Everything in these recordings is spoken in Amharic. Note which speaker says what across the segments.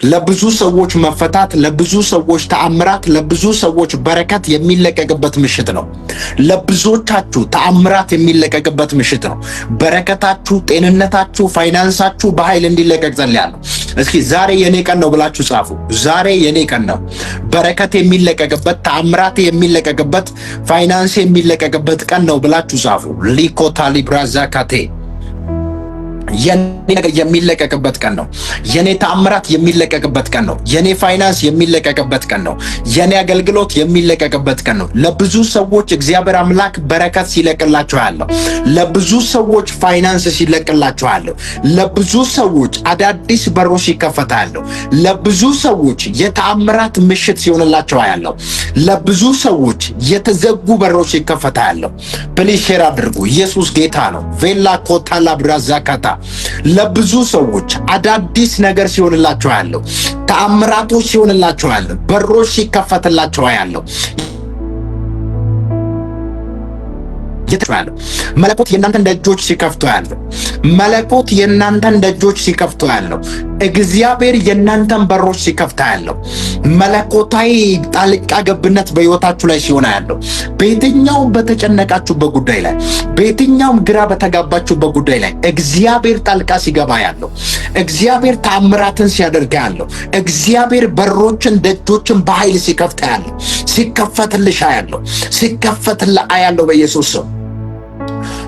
Speaker 1: ለብዙ ሰዎች መፈታት፣ ለብዙ ሰዎች ተአምራት፣ ለብዙ ሰዎች በረከት የሚለቀቅበት ምሽት ነው። ለብዙዎቻችሁ ተአምራት የሚለቀቅበት ምሽት ነው። በረከታችሁ፣ ጤንነታችሁ፣ ፋይናንሳችሁ በኃይል እንዲለቀቅ ጸልያለሁ። እስኪ ዛሬ የኔ ቀን ነው ብላችሁ ጻፉ። ዛሬ የኔ ቀን ነው። በረከት የሚለቀቅበት፣ ተአምራት የሚለቀቅበት፣ ፋይናንስ የሚለቀቅበት ቀን ነው ብላችሁ ጻፉ። ሊኮታ ሊብራዛካቴ የኔ የሚለቀቅበት ቀን ነው። የኔ ተአምራት የሚለቀቅበት ቀን ነው። የኔ ፋይናንስ የሚለቀቅበት ቀን ነው። የኔ አገልግሎት የሚለቀቅበት ቀን ነው። ለብዙ ሰዎች እግዚአብሔር አምላክ በረከት ሲለቅላቸው ያለው፣ ለብዙ ሰዎች ፋይናንስ ሲለቅላቸው ያለው፣ ለብዙ ሰዎች አዳዲስ በሮች ይከፈታሉ። ለብዙ ሰዎች የተአምራት ምሽት ሲሆንላቸው ያለው፣ ለብዙ ሰዎች የተዘጉ በሮች ይከፈታሉ። ፕሊዝ ሼር አድርጉ። ኢየሱስ ጌታ ነው። ቬላ ኮታላ ብራዛካታ ለብዙ ሰዎች አዳዲስ ነገር ሲሆንላቸው ያለው፣ ተአምራቶች ሲሆንላቸው ያለው፣ በሮች ሲከፈትላቸው ያለው ያለው መለኮት የእናንተን ደጆች ሲከፍቶ ያለው፣ መለኮት የእናንተን ደጆች ሲከፍቶ ያለው፣ እግዚአብሔር የእናንተን በሮች ሲከፍታ ያለው፣ መለኮታዊ ጣልቃ ገብነት በሕይወታችሁ ላይ ሲሆን ያለው፣ በየትኛውም በተጨነቃችሁበት ጉዳይ ላይ፣ በየትኛውም ግራ በተጋባችሁበት ጉዳይ ላይ እግዚአብሔር ጣልቃ ሲገባ ያለው፣ እግዚአብሔር ተአምራትን ሲያደርግ ያለው፣ እግዚአብሔር በሮችን ደጆችን በኃይል ሲከፍታ ያለው፣ ሲከፈትልሽ ያለው፣ ሲከፈትልህ ያለው በኢየሱስ ስም።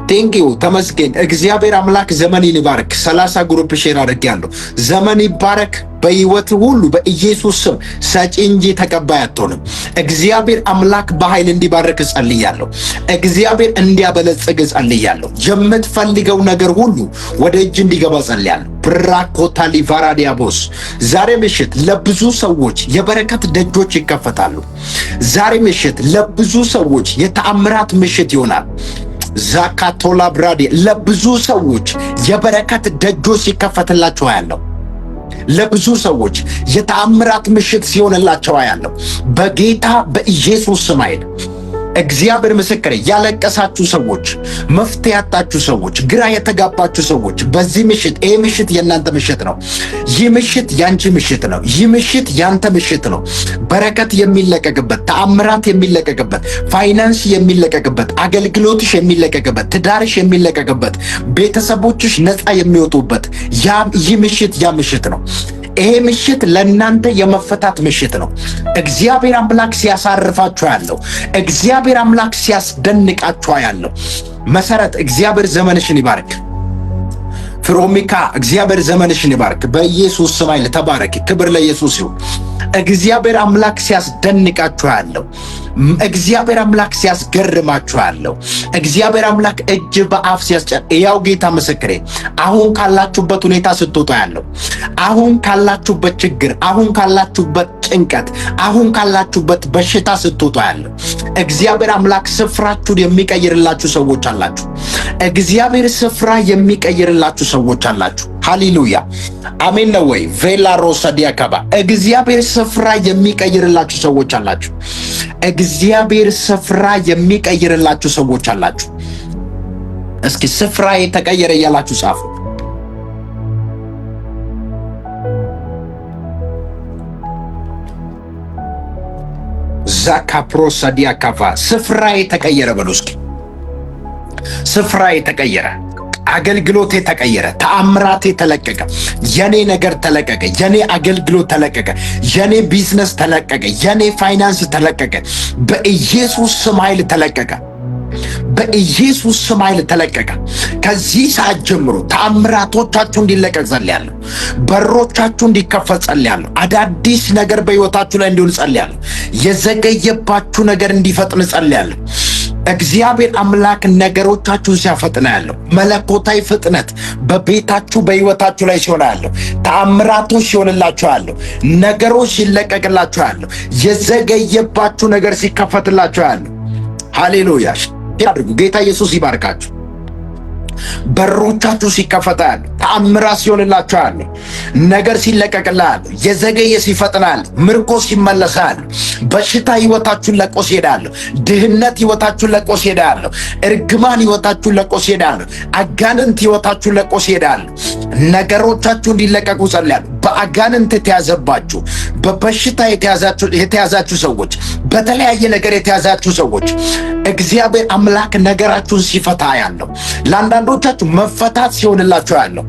Speaker 1: ቴንኪው ተመስገን። እግዚአብሔር አምላክ ዘመንን ይባርክ። 30 ግሩፕ ሼር አድርጌያለሁ። ዘመን ይባረክ በህይወት ሁሉ በኢየሱስ ስም። ሰጪ እንጂ ተቀባይ አትሆንም። እግዚአብሔር አምላክ በኃይል እንዲባርክ ጸልያለሁ። እግዚአብሔር እንዲያበለጽግ ጸልያለሁ። የምትፈልገው ነገር ሁሉ ወደ እጅ እንዲገባ ጸልያለሁ። ብራኮታ ሊቫራ ዲያቦስ ዛሬ ምሽት ለብዙ ሰዎች የበረከት ደጆች ይከፈታሉ። ዛሬ ምሽት ለብዙ ሰዎች የተአምራት ምሽት ይሆናል። ዛካቶላ ብራዲ ለብዙ ሰዎች የበረከት ደጆች ሲከፈትላቸው ያለው፣ ለብዙ ሰዎች የተአምራት ምሽት ሲሆንላቸው ያለው በጌታ በኢየሱስ ስም አይደል። እግዚአብሔር ምስክሬ፣ ያለቀሳችሁ ሰዎች፣ መፍትሄ ያጣችሁ ሰዎች፣ ግራ የተጋባችሁ ሰዎች በዚህ ምሽት፣ ይህ ምሽት የእናንተ ምሽት ነው። ይህ ምሽት ያንቺ ምሽት ነው። ይህ ምሽት ያንተ ምሽት ነው። በረከት የሚለቀቅበት፣ ተአምራት የሚለቀቅበት፣ ፋይናንስ የሚለቀቅበት፣ አገልግሎትሽ የሚለቀቅበት፣ ትዳርሽ የሚለቀቅበት፣ ቤተሰቦችሽ ነፃ የሚወጡበት ይህ ምሽት ያ ምሽት ነው። ይሄ ምሽት ለእናንተ የመፈታት ምሽት ነው። እግዚአብሔር አምላክ ሲያሳርፋችሁ ያለው፣ እግዚአብሔር አምላክ ሲያስደንቃችሁ ያለው። መሰረት እግዚአብሔር ዘመንሽን ይባርክ። ፍሮሚካ እግዚአብሔር ዘመንሽን ይባርክ። በኢየሱስ ስም ኃይል ተባረክ። ክብር ለኢየሱስ ይሁን። እግዚአብሔር አምላክ ሲያስደንቃችሁ ያለው፣ እግዚአብሔር አምላክ ሲያስገርማችሁ ያለው፣ እግዚአብሔር አምላክ እጅ በአፍ ያው ጌታ ምስክሬ፣ አሁን ካላችሁበት ሁኔታ ስትወጡ ያለው፣ አሁን ካላችሁበት ችግር፣ አሁን ካላችሁበት ጭንቀት፣ አሁን ካላችሁበት በሽታ ስትወጡ ያለው፣ እግዚአብሔር አምላክ ስፍራችሁን የሚቀይርላችሁ ሰዎች አላችሁ። እግዚአብሔር ስፍራ የሚቀይርላችሁ ሰዎች አላችሁ። ሃሌሉያ አሜን ነው ወይ? ቬላ ሮሳ ዲያካባ እግዚአብሔር ስፍራ የሚቀይርላችሁ ሰዎች አላችሁ። እግዚአብሔር ስፍራ የሚቀይርላችሁ ሰዎች አላችሁ። እስኪ ስፍራ የተቀየረ እያላችሁ ጻፉ። ዛካ ፕሮሳ ዲያካፋ ስፍራ የተቀየረ በሉ እስኪ። ስፍራ የተቀየረ፣ አገልግሎት የተቀየረ፣ ተአምራት ተለቀቀ፣ የኔ ነገር ተለቀቀ፣ የኔ አገልግሎት ተለቀቀ፣ የኔ ቢዝነስ ተለቀቀ፣ የኔ ፋይናንስ ተለቀቀ። በኢየሱስ ስም ኃይል ተለቀቀ። በኢየሱስ ስም ኃይል ተለቀቀ። ከዚህ ሰዓት ጀምሮ ተአምራቶቻችሁ እንዲለቀቅ ጸልያለሁ። በሮቻችሁ እንዲከፈት ጸልያለሁ። አዳዲስ ነገር በሕይወታችሁ ላይ እንዲሆን ጸልያለሁ። የዘገየባችሁ ነገር እንዲፈጥን ጸልያለሁ። እግዚአብሔር አምላክ ነገሮቻችሁን ሲያፈጥና ያለው መለኮታዊ ፍጥነት በቤታችሁ በሕይወታችሁ ላይ ሲሆን ያለው፣ ተአምራቶች ሲሆንላችሁ ያለው፣ ነገሮች ሲለቀቅላችሁ ያለው፣ የዘገየባችሁ ነገር ሲከፈትላችሁ ያለው። ሃሌሉያ አድርጉ። ጌታ ኢየሱስ ይባርካችሁ። በሮቻችሁ ሲከፈታል፣ ተአምራት ሲሆንላችኋል፣ ነገር ሲለቀቅላል፣ የዘገየ ሲፈጥናል፣ ምርኮ ሲመለሳል፣ በሽታ ህይወታችሁን ለቆ ሲሄዳል፣ ድህነት ህይወታችሁን ለቆ ሲሄዳል፣ እርግማን ህይወታችሁን ለቆ ሲሄዳል፣ አጋንንት ህይወታችሁን ለቆ ሲሄዳል። ነገሮቻችሁ እንዲለቀቁ ጸልያለሁ። በአጋንንት የተያዘባችሁ፣ በበሽታ የተያዛችሁ ሰዎች፣ በተለያየ ነገር የተያዛችሁ ሰዎች እግዚአብሔር አምላክ ነገራችሁን ሲፈታ ያለው፣ ለአንዳንዶቻችሁ መፈታት ሲሆንላችሁ ያለው፣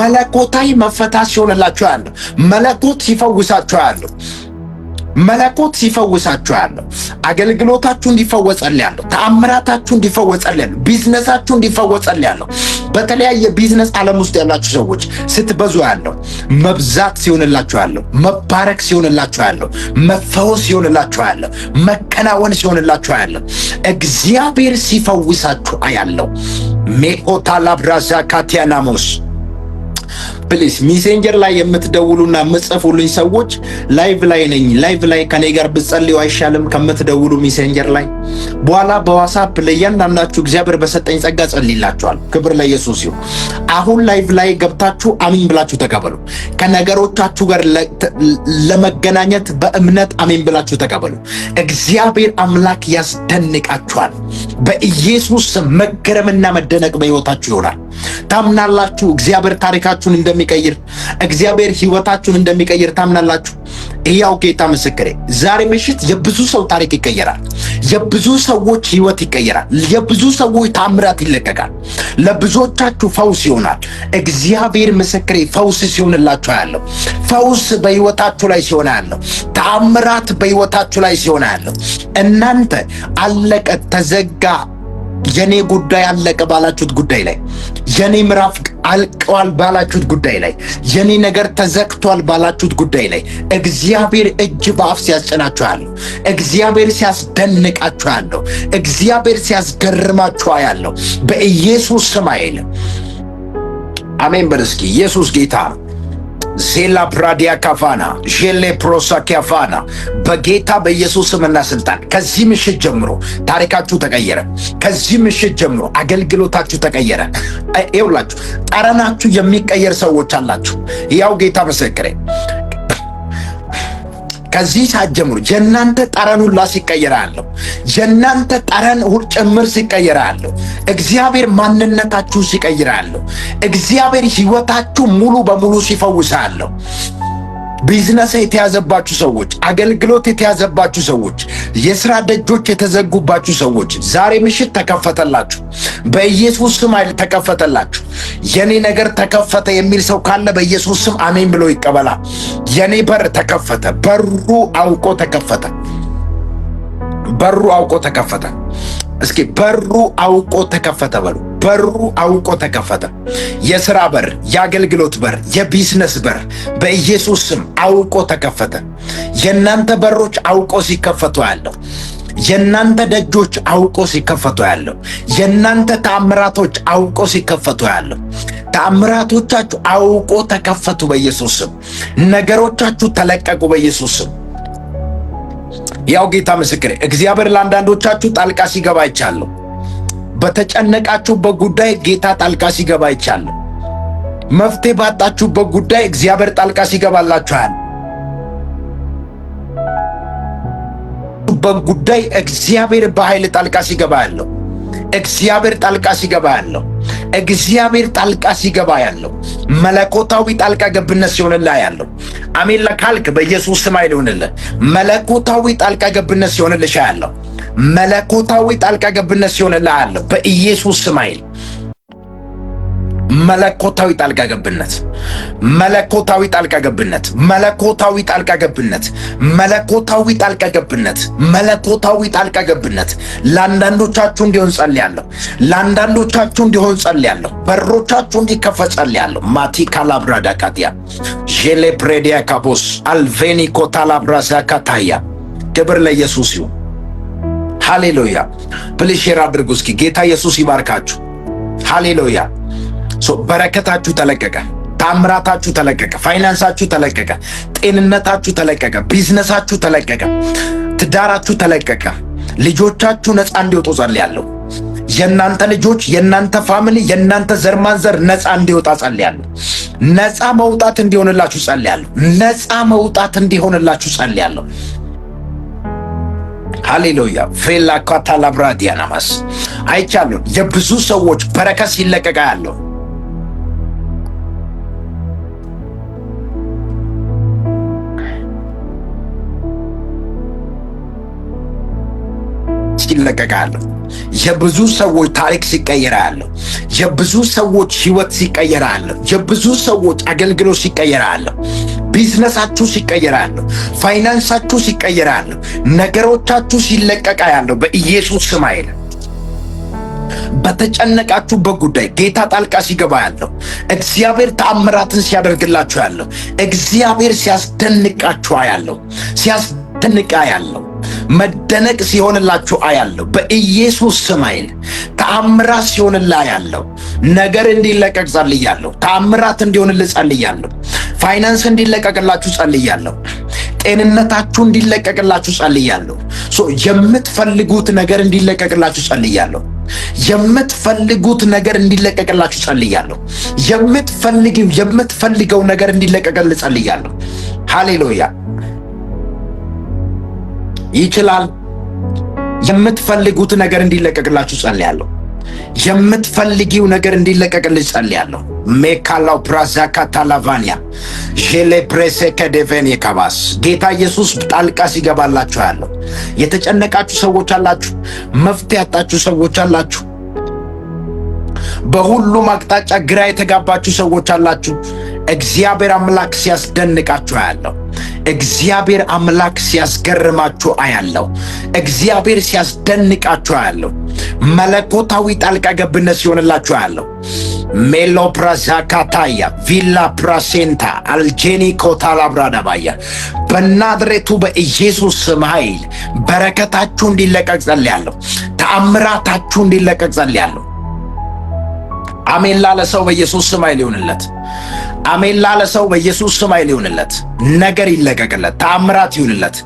Speaker 1: መለኮታዊ መፈታት ሲሆንላችሁ ያለው፣ መለኮት ሲፈውሳችሁ ያለው፣ መለኮት ሲፈውሳችሁ ያለው፣ አገልግሎታችሁ እንዲፈወስ ጸልያለሁ። ተአምራታችሁ እንዲፈወስ ጸልያለሁ። ቢዝነሳችሁ እንዲፈወስ ጸልያለሁ። በተለያየ ቢዝነስ ዓለም ውስጥ ያላችሁ ሰዎች ስትበዙ ያለው፣ መብዛት ሲሆንላችሁ ያለው፣ መባረክ ሲሆንላችሁ ያለው፣ መፈወስ ሲሆንላችሁ ያለው፣ መከናወን ሲሆንላችሁ ያለው፣ እግዚአብሔር ሲፈውሳችሁ አያለው። ሜኮታ ላብራዛ ካቲያናሞስ ፕሊስ ሜሴንጀር ላይ የምትደውሉና የምትጽፉልኝ ሰዎች ላይቭ ላይ ነኝ፣ ላይቭ ላይ ከኔ ጋር ብትጸልዩ አይሻልም ከምትደውሉ ሜሴንጀር ላይ? በኋላ በዋትስአፕ ለእያንዳንዳችሁ እግዚአብሔር በሰጠኝ ጸጋ ጸልይላችኋል። ክብር ለኢየሱስ ይሁን። አሁን ላይቭ ላይ ገብታችሁ አሜን ብላችሁ ተቀበሉ። ከነገሮቻችሁ ጋር ለመገናኘት በእምነት አሜን ብላችሁ ተቀበሉ። እግዚአብሔር አምላክ ያስደንቃችኋል። በኢየሱስ መገረምና መደነቅ በሕይወታችሁ ይሆናል። ታምናላችሁ? እግዚአብሔር ታሪካችሁን እንደሚቀይር፣ እግዚአብሔር ሕይወታችሁን እንደሚቀይር ታምናላችሁ? ያው ጌታ ምስክሬ፣ ዛሬ ምሽት የብዙ ሰው ታሪክ ይቀየራል። የብዙ ሰዎች ሕይወት ይቀየራል። የብዙ ሰዎች ታምራት ይለቀቃል። ለብዙዎቻችሁ ፈውስ ይሆናል። እግዚአብሔር ምስክሬ፣ ፈውስ ሲሆንላችሁ ያለው፣ ፈውስ በሕይወታችሁ ላይ ሲሆን ያለው፣ ታምራት በሕይወታችሁ ላይ ሲሆን ያለው፣ እናንተ አለቀ ተዘጋ የኔ ጉዳይ አለቀ ባላችሁት ጉዳይ ላይ፣ የኔ ምዕራፍ አልቀዋል ባላችሁት ጉዳይ ላይ፣ የኔ ነገር ተዘግቷል ባላችሁት ጉዳይ ላይ እግዚአብሔር እጅ በአፍ ሲያስጭናችሁ ያለው፣ እግዚአብሔር ሲያስደንቃችሁ ያለው፣ እግዚአብሔር ሲያስገርማችሁ ያለው በኢየሱስ ስም አይልም። አሜን በል እስኪ። ኢየሱስ ጌታ ነው። ዜላ ፕራዲያ ካፋና ዤሌ ፕሮሳ ኪያፋና በጌታ በኢየሱስ ስምና ስልጣን ከዚህ ምሽት ጀምሮ ታሪካችሁ ተቀየረ። ከዚህ ምሽት ጀምሮ አገልግሎታችሁ ተቀየረ። ይኸውላችሁ ጠረናችሁ የሚቀየር ሰዎች አላችሁ። ያው ጌታ ምስክሬ፣ ከዚህ ሰዓት ጀምሮ የእናንተ ጠረን ሁላ ሲቀየር አለው። የእናንተ ጠረን ሁሉ ጭምር ሲቀየር አለው። እግዚአብሔር ማንነታችሁ ሲቀየር አለው። እግዚአብሔር ሕይወታችሁ ሙሉ በሙሉ ሲፈውስ አለው። ቢዝነስ የተያዘባችሁ ሰዎች፣ አገልግሎት የተያዘባችሁ ሰዎች፣ የሥራ ደጆች የተዘጉባችሁ ሰዎች ዛሬ ምሽት ተከፈተላችሁ። በኢየሱስ ስም ኃይል ተከፈተላችሁ። የኔ ነገር ተከፈተ የሚል ሰው ካለ በኢየሱስ ስም አሜን ብሎ ይቀበላ። የኔ በር ተከፈተ። በሩ አውቆ ተከፈተ። በሩ አውቆ ተከፈተ። እስኪ በሩ አውቆ ተከፈተ በሉ። በሩ አውቆ ተከፈተ። የሥራ በር፣ የአገልግሎት በር፣ የቢዝነስ በር በኢየሱስ ስም አውቆ ተከፈተ። የእናንተ በሮች አውቆ ሲከፈቱ ያለው፣ የእናንተ ደጆች አውቆ ሲከፈቱ ያለው፣ የእናንተ ተአምራቶች አውቆ ሲከፈቱ ያለው፣ ተአምራቶቻችሁ አውቆ ተከፈቱ በኢየሱስ ስም። ነገሮቻችሁ ተለቀቁ በኢየሱስ ስም። ያው ጌታ ምስክሬ፣ እግዚአብሔር ለአንዳንዶቻችሁ ጣልቃ ሲገባ አይቻለሁ። በተጨነቃችሁበት ጉዳይ ጌታ ጣልቃ ሲገባ አይቻለሁ። መፍትሄ ባጣችሁበት ጉዳይ እግዚአብሔር ጣልቃ ሲገባላችኋል። በጉዳይ እግዚአብሔር በኃይል ጣልቃ ሲገባ ያለው፣ እግዚአብሔር ጣልቃ ሲገባ ያለው፣ እግዚአብሔር ጣልቃ ሲገባ ያለው፣ መለኮታዊ ጣልቃ ገብነት ሲሆንልህ ያለው። አሜን ለካልክ በኢየሱስ ስም ይሁንልህ። መለኮታዊ ጣልቃ ገብነት ሲሆንልህ ያለው፣ መለኮታዊ ጣልቃ ገብነት ሲሆንልህ ያለው በኢየሱስ ስም አይል። መለኮታዊ ጣልቃ ገብነት፣ መለኮታዊ ጣልቃ ገብነት፣ መለኮታዊ ጣልቃ ገብነት፣ መለኮታዊ ጣልቃ ገብነት፣ መለኮታዊ ጣልቃ ገብነት ለአንዳንዶቻችሁ እንዲሆን ጸልያለሁ። ለአንዳንዶቻችሁ እንዲሆን ጸልያለሁ። በሮቻችሁ እንዲከፈት ጸልያለሁ። ማቲ ካላብራዳ ካቲያ ጄሌ ፕሬዲያ ካቦስ አልቬኒ ኮታላብራዛ ካታያ። ክብር ለኢየሱስ ይሁን። ሃሌሉያ። ፕሊዝ ሼር አድርጉ እስኪ። ጌታ ኢየሱስ ይባርካችሁ። ሃሌሉያ። በረከታችሁ ተለቀቀ። ታምራታችሁ ተለቀቀ። ፋይናንሳችሁ ተለቀቀ። ጤንነታችሁ ተለቀቀ። ቢዝነሳችሁ ተለቀቀ። ትዳራችሁ ተለቀቀ። ልጆቻችሁ ነፃ እንዲወጡ ጸልያለሁ። የእናንተ ልጆች፣ የእናንተ ፋሚሊ፣ የእናንተ ዘር ማንዘር ነፃ እንዲወጣ ጸልያለሁ። ነፃ መውጣት እንዲሆንላችሁ ጸልያለሁ። ነፃ መውጣት እንዲሆንላችሁ ጸልያለሁ። ሃሌሉያ። ፍሬላ ካታላብራዲያናማስ አይቻለሁ። የብዙ ሰዎች በረከት ሲለቀቃ ያለው ሲለቀቅ አያለሁ። የብዙ ሰዎች ታሪክ ሲቀየር አያለሁ። የብዙ ሰዎች ህይወት ሲቀየር አያለሁ። የብዙ ሰዎች አገልግሎት ሲቀየር አያለሁ። ቢዝነሳችሁ ሲቀየር አያለሁ። ፋይናንሳችሁ ሲቀየር አያለሁ። ነገሮቻችሁ ሲለቀቅ አያለሁ። በኢየሱስ ስም አይደል። በተጨነቃችሁበት ጉዳይ ጌታ ጣልቃ ሲገባ ያለው፣ እግዚአብሔር ተአምራትን ሲያደርግላችሁ ያለው፣ እግዚአብሔር ሲያስደንቃችሁ ያለው፣ ሲያስደንቃ ያለው፣ መደነቅ ሲሆንላችሁ አያለሁ። በኢየሱስ ስም አይል ተአምራት ሲሆንላ ያለው፣ ነገር እንዲለቀቅ ጸልያለሁ። ተአምራት እንዲሆንልህ ጸልያለሁ። ፋይናንስ እንዲለቀቅላችሁ ጸልያለሁ። ጤንነታችሁ እንዲለቀቅላችሁ ጸልያለሁ። የምትፈልጉት ነገር እንዲለቀቅላችሁ ጸልያለሁ። የምትፈልጉት ነገር እንዲለቀቅላችሁ ጸልያለሁ። የምትፈልገው ነገር እንዲለቀቅልህ ጸልያለሁ። ሃሌሉያ። ይችላል። የምትፈልጉት ነገር እንዲለቀቅላችሁ ጸልያለሁ። የምትፈልጊው ነገር እንዲለቀቅልህ ጸልያለሁ። ሜካላው ፕራዛካ ታላቫኒያ ጄሌ ፕሬሴከ ዴቬን የካባስ ጌታ ኢየሱስ ጣልቃ ሲገባላችሁ ያለው። የተጨነቃችሁ ሰዎች አላችሁ። መፍትሄ ያጣችሁ ሰዎች አላችሁ። በሁሉም አቅጣጫ ግራ የተጋባችሁ ሰዎች አላችሁ። እግዚአብሔር አምላክ ሲያስደንቃችሁ አያለሁ። እግዚአብሔር አምላክ ሲያስገርማችሁ አያለሁ። እግዚአብሔር ሲያስደንቃችሁ አያለሁ። መለኮታዊ ጣልቃ ገብነት ሲሆንላችሁ አያለሁ። ሜሎ ፕራዛካታያ ቪላ ፕራሴንታ አልጄኒ ኮታላብራዳባያ በናዝሬቱ በኢየሱስ ስም ኃይል በረከታችሁ እንዲለቀቅ ጸልያለሁ። ተአምራታችሁ እንዲለቀቅ ጸልያለሁ። አሜን ላለ ሰው በኢየሱስ ስም ኃይል ይሁንለት። አሜን ላለ ሰው በኢየሱስ ስም ኃይል ይሁንለት። ነገር ይለቀቅለት። ተአምራት ይሁንለት።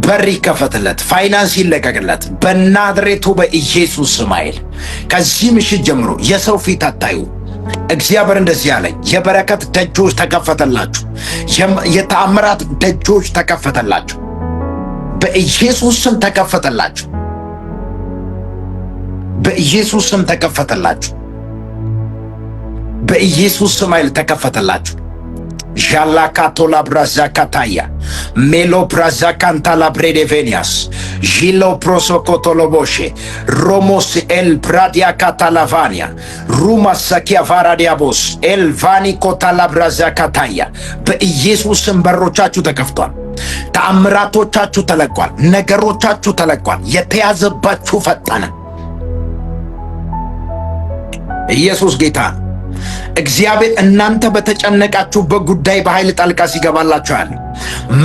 Speaker 1: በር ይከፈትለት። ፋይናንስ ይለቀቅለት። በናዝሬቱ በኢየሱስ ስም ኃይል ከዚህ ምሽት ጀምሮ የሰው ፊት አታዩ። እግዚአብሔር እንደዚህ አለኝ፣ የበረከት ደጆች ተከፈተላችሁ። የተአምራት ደጆች ተከፈተላችሁ። በኢየሱስ ስም ተከፈተላችሁ። በኢየሱስ ስም ተከፈተላችሁ። በኢየሱስ ስም ኃይል ተከፈተላችሁ። ዣላካቶላ ብራዛካታያ ሜሎ ብራዛካንታላ ብሬዴቬኒያስ ዢሎ ፕሮሶኮቶሎቦሼ ሮሞስ ኤል ብራዲያ ካታላቫኒያ ሩማሳኪያ ቫራዲያቦስ ኤል ቫኒ ኮታላ ብራዛካታያ በኢየሱስ ስም በሮቻችሁ ተከፍቷል። ተአምራቶቻችሁ ተለቋል። ነገሮቻችሁ ተለቋል። የተያዘባችሁ ፈጠነ። ኢየሱስ ጌታ። እግዚአብሔር እናንተ በተጨነቃችሁበት ጉዳይ በኃይል ጣልቃ ሲገባላችሁ ያለው፣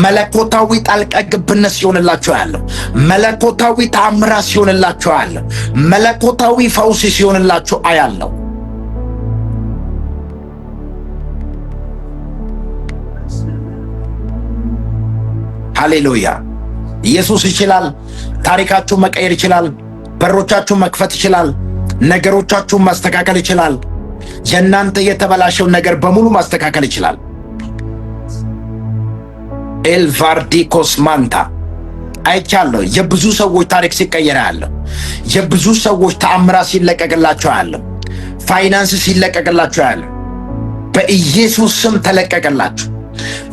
Speaker 1: መለኮታዊ ጣልቃ ገብነት ሲሆንላችሁ ያለው፣ መለኮታዊ ተአምራት ሲሆንላችሁ ያለው፣ መለኮታዊ ፈውስ ሲሆንላችሁ አያለው። ሃሌሉያ። ኢየሱስ ይችላል። ታሪካችሁን መቀየር ይችላል። በሮቻችሁን መክፈት ይችላል። ነገሮቻችሁን ማስተካከል ይችላል። የእናንተ የተበላሸው ነገር በሙሉ ማስተካከል ይችላል። ኤልቫርዲኮስ ማንታ አይቻለሁ። የብዙ ሰዎች ታሪክ ሲቀየር ያለው፣ የብዙ ሰዎች ተአምራት ሲለቀቅላቸው ያለው፣ ፋይናንስ ሲለቀቅላቸው ያለው፣ በኢየሱስ ስም ተለቀቀላችሁ።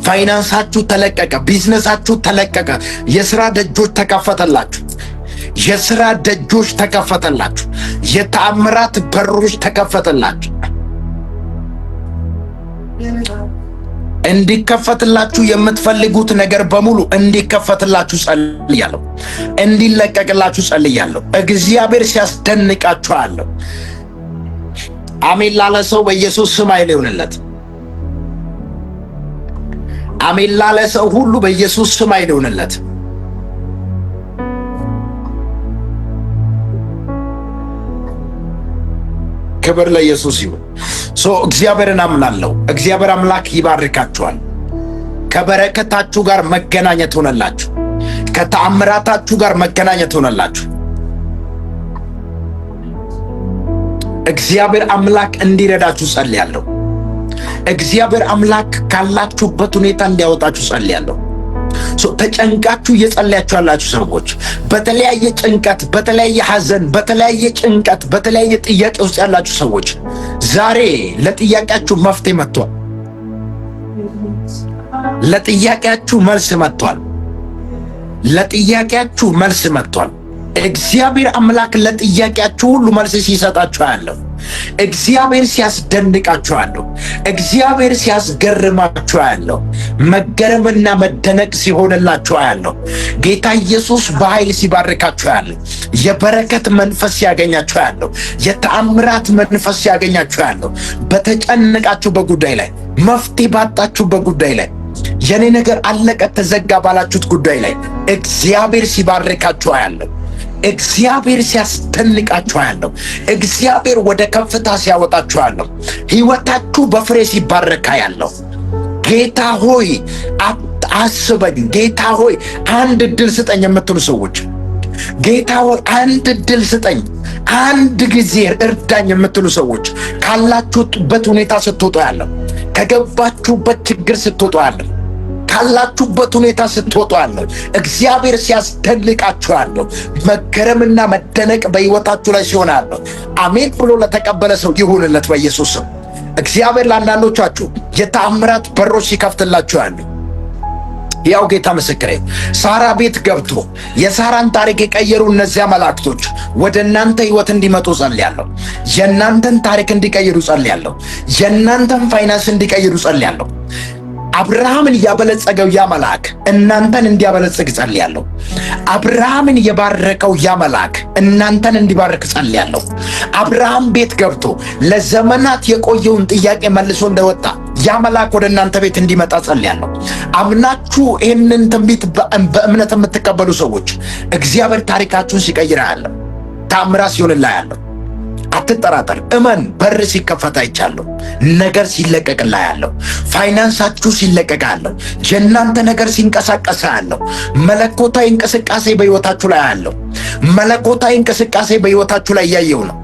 Speaker 1: ፋይናንሳችሁ ተለቀቀ። ቢዝነሳችሁ ተለቀቀ። የሥራ ደጆች ተከፈተላችሁ። የሥራ ደጆች ተከፈተላችሁ። የተአምራት በሮች ተከፈተላችሁ። እንዲከፈትላችሁ የምትፈልጉት ነገር በሙሉ እንዲከፈትላችሁ ጸልያለሁ። እንዲለቀቅላችሁ ጸልያለሁ። እግዚአብሔር ሲያስደንቃችሁ አለው። አሜን ላለ ሰው በኢየሱስ ስም ኃይል ይሁንለት። አሜን ላለ ሰው ሁሉ በኢየሱስ ስም ኃይል ይሁንለት። ክብር ለኢየሱስ ይሁን። እግዚአብሔርን አምናለሁ። እግዚአብሔር አምላክ ይባርካችኋል። ከበረከታችሁ ጋር መገናኘት ሆነላችሁ። ከተአምራታችሁ ጋር መገናኘት ሆነላችሁ። እግዚአብሔር አምላክ እንዲረዳችሁ ጸልያለሁ። እግዚአብሔር አምላክ ካላችሁበት ሁኔታ እንዲያወጣችሁ ጸልያለሁ። ተጨንቃችሁ እየጸለያችሁ ያላችሁ ሰዎች፣ በተለያየ ጭንቀት፣ በተለያየ ሐዘን፣ በተለያየ ጭንቀት፣ በተለያየ ጥያቄ ውስጥ ያላችሁ ሰዎች ዛሬ ለጥያቄያችሁ መፍትሄ መጥቷል። ለጥያቄያችሁ መልስ መጥቷል። ለጥያቄያችሁ መልስ መጥቷል። እግዚአብሔር አምላክ ለጥያቄያችሁ ሁሉ መልስ ሲሰጣችሁ ያለው፣ እግዚአብሔር ሲያስደንቃችሁ ያለው፣ እግዚአብሔር ሲያስገርማችሁ ያለው፣ መገረምና መደነቅ ሲሆንላችሁ ያለው፣ ጌታ ኢየሱስ በኃይል ሲባርካችሁ ያለው፣ የበረከት መንፈስ ሲያገኛችሁ ያለው፣ የተአምራት መንፈስ ሲያገኛችሁ ያለው፣ በተጨነቃችሁ ጉዳይ ላይ፣ መፍትሄ ባጣችሁ ጉዳይ ላይ፣ የኔ ነገር አለቀ ተዘጋ ባላችሁት ጉዳይ ላይ እግዚአብሔር ሲባርካችሁ ያለው፣ እግዚአብሔር ሲያስደንቃችሁ ያለው፣ እግዚአብሔር ወደ ከፍታ ሲያወጣችሁ ያለው፣ ሕይወታችሁ በፍሬ ሲባረካ ያለው። ጌታ ሆይ አስበኝ፣ ጌታ ሆይ አንድ ዕድል ስጠኝ የምትሉ ሰዎች፣ ጌታ ሆይ አንድ ዕድል ስጠኝ፣ አንድ ጊዜ እርዳኝ የምትሉ ሰዎች፣ ካላችሁበት ሁኔታ ስትወጡ ያለው፣ ከገባችሁበት ችግር ስትወጡ ያለው፣ ካላችሁበት ሁኔታ ስትወጡ ያለው፣ እግዚአብሔር ሲያስደንቃችሁ ያለው፣ መገረምና መደነቅ በሕይወታችሁ ላይ ሲሆን ያለው፣ አሜን ብሎ ለተቀበለ ሰው ይሁንለት በኢየሱስ ስም። እግዚአብሔር ለአንዳንዶቻችሁ የተአምራት በሮች ሲከፍትላችሁ ያለው፣ ያው ጌታ ምስክሬ፣ ሳራ ቤት ገብቶ የሳራን ታሪክ የቀየሩ እነዚያ መላእክቶች ወደ እናንተ ሕይወት እንዲመጡ ጸልያለሁ። የእናንተን ታሪክ እንዲቀይሩ ጸልያለሁ። የእናንተን ፋይናንስ እንዲቀይሩ ጸልያለሁ። አብርሃምን ያበለጸገው ያ መልአክ እናንተን እንዲያበለጽግ ጸልያለሁ። አብርሃምን የባረከው ያ መልአክ እናንተን እንዲባርክ ጸልያለሁ። አብርሃም ቤት ገብቶ ለዘመናት የቆየውን ጥያቄ መልሶ እንደወጣ ያ መልአክ ወደ እናንተ ቤት እንዲመጣ ጸልያለሁ። አምናችሁ ይህንን ትንቢት በእምነት የምትቀበሉ ሰዎች እግዚአብሔር ታሪካችሁን ሲቀይር ያለው፣ ታምራት ሲሆንላ ያለው፣ አትጠራጠር፣ እመን። በር ሲከፈት አይቻለሁ። ነገር ሲለቀቅላ ያለው፣ ፋይናንሳችሁ ሲለቀቅ ያለው፣ የእናንተ ነገር ሲንቀሳቀስ ያለው፣ መለኮታዊ እንቅስቃሴ በሕይወታችሁ ላይ ያለው፣ መለኮታዊ እንቅስቃሴ በሕይወታችሁ ላይ እያየው ነው።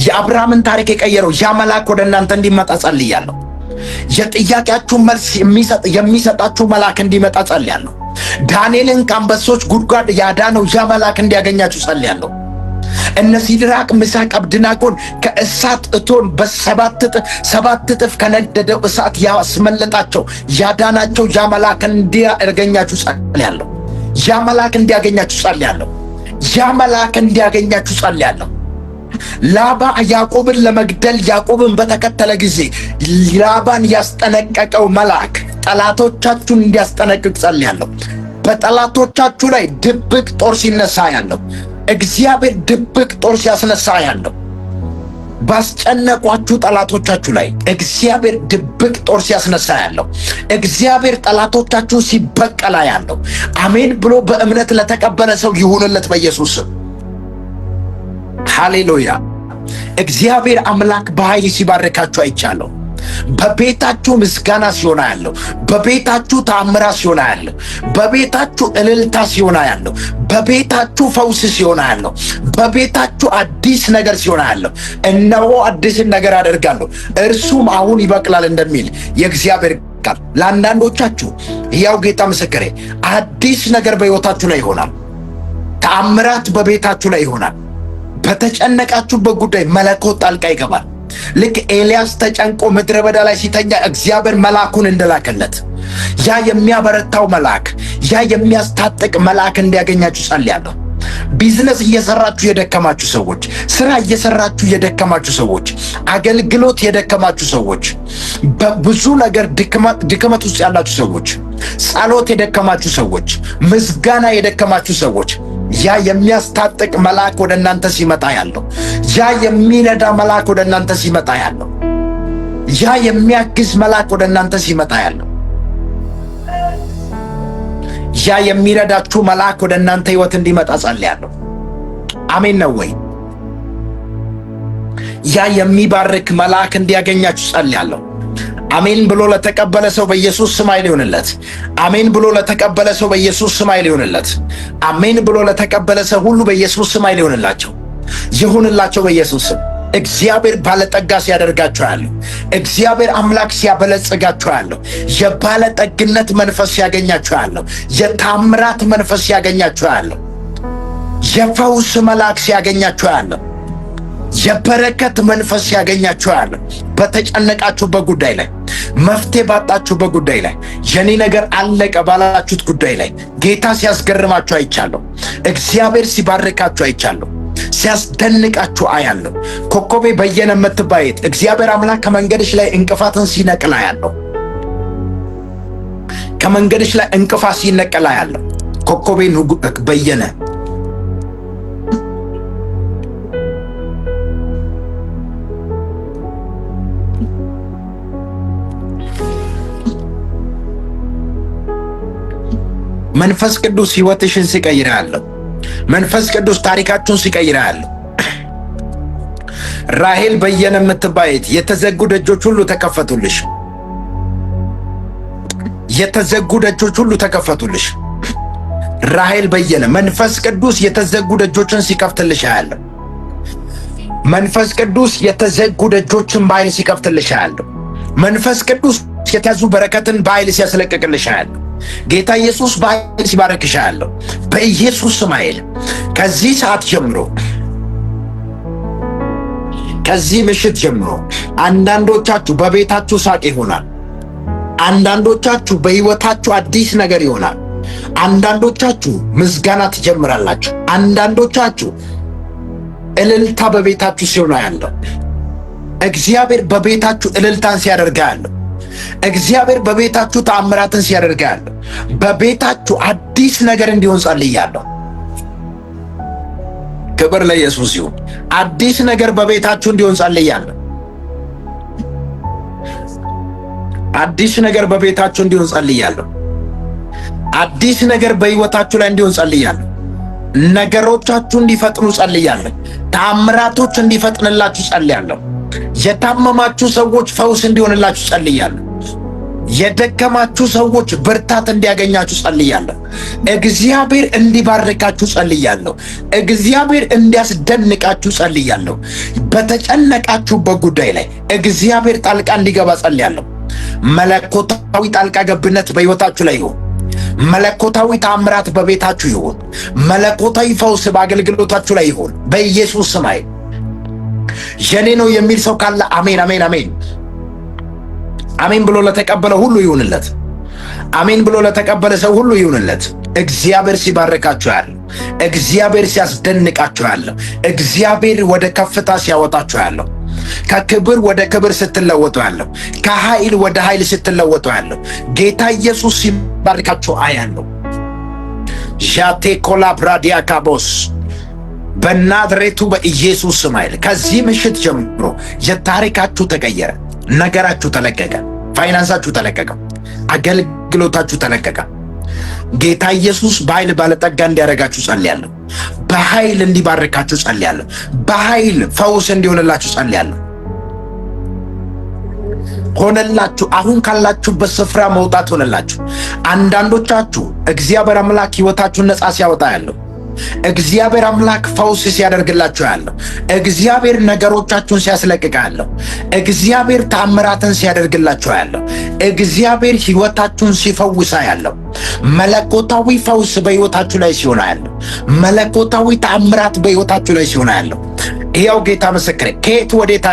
Speaker 1: የአብርሃምን ታሪክ የቀየረው ያ መልአክ ወደ እናንተ እንዲመጣ ጸልያለሁ። የጥያቄያችሁ መልስ የሚሰጣችሁ መልአክ እንዲመጣ ጸልያለሁ። ዳንኤልን ከአንበሶች ጉድጓድ ያዳነው ያ መልአክ እንዲያገኛችሁ ጸልያለሁ። እነ ሲድራቅ ሚሳቅ አብደናጎን ከእሳት እቶን ሰባት እጥፍ ከነደደው እሳት ያስመለጣቸው ያዳናቸው ያ መልአክ እንዲያገኛችሁ ጸልያለሁ። ያ መልአክ እንዲያገኛችሁ ጸልያለሁ። ያ መልአክ እንዲያገኛችሁ ጸልያለሁ። ላባ ያዕቆብን ለመግደል ያዕቆብን በተከተለ ጊዜ ላባን ያስጠነቀቀው መልአክ ጠላቶቻችሁን እንዲያስጠነቅቅ ጸልያለሁ። በጠላቶቻችሁ ላይ ድብቅ ጦር ሲነሳ ያለው እግዚአብሔር ድብቅ ጦር ሲያስነሳ ያለው፣ ባስጨነቋችሁ ጠላቶቻችሁ ላይ እግዚአብሔር ድብቅ ጦር ሲያስነሳ ያለው፣ እግዚአብሔር ጠላቶቻችሁ ሲበቀላ ያለው፣ አሜን ብሎ በእምነት ለተቀበለ ሰው ይሁንለት በኢየሱስ ስም። ሃሌሉያ። እግዚአብሔር አምላክ በኃይል ሲባርካችሁ አይቻለሁ። በቤታችሁ ምስጋና ሲሆን ያለው፣ በቤታችሁ ተአምራት ሲሆን ያለው፣ በቤታችሁ እልልታ ሲሆን ያለው፣ በቤታችሁ ፈውስ ሲሆን ያለው፣ በቤታችሁ አዲስ ነገር ሲሆን ያለው፣ እነሆ አዲስን ነገር አደርጋለሁ እርሱም አሁን ይበቅላል እንደሚል የእግዚአብሔር ቃል ለአንዳንዶቻችሁ ያው ጌታ ምስክሬ፣ አዲስ ነገር በሕይወታችሁ ላይ ይሆናል። ተአምራት በቤታችሁ ላይ ይሆናል። በተጨነቃችሁበት ጉዳይ መለኮት ጣልቃ ይገባል። ልክ ኤልያስ ተጨንቆ ምድረ በዳ ላይ ሲተኛ እግዚአብሔር መልአኩን እንደላከለት ያ የሚያበረታው መልአክ፣ ያ የሚያስታጥቅ መልአክ እንዲያገኛችሁ ጸልያለሁ። ቢዝነስ እየሰራችሁ የደከማችሁ ሰዎች፣ ስራ እየሰራችሁ የደከማችሁ ሰዎች፣ አገልግሎት የደከማችሁ ሰዎች፣ በብዙ ነገር ድክመት ውስጥ ያላችሁ ሰዎች፣ ጸሎት የደከማችሁ ሰዎች፣ ምስጋና የደከማችሁ ሰዎች፣ ያ የሚያስታጥቅ መልአክ ወደ እናንተ ሲመጣ ያለው፣ ያ የሚነዳ መልአክ ወደ እናንተ ሲመጣ ያለው፣ ያ የሚያግዝ መልአክ ወደ እናንተ ሲመጣ ያለው፣ ያ የሚረዳችሁ መልአክ ወደ እናንተ ሕይወት እንዲመጣ ጸልያለሁ። አሜን ነው ወይ? ያ የሚባርክ መልአክ እንዲያገኛችሁ ጸልያለሁ። አሜን ብሎ ለተቀበለ ሰው በኢየሱስ ስም ኃይል ይሁንለት። አሜን ብሎ ለተቀበለ ሰው በኢየሱስ ስም ኃይል ይሁንለት። አሜን ብሎ ለተቀበለ ሰው ሁሉ በኢየሱስ ስም ኃይል ይሁንላቸው በኢየሱስ ስም። እግዚአብሔር ባለጠጋ ሲያደርጋችሁ ያለው፣ እግዚአብሔር አምላክ ሲያበለጽጋችሁ ያለው፣ የባለጠግነት መንፈስ ሲያገኛችሁ ያለው፣ የታምራት መንፈስ ሲያገኛችሁ ያለው፣ የፈውስ መልአክ ሲያገኛችሁ ያለው፣ የበረከት መንፈስ ሲያገኛችሁ ያለው፣ በተጨነቃችሁበት ጉዳይ ላይ መፍትሄ ባጣችሁበት ጉዳይ ላይ የኔ ነገር አለቀ ባላችሁት ጉዳይ ላይ ጌታ ሲያስገርማችሁ አይቻለሁ። እግዚአብሔር ሲባርካችሁ አይቻለሁ። ሲያስደንቃችሁ አያለሁ። ኮከቤ በየነ የምትባይት እግዚአብሔር አምላክ ከመንገድሽ ላይ እንቅፋትን ሲነቅል አያለሁ። ከመንገድሽ ላይ እንቅፋት ሲነቅል አያለሁ። ኮከቤ በየነ መንፈስ ቅዱስ ሕይወትሽን ሲቀይራለሁ። መንፈስ ቅዱስ ታሪካችሁን ሲቀይራለሁ። ራሔል በየነ የምትባይት የተዘጉ ደጆች ሁሉ ተከፈቱልሽ። የተዘጉ ደጆች ሁሉ ተከፈቱልሽ። ራሔል በየነ መንፈስ ቅዱስ የተዘጉ ደጆችን ሲከፍትልሽ አያለሁ። መንፈስ ቅዱስ የተዘጉ ደጆችን በኃይል ሲከፍትልሽ አያለሁ። መንፈስ ቅዱስ የተያዙ በረከትን በኃይል ሲያስለቅቅልሽ አያለሁ። ጌታ ኢየሱስ በኃይል ሲባርክሽ አያለሁ። በኢየሱስ ስም ኃይል ከዚህ ሰዓት ጀምሮ ከዚህ ምሽት ጀምሮ አንዳንዶቻችሁ በቤታችሁ ሳቅ ይሆናል። አንዳንዶቻችሁ በሕይወታችሁ አዲስ ነገር ይሆናል። አንዳንዶቻችሁ ምስጋና ትጀምራላችሁ። አንዳንዶቻችሁ እልልታ በቤታችሁ ሲሆን ያለው እግዚአብሔር በቤታችሁ እልልታን ሲያደርግ ያለው እግዚአብሔር በቤታችሁ ተአምራትን ሲያደርግ ያለው በቤታችሁ አዲስ ነገር እንዲሆን ጸልያለሁ። ክብር ለኢየሱስ ይሁን። አዲስ ነገር በቤታችሁ እንዲሆን ጸልያለሁ። አዲስ ነገር በቤታችሁ እንዲሆን ጸልያለሁ። አዲስ ነገር በሕይወታችሁ ላይ እንዲሆን ጸልያለሁ። ነገሮቻችሁ እንዲፈጥኑ ጸልያለሁ። ተአምራቶች እንዲፈጥንላችሁ ጸልያለሁ። የታመማችሁ ሰዎች ፈውስ እንዲሆንላችሁ ጸልያለሁ። የደከማችሁ ሰዎች ብርታት እንዲያገኛችሁ ጸልያለሁ። እግዚአብሔር እንዲባርካችሁ ጸልያለሁ። እግዚአብሔር እንዲያስደንቃችሁ ጸልያለሁ። በተጨነቃችሁበት ጉዳይ ላይ እግዚአብሔር ጣልቃ እንዲገባ ጸልያለሁ። መለኮታዊ ጣልቃ ገብነት በሕይወታችሁ ላይ ይሁን። መለኮታዊ ተአምራት በቤታችሁ ይሁን። መለኮታዊ ፈውስ በአገልግሎታችሁ ላይ ይሁን። በኢየሱስ ስም የኔ ነው የሚል ሰው ካለ አሜን፣ አሜን፣ አሜን፣ አሜን ብሎ ለተቀበለ ሁሉ ይሁንለት። አሜን ብሎ ለተቀበለ ሰው ሁሉ ይሁንለት። እግዚአብሔር ሲባርካችሁ ያለው፣ እግዚአብሔር ሲያስደንቃችሁ ያለው፣ እግዚአብሔር ወደ ከፍታ ሲያወጣችሁ ያለው፣ ከክብር ወደ ክብር ስትለወጡ ያለው፣ ከኃይል ወደ ኃይል ስትለወጡ ያለው ጌታ ኢየሱስ ሲባርካችሁ አያለሁ። ዣቴ ኮላ ብራዲያ ካቦስ በናዝሬቱ በኢየሱስ ስም ኃይል ከዚህ ምሽት ጀምሮ የታሪካችሁ ተቀየረ። ነገራችሁ ተለቀቀ። ፋይናንሳችሁ ተለቀቀ። አገልግሎታችሁ ተለቀቀ። ጌታ ኢየሱስ በኃይል ባለጠጋ እንዲያደርጋችሁ ጸልያለሁ። በኃይል እንዲባርካችሁ ጸልያለሁ። በኃይል ፈውስ እንዲሆንላችሁ ጸልያለሁ። ሆነላችሁ። አሁን ካላችሁበት ስፍራ መውጣት ሆነላችሁ። አንዳንዶቻችሁ እግዚአብሔር አምላክ ሕይወታችሁን ነፃ ሲያወጣ ያለው፣ እግዚአብሔር አምላክ ፈውስ ሲያደርግላችሁ ያለው፣ እግዚአብሔር ነገሮቻችሁን ሲያስለቅቅ ያለው፣ እግዚአብሔር ተአምራትን ሲያደርግላችሁ ያለው፣ እግዚአብሔር ሕይወታችሁን ሲፈውሳ ያለው፣ መለኮታዊ ፈውስ በሕይወታችሁ ላይ ሲሆን ያለው፣ መለኮታዊ ተአምራት በሕይወታችሁ ላይ ሲሆን ያለው ያው ጌታ ምስክሬ፣ ከየት ወዴት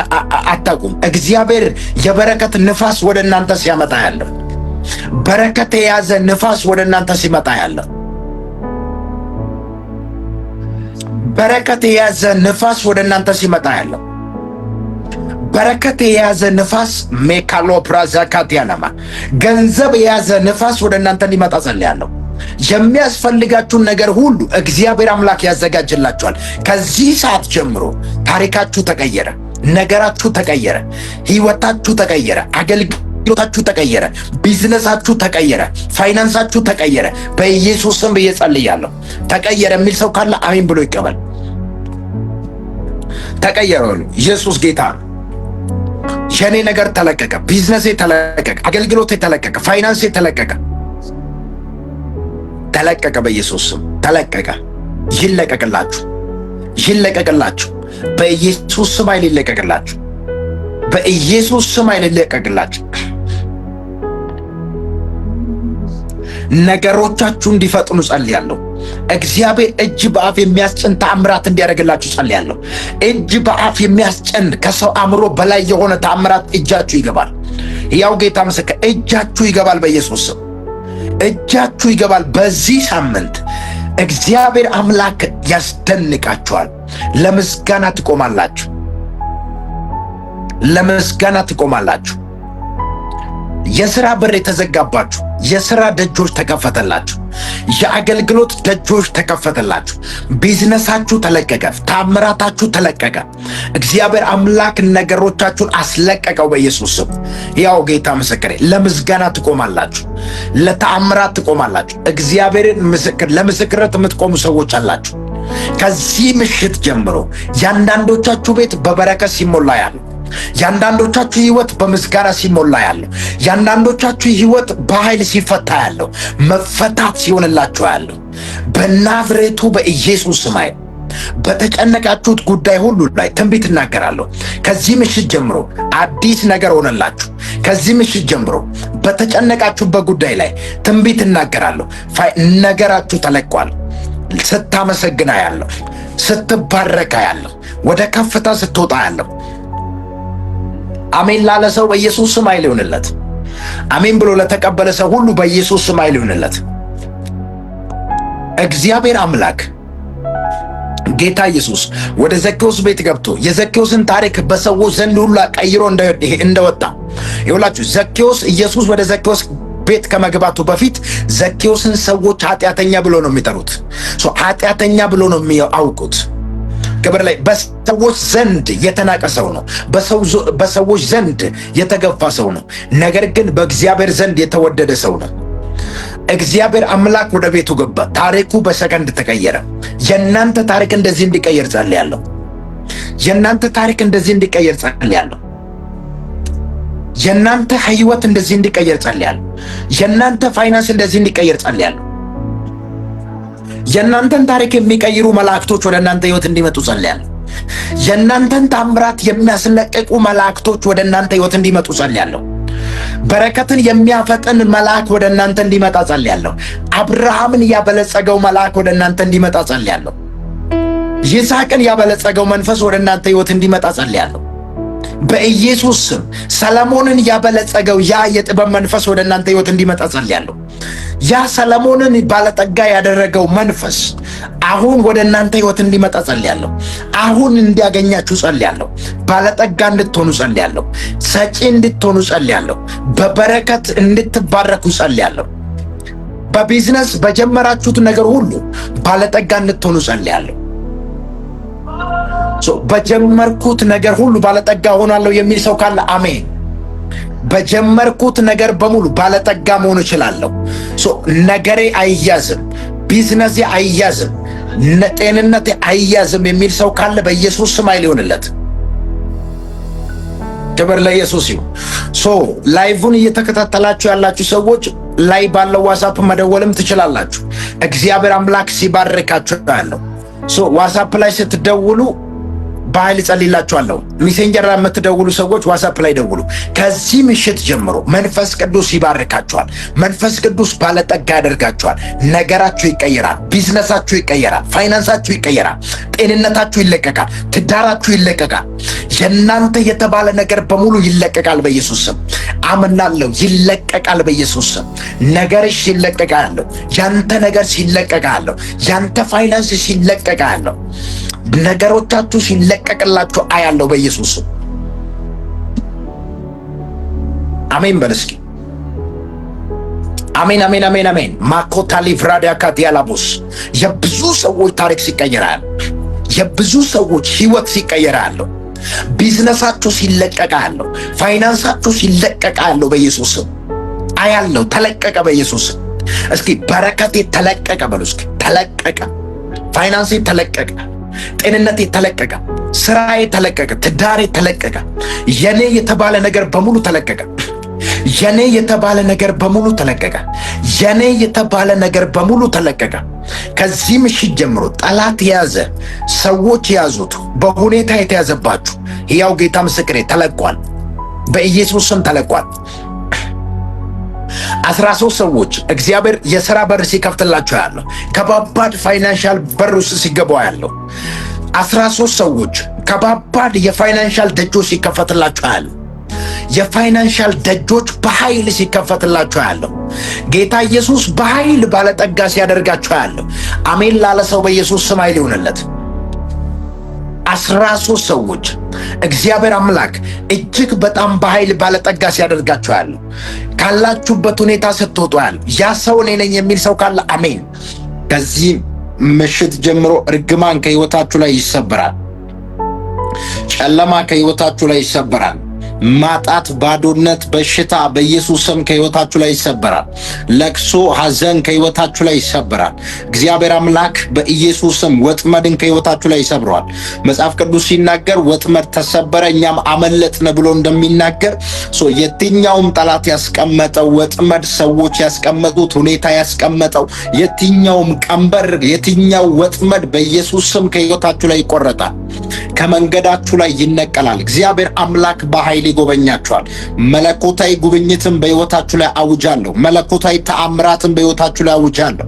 Speaker 1: አታውቁም። እግዚአብሔር የበረከት ንፋስ ወደ እናንተ ሲያመጣ ያለው፣ በረከት የያዘ ንፋስ ወደ እናንተ ሲመጣ ያለው፣ በረከት የያዘ ንፋስ ወደ እናንተ ሲመጣ ያለው፣ በረከት የያዘ ንፋስ ሜካሎ ፕራዛካቲያናማ ገንዘብ የያዘ ንፋስ ወደ እናንተ እንዲመጣ ጸልያለሁ። የሚያስፈልጋችሁን ነገር ሁሉ እግዚአብሔር አምላክ ያዘጋጅላችኋል። ከዚህ ሰዓት ጀምሮ ታሪካችሁ ተቀየረ፣ ነገራችሁ ተቀየረ፣ ሕይወታችሁ ተቀየረ፣ አገልግሎታችሁ ተቀየረ፣ ቢዝነሳችሁ ተቀየረ፣ ፋይናንሳችሁ ተቀየረ። በኢየሱስ ስም ብዬ ጸልያለሁ። ተቀየረ የሚል ሰው ካለ አሜን ብሎ ይቀበል። ተቀየረ። ኢየሱስ ጌታ ነው። የኔ ነገር ተለቀቀ፣ ቢዝነሴ ተለቀቀ፣ አገልግሎቴ ተለቀቀ፣ ፋይናንሴ ተለቀቀ። ተለቀቀ። በኢየሱስ ስም ተለቀቀ። ይለቀቅላችሁ፣ ይለቀቅላችሁ። በኢየሱስ ስም ኃይል ይለቀቅላችሁ። በኢየሱስ ስም ኃይል ይለቀቅላችሁ። ነገሮቻችሁ እንዲፈጥኑ ጸልያለሁ። እግዚአብሔር እጅ በአፍ የሚያስጭን ተአምራት እንዲያደርግላችሁ ጸልያለሁ። እጅ በአፍ የሚያስጭን ከሰው አእምሮ በላይ የሆነ ተአምራት እጃችሁ ይገባል። ያው ጌታ ምስክር እጃችሁ ይገባል በኢየሱስ ስም እጃችሁ ይገባል። በዚህ ሳምንት እግዚአብሔር አምላክ ያስደንቃችኋል። ለምስጋና ትቆማላችሁ። ለምስጋና ትቆማላችሁ። የሥራ በር የተዘጋባችሁ የሥራ ደጆች ተከፈተላችሁ። የአገልግሎት ደጆች ተከፈተላችሁ። ቢዝነሳችሁ ተለቀቀ። ታምራታችሁ ተለቀቀ። እግዚአብሔር አምላክ ነገሮቻችሁን አስለቀቀው በኢየሱስ ስም። ያው ጌታ ምስክሬ፣ ለምስጋና ትቆማላችሁ። ለተአምራት ትቆማላችሁ። እግዚአብሔርን ምስክር ለምስክርነት የምትቆሙ ሰዎች አላችሁ። ከዚህ ምሽት ጀምሮ ያንዳንዶቻችሁ ቤት በበረከት ሲሞላ ያለው ያንዳንዶቻችሁ ህይወት በምስጋና ሲሞላ ያለው ያንዳንዶቻችሁ ህይወት በኃይል ሲፈታ ያለው መፈታት ሲሆንላችሁ ያለው በናዝሬቱ በኢየሱስ ስም በተጨነቃችሁት ጉዳይ ሁሉ ላይ ትንቢት እናገራለሁ። ከዚህ ምሽት ጀምሮ አዲስ ነገር ሆነላችሁ። ከዚህ ምሽት ጀምሮ በተጨነቃችሁበት ጉዳይ ላይ ትንቢት እናገራለሁ። ነገራችሁ ተለቋል። ስታመሰግና ያለው ስትባረካ ያለው ወደ ከፍታ ስትወጣ ያለው አሜን ላለ ሰው በኢየሱስ ስም ኃይል ይሁንለት። አሜን ብሎ ለተቀበለ ሰው ሁሉ በኢየሱስ ስም ኃይል ይሁንለት። እግዚአብሔር አምላክ ጌታ ኢየሱስ ወደ ዘኬዎስ ቤት ገብቶ የዘኬዎስን ታሪክ በሰዎች ዘንድ ሁሉ ቀይሮ እንደወጣ ይኸውላችሁ። ዘኬዎስ ኢየሱስ ወደ ዘኬዎስ ቤት ከመግባቱ በፊት ዘኬዎስን ሰዎች ኃጢአተኛ ብሎ ነው የሚጠሩት። ኃጢአተኛ ብሎ ነው የሚያውቁት። ክብር ላይ በሰዎች ዘንድ የተናቀ ሰው ነው። በሰዎች ዘንድ የተገፋ ሰው ነው። ነገር ግን በእግዚአብሔር ዘንድ የተወደደ ሰው ነው። እግዚአብሔር አምላክ ወደ ቤቱ ገባ። ታሪኩ በሰከንድ ተቀየረ። የእናንተ ታሪክ እንደዚህ እንዲቀየር ጸልያለሁ። የእናንተ ታሪክ እንደዚህ እንዲቀየር ጸልያለሁ። የእናንተ ህይወት እንደዚህ እንዲቀየር ጸልያለሁ። የእናንተ ፋይናንስ እንደዚህ እንዲቀየር ጸልያለሁ። የእናንተን ታሪክ የሚቀይሩ መላእክቶች ወደ እናንተ ህይወት እንዲመጡ ጸልያለሁ። የእናንተን ታምራት የሚያስለቅቁ መላእክቶች ወደ እናንተ ህይወት እንዲመጡ ጸልያለሁ። በረከትን የሚያፈጥን መልአክ ወደ እናንተ እንዲመጣ ጸልያለሁ። አብርሃምን ያበለጸገው መልአክ ወደ እናንተ እንዲመጣ ጸልያለሁ። ይስሐቅን ያበለጸገው መንፈስ ወደ እናንተ ህይወት እንዲመጣ ጸልያለሁ። በኢየሱስ ስም ሰለሞንን ያበለጸገው ያ የጥበብ መንፈስ ወደ እናንተ ህይወት እንዲመጣ ጸልያለሁ። ያ ሰለሞንን ባለጠጋ ያደረገው መንፈስ አሁን ወደ እናንተ ህይወት እንዲመጣ ጸልያለሁ። አሁን እንዲያገኛችሁ ጸልያለሁ። ባለጠጋ እንድትሆኑ ጸልያለሁ። ሰጪ እንድትሆኑ ጸልያለሁ። በበረከት እንድትባረኩ ጸልያለሁ። በቢዝነስ በጀመራችሁት ነገር ሁሉ ባለጠጋ እንድትሆኑ ጸልያለሁ። በጀመርኩት ነገር ሁሉ ባለጠጋ ሆናለሁ የሚል ሰው ካለ አሜን። በጀመርኩት ነገር በሙሉ ባለጠጋ መሆን እችላለሁ። ነገሬ አይያዝም፣ ቢዝነሴ አይያዝም፣ ጤንነቴ አይያዝም የሚል ሰው ካለ በኢየሱስ ስም ኃይል ይሁንለት። ክብር ለኢየሱስ ይሁን። ላይቭን እየተከታተላችሁ ያላችሁ ሰዎች ላይ ባለው ዋትስአፕ መደወልም ትችላላችሁ። እግዚአብሔር አምላክ ሲባርካችሁ ያለው ዋትስአፕ ላይ ስትደውሉ በኃይል ጸልይላችኋለሁ። ሜሴንጀር ላይ የምትደውሉ ሰዎች ዋትስአፕ ላይ ደውሉ። ከዚህ ምሽት ጀምሮ መንፈስ ቅዱስ ይባርካችኋል። መንፈስ ቅዱስ ባለጠጋ ያደርጋችኋል። ነገራችሁ ይቀየራል። ቢዝነሳችሁ ይቀየራል። ፋይናንሳችሁ ይቀየራል። ጤንነታችሁ ይለቀቃል። ትዳራችሁ ይለቀቃል። የእናንተ የተባለ ነገር በሙሉ ይለቀቃል በኢየሱስ ስም አምናለሁ። ይለቀቃል በኢየሱስ ስም። ነገርሽ ይለቀቃል። ያንተ ነገር ሲለቀቃል። ያንተ ፋይናንስ ሲለቀቃል። ነገሮቻችሁ ሲለቀቅላችሁ አያለው በኢየሱስ ስም አሜን በል እስኪ። አሜን አሜን አሜን አሜን። ማኮታ ሊቭራዲያ ካቲያላቦስ የብዙ ሰዎች ታሪክ ሲቀየራል። የብዙ ሰዎች ህይወት ሲቀየራል። ቢዝነሳችሁ ሲለቀቃል። ፋይናንሳችሁ ሲለቀቃል በኢየሱስ ስም አያለው። ተለቀቀ በኢየሱስ ስም። እስኪ በረከቴ ተለቀቀ በሉ እስኪ። ተለቀቀ። ፋይናንሴ ተለቀቀ። ጤንነቴ ተለቀቀ። ስራዬ ተለቀቀ። ትዳሬ ተለቀቀ። የኔ የተባለ ነገር በሙሉ ተለቀቀ። የኔ የተባለ ነገር በሙሉ ተለቀቀ። የኔ የተባለ ነገር በሙሉ ተለቀቀ። ከዚህ ምሽት ጀምሮ ጠላት የያዘ ሰዎች የያዙት በሁኔታ የተያዘባችሁ ሕያው ጌታ ምስክሬ ተለቋል። በኢየሱስ ስም ተለቋል። 13 ሰዎች እግዚአብሔር የሥራ በር ሲከፍትላቸው ያለው ከባባድ ፋይናንሻል በር ውስጥ ሲገቡ ያለው 13 ሰዎች ከባባድ የፋይናንሻል ደጆች ሲከፈትላቸው ያለው የፋይናንሻል ደጆች በኃይል ሲከፈትላችሁ ያለው ጌታ ኢየሱስ በኃይል ባለጠጋ ሲያደርጋችሁ ያለው አሜን ላለ ሰው በኢየሱስ ስም ኃይል ይሁንለት። 13 ሰዎች እግዚአብሔር አምላክ እጅግ በጣም በኃይል ባለጠጋ ሲያደርጋችሁ ያለው ካላችሁበት ሁኔታ ስትወጡ ያለው ያ ሰው እኔ ነኝ የሚል ሰው ካለ አሜን። ከዚህ ምሽት ጀምሮ እርግማን ከሕይወታችሁ ላይ ይሰበራል። ጨለማ ከሕይወታችሁ ላይ ይሰበራል። ማጣት፣ ባዶነት፣ በሽታ በኢየሱስ ስም ከሕይወታችሁ ላይ ይሰበራል። ለቅሶ፣ ሐዘን ከሕይወታችሁ ላይ ይሰበራል። እግዚአብሔር አምላክ በኢየሱስ ስም ወጥመድን ከሕይወታችሁ ላይ ይሰብረዋል። መጽሐፍ ቅዱስ ሲናገር ወጥመድ ተሰበረ እኛም አመለጥን ብሎ እንደሚናገር የትኛውም ጠላት ያስቀመጠው ወጥመድ፣ ሰዎች ያስቀመጡት፣ ሁኔታ ያስቀመጠው የትኛውም ቀንበር፣ የትኛው ወጥመድ በኢየሱስ ስም ከሕይወታችሁ ላይ ይቆረጣል። ከመንገዳችሁ ላይ ይነቀላል። እግዚአብሔር አምላክ በኃይል ይጎበኛችኋል። መለኮታዊ ጉብኝትን በሕይወታችሁ ላይ አውጃለሁ። መለኮታዊ ተአምራትን በሕይወታችሁ ላይ አውጃለሁ።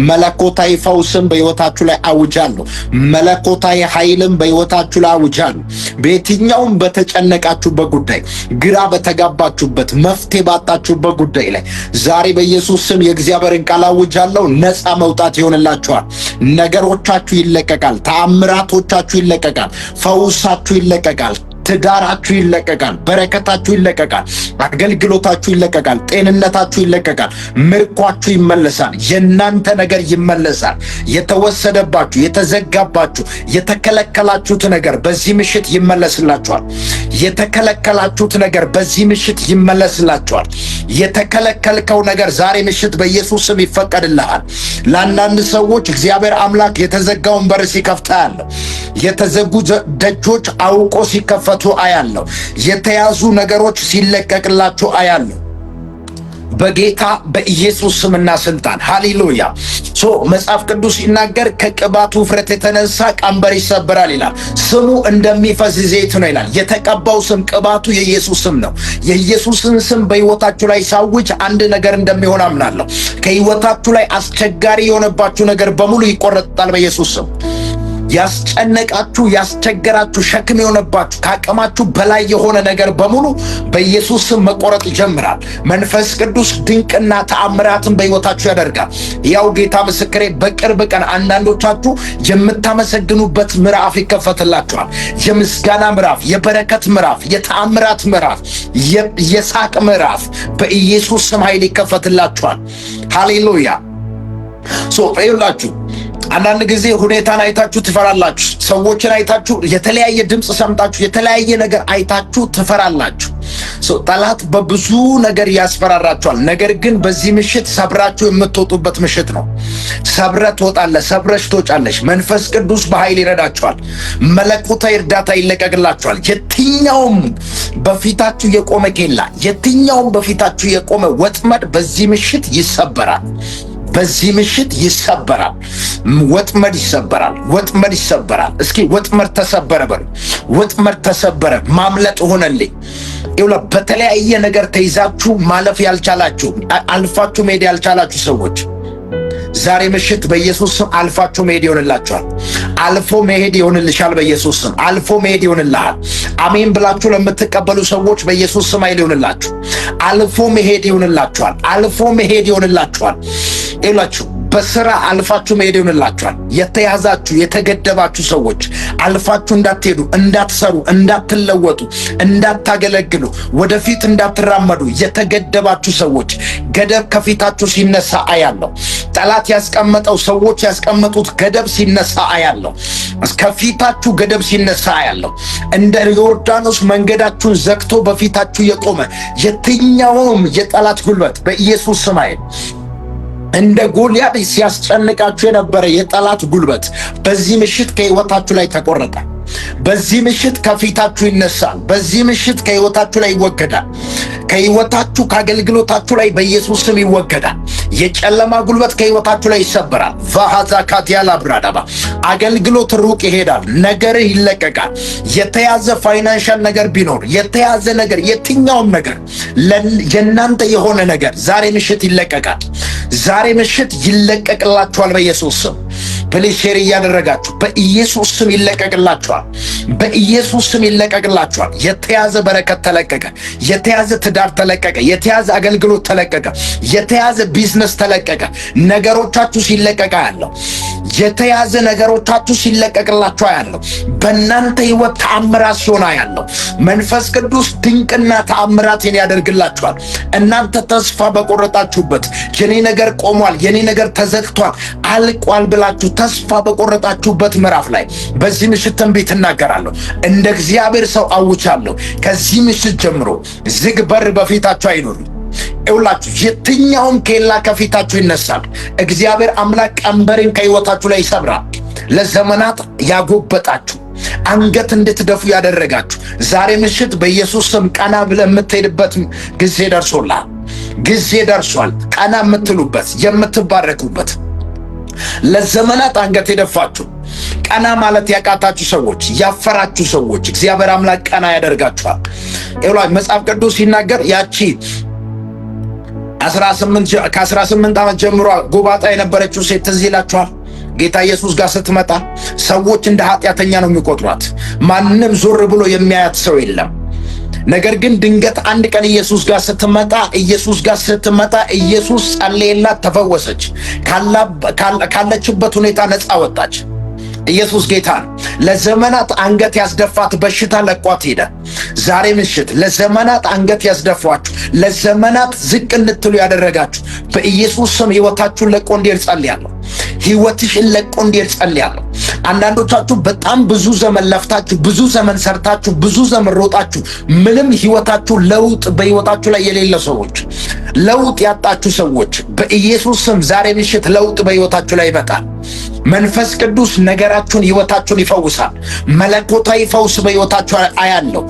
Speaker 1: መለኮታዊ ፈውስን በሕይወታችሁ ላይ አውጃለሁ። መለኮታዊ ኃይልን በሕይወታችሁ ላይ አውጃለሁ። በየትኛውም በተጨነቃችሁበት ጉዳይ፣ ግራ በተጋባችሁበት፣ መፍትሄ ባጣችሁበት ጉዳይ ላይ ዛሬ በኢየሱስ ስም የእግዚአብሔርን ቃል አውጃለሁ። ነፃ መውጣት ይሆንላችኋል። ነገሮቻችሁ ይለቀቃል። ተአምራቶቻችሁ ይለቀቃል። ፈውሳችሁ ይለቀቃል። ትዳራችሁ ይለቀቃል። በረከታችሁ ይለቀቃል። አገልግሎታችሁ ይለቀቃል። ጤንነታችሁ ይለቀቃል። ምርኳችሁ ይመለሳል። የእናንተ ነገር ይመለሳል። የተወሰደባችሁ፣ የተዘጋባችሁ፣ የተከለከላችሁት ነገር በዚህ ምሽት ይመለስላችኋል። የተከለከላችሁት ነገር በዚህ ምሽት ይመለስላችኋል። የተከለከልከው ነገር ዛሬ ምሽት በኢየሱስ ስም ይፈቀድልሃል። ለአንዳንድ ሰዎች እግዚአብሔር አምላክ የተዘጋውን በር ሲከፍታ ያለው የተዘጉ ደጆች አውቆ ሲከፈቱ አያለሁ። የተያዙ ነገሮች ሲለቀቅላችሁ አያለሁ። በጌታ በኢየሱስ ስምና ስልጣን ሃሌሉያ። መጽሐፍ ቅዱስ ሲናገር ከቅባቱ ውፍረት የተነሳ ቀንበር ይሰበራል ይላል። ስሙ እንደሚፈስ ዘይት ነው ይላል። የተቀባው ስም ቅባቱ የኢየሱስ ስም ነው። የኢየሱስን ስም በሕይወታችሁ ላይ ሳውጅ አንድ ነገር እንደሚሆን አምናለሁ። ከሕይወታችሁ ላይ አስቸጋሪ የሆነባችሁ ነገር በሙሉ ይቆረጣል በኢየሱስ ስም። ያስጨነቃችሁ፣ ያስቸገራችሁ፣ ሸክም የሆነባችሁ ከአቅማችሁ በላይ የሆነ ነገር በሙሉ በኢየሱስ ስም መቆረጥ ይጀምራል። መንፈስ ቅዱስ ድንቅና ተአምራትን በሕይወታችሁ ያደርጋል። ያው ጌታ ምስክሬ፣ በቅርብ ቀን አንዳንዶቻችሁ የምታመሰግኑበት ምዕራፍ ይከፈትላችኋል። የምስጋና ምዕራፍ፣ የበረከት ምዕራፍ፣ የተአምራት ምዕራፍ፣ የሳቅ ምዕራፍ በኢየሱስ ስም ኃይል ይከፈትላችኋል። ሃሌሉያ። ይኸውላችሁ አንዳንድ ጊዜ ሁኔታን አይታችሁ ትፈራላችሁ። ሰዎችን አይታችሁ የተለያየ ድምፅ ሰምታችሁ የተለያየ ነገር አይታችሁ ትፈራላችሁ። ጠላት በብዙ ነገር ያስፈራራችኋል። ነገር ግን በዚህ ምሽት ሰብራችሁ የምትወጡበት ምሽት ነው። ሰብረ ትወጣለህ፣ ሰብረሽ ትወጫለሽ። መንፈስ ቅዱስ በኃይል ይረዳችኋል። መለኮታዊ እርዳታ ይለቀቅላችኋል። የትኛውም በፊታችሁ የቆመ ኬላ፣ የትኛውም በፊታችሁ የቆመ ወጥመድ በዚህ ምሽት ይሰበራል። በዚህ ምሽት ይሰበራል። ወጥመድ ይሰበራል። ወጥመድ ይሰበራል። እስኪ ወጥመድ ተሰበረ በሉ። ወጥመድ ተሰበረ። ማምለጥ ሆነልኝ። ይውላ በተለያየ ነገር ተይዛችሁ ማለፍ ያልቻላችሁ፣ አልፋችሁ መሄድ ያልቻላችሁ ሰዎች ዛሬ ምሽት በኢየሱስ ስም አልፋችሁ መሄድ ይሆንላችኋል። አልፎ መሄድ ይሆንልሻል በኢየሱስ ስም። አልፎ መሄድ ይሆንልሃል። አሜን ብላችሁ ለምትቀበሉ ሰዎች በኢየሱስ ስም ኃይል ይሆንላችሁ። አልፎ መሄድ ይሆንላችኋል። አልፎ መሄድ ይሆንላችኋል። ይላችሁ በስራ አልፋችሁ መሄድ ይሆንላችኋል። የተያዛችሁ የተገደባችሁ ሰዎች አልፋችሁ እንዳትሄዱ፣ እንዳትሰሩ፣ እንዳትለወጡ፣ እንዳታገለግሉ፣ ወደፊት እንዳትራመዱ የተገደባችሁ ሰዎች ገደብ ከፊታችሁ ሲነሳ አያለሁ። ጠላት ያስቀመጠው ሰዎች ያስቀመጡት ገደብ ሲነሳ አያለሁ። ከፊታችሁ ገደብ ሲነሳ አያለሁ። እንደ ዮርዳኖስ መንገዳችሁን ዘግቶ በፊታችሁ የቆመ የትኛውም የጠላት ጉልበት በኢየሱስ ስም እንደ ጎልያድ ሲያስጨንቃችሁ የነበረ የጠላት ጉልበት በዚህ ምሽት ከሕይወታችሁ ላይ ተቆረጠ። በዚህ ምሽት ከፊታችሁ ይነሳል። በዚህ ምሽት ከሕይወታችሁ ላይ ይወገዳል። ከሕይወታችሁ ከአገልግሎታችሁ ላይ በኢየሱስ ስም ይወገዳል። የጨለማ ጉልበት ከሕይወታችሁ ላይ ይሰበራል። ቫሃዛካቲያላ ብራዳባ አገልግሎት ሩቅ ይሄዳል። ነገርህ ይለቀቃል። የተያዘ ፋይናንሻል ነገር ቢኖር የተያዘ ነገር የትኛውም ነገር የእናንተ የሆነ ነገር ዛሬ ምሽት ይለቀቃል። ዛሬ ምሽት ይለቀቅላችኋል በኢየሱስ ስም። ፕሊዝ ሼር እያደረጋችሁ በኢየሱስ ስም ይለቀቅላችኋል። በኢየሱስ ስም ይለቀቅላችኋል። የተያዘ በረከት ተለቀቀ። የተያዘ ትዳር ተለቀቀ። የተያዘ አገልግሎት ተለቀቀ። የተያዘ ቢዝነስ ተለቀቀ። ነገሮቻችሁ ሲለቀቃ ያለው የተያዘ ነገሮቻችሁ ሲለቀቅላችሁ ያለው በእናንተ ህይወት ተአምራት ሲሆን ያለው መንፈስ ቅዱስ ድንቅና ተአምራትን ያደርግላችኋል። እናንተ ተስፋ በቆረጣችሁበት የኔ ነገር ቆሟል፣ የኔ ነገር ተዘግቷል፣ አልቋል ብላችሁ ተስፋ በቆረጣችሁበት ምዕራፍ ላይ በዚህ ምሽት ትንቢት እናገራለሁ። እንደ እግዚአብሔር ሰው አውጃለሁ። ከዚህ ምሽት ጀምሮ ዝግ በር በፊታችሁ አይኖርም። ይውላችሁ የትኛውም ኬላ ከፊታችሁ ይነሳል። እግዚአብሔር አምላክ ቀንበርን ከህይወታችሁ ላይ ይሰብራል። ለዘመናት ያጎበጣችሁ አንገት እንድትደፉ ያደረጋችሁ ዛሬ ምሽት በኢየሱስ ስም ቀና ብለህ የምትሄድበት ጊዜ ደርሶላል። ጊዜ ደርሷል። ቀና የምትሉበት የምትባረኩበት። ለዘመናት አንገት የደፋችሁ ቀና ማለት ያቃታችሁ ሰዎች፣ ያፈራችሁ ሰዎች እግዚአብሔር አምላክ ቀና ያደርጋችኋል። ይውላችሁ መጽሐፍ ቅዱስ ሲናገር ያቺ ከ18 ዓመት ጀምሮ ጎባጣ የነበረችው ሴት ትዝ ይላችኋል። ጌታ ኢየሱስ ጋር ስትመጣ ሰዎች እንደ ኃጢአተኛ ነው የሚቆጥሯት። ማንም ዞር ብሎ የሚያያት ሰው የለም። ነገር ግን ድንገት አንድ ቀን ኢየሱስ ጋር ስትመጣ ኢየሱስ ጸለየላት፣ ተፈወሰች። ካለችበት ሁኔታ ነፃ ወጣች። ኢየሱስ ጌታ ነው። ለዘመናት አንገት ያስደፋት በሽታ ለቋት ሄደ። ዛሬ ምሽት ለዘመናት አንገት ያስደፋችሁ፣ ለዘመናት ዝቅ እንድትሉ ያደረጋችሁ በኢየሱስ ስም ሕይወታችሁን ለቆ እንዲሄድ ጸልያለሁ። ሕይወትሽን ለቆ እንዲሄድ ጸልያለሁ። አንዳንዶቻችሁ በጣም ብዙ ዘመን ለፍታችሁ፣ ብዙ ዘመን ሰርታችሁ፣ ብዙ ዘመን ሮጣችሁ ምንም ሕይወታችሁ ለውጥ በሕይወታችሁ ላይ የሌለ ሰዎች፣ ለውጥ ያጣችሁ ሰዎች በኢየሱስ ስም ዛሬ ምሽት ለውጥ በሕይወታችሁ ላይ ይመጣል። መንፈስ ቅዱስ ነገራችሁን ሕይወታችሁን ይፈውሳል። መለኮታዊ ፈውስ በሕይወታችሁ አያለሁ።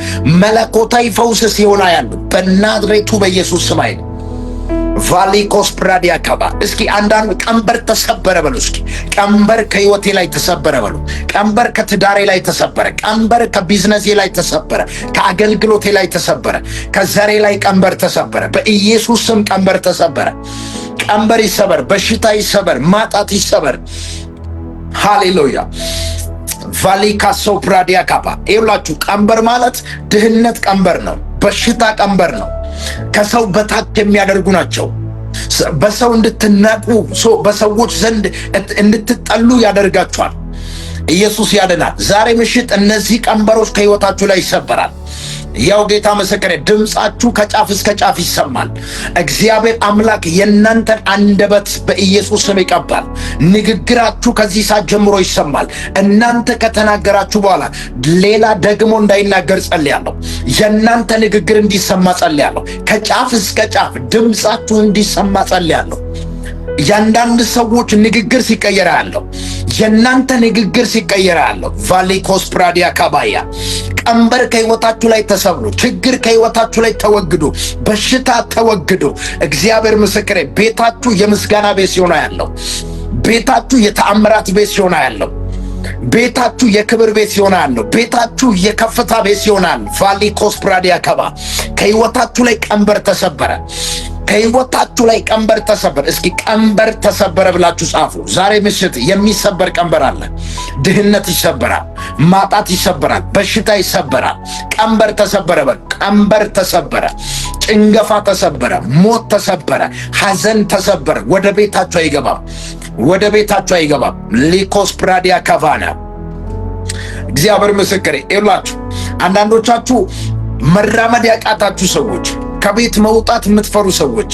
Speaker 1: መለኮታዊ ፈውስ ሲሆን አያለሁ በናዝሬቱ በኢየሱስ ስም አይደል። ቫሊኮስ ፕራዲያ ካባ እስኪ አንዳንዱ ቀንበር ተሰበረ በሉ። እስኪ ቀንበር ከሕይወቴ ላይ ተሰበረ በሉ። ቀንበር ከትዳሬ ላይ ተሰበረ። ቀንበር ከቢዝነሴ ላይ ተሰበረ። ከአገልግሎቴ ላይ ተሰበረ። ከዘሬ ላይ ቀንበር ተሰበረ። በኢየሱስ ስም ቀንበር ተሰበረ። ቀንበር ይሰበር። በሽታ ይሰበር። ማጣት ይሰበር። ሃሌሉያ። ቫሊካሶ ፕራዲያ ካባ ይውላችሁ፣ ቀንበር ማለት ድህነት ቀንበር ነው። በሽታ ቀንበር ነው። ከሰው በታች የሚያደርጉ ናቸው። በሰው እንድትናቁ፣ በሰዎች ዘንድ እንድትጠሉ ያደርጋችኋል። ኢየሱስ ያድናል። ዛሬ ምሽት እነዚህ ቀንበሮች ከሕይወታችሁ ላይ ይሰበራል። ያው ጌታ መሰከረ፣ ድምፃችሁ ከጫፍ እስከ ጫፍ ይሰማል። እግዚአብሔር አምላክ የእናንተን አንደበት በኢየሱስ ስም ይቀባል። ንግግራችሁ ከዚህ ሰዓት ጀምሮ ይሰማል። እናንተ ከተናገራችሁ በኋላ ሌላ ደግሞ እንዳይናገር ጸልያለሁ። የእናንተ ንግግር እንዲሰማ ጸልያለሁ። ከጫፍ እስከ ጫፍ ድምፃችሁ እንዲሰማ ጸልያለሁ። ያንዳንድ ሰዎች ንግግር ሲቀየር ያለው የእናንተ ንግግር ሲቀየር ያለው ቫሊኮስ ፕራዲያ ካባያ ቀንበር ከሕይወታችሁ ላይ ተሰብሮ፣ ችግር ከሕይወታችሁ ላይ ተወግዶ፣ በሽታ ተወግዶ፣ እግዚአብሔር ምስክሬ ቤታችሁ የምስጋና ቤት ሲሆን ያለው፣ ቤታችሁ የተአምራት ቤት ሲሆን ያለው፣ ቤታችሁ የክብር ቤት ሲሆን ያለው፣ ቤታችሁ የከፍታ ቤት ሲሆን ያለው ቫሊኮስ ፕራዲያ ካባ ከሕይወታችሁ ላይ ቀንበር ተሰበረ። ከሕይወታችሁ ላይ ቀንበር ተሰበረ። እስኪ ቀንበር ተሰበረ ብላችሁ ጻፉ። ዛሬ ምሽት የሚሰበር ቀንበር አለ። ድህነት ይሰበራል። ማጣት ይሰበራል። በሽታ ይሰበራል። ቀንበር ተሰበረ በል። ቀንበር ተሰበረ። ጭንገፋ ተሰበረ። ሞት ተሰበረ። ሐዘን ተሰበረ። ወደ ቤታችሁ አይገባም። ወደ ቤታችሁ አይገባም። ሊኮስ ፕራዲያ ካቫና እግዚአብሔር ምስክሬ ይላችሁ። አንዳንዶቻችሁ መራመድ ያቃታችሁ ሰዎች፣ ከቤት መውጣት የምትፈሩ ሰዎች፣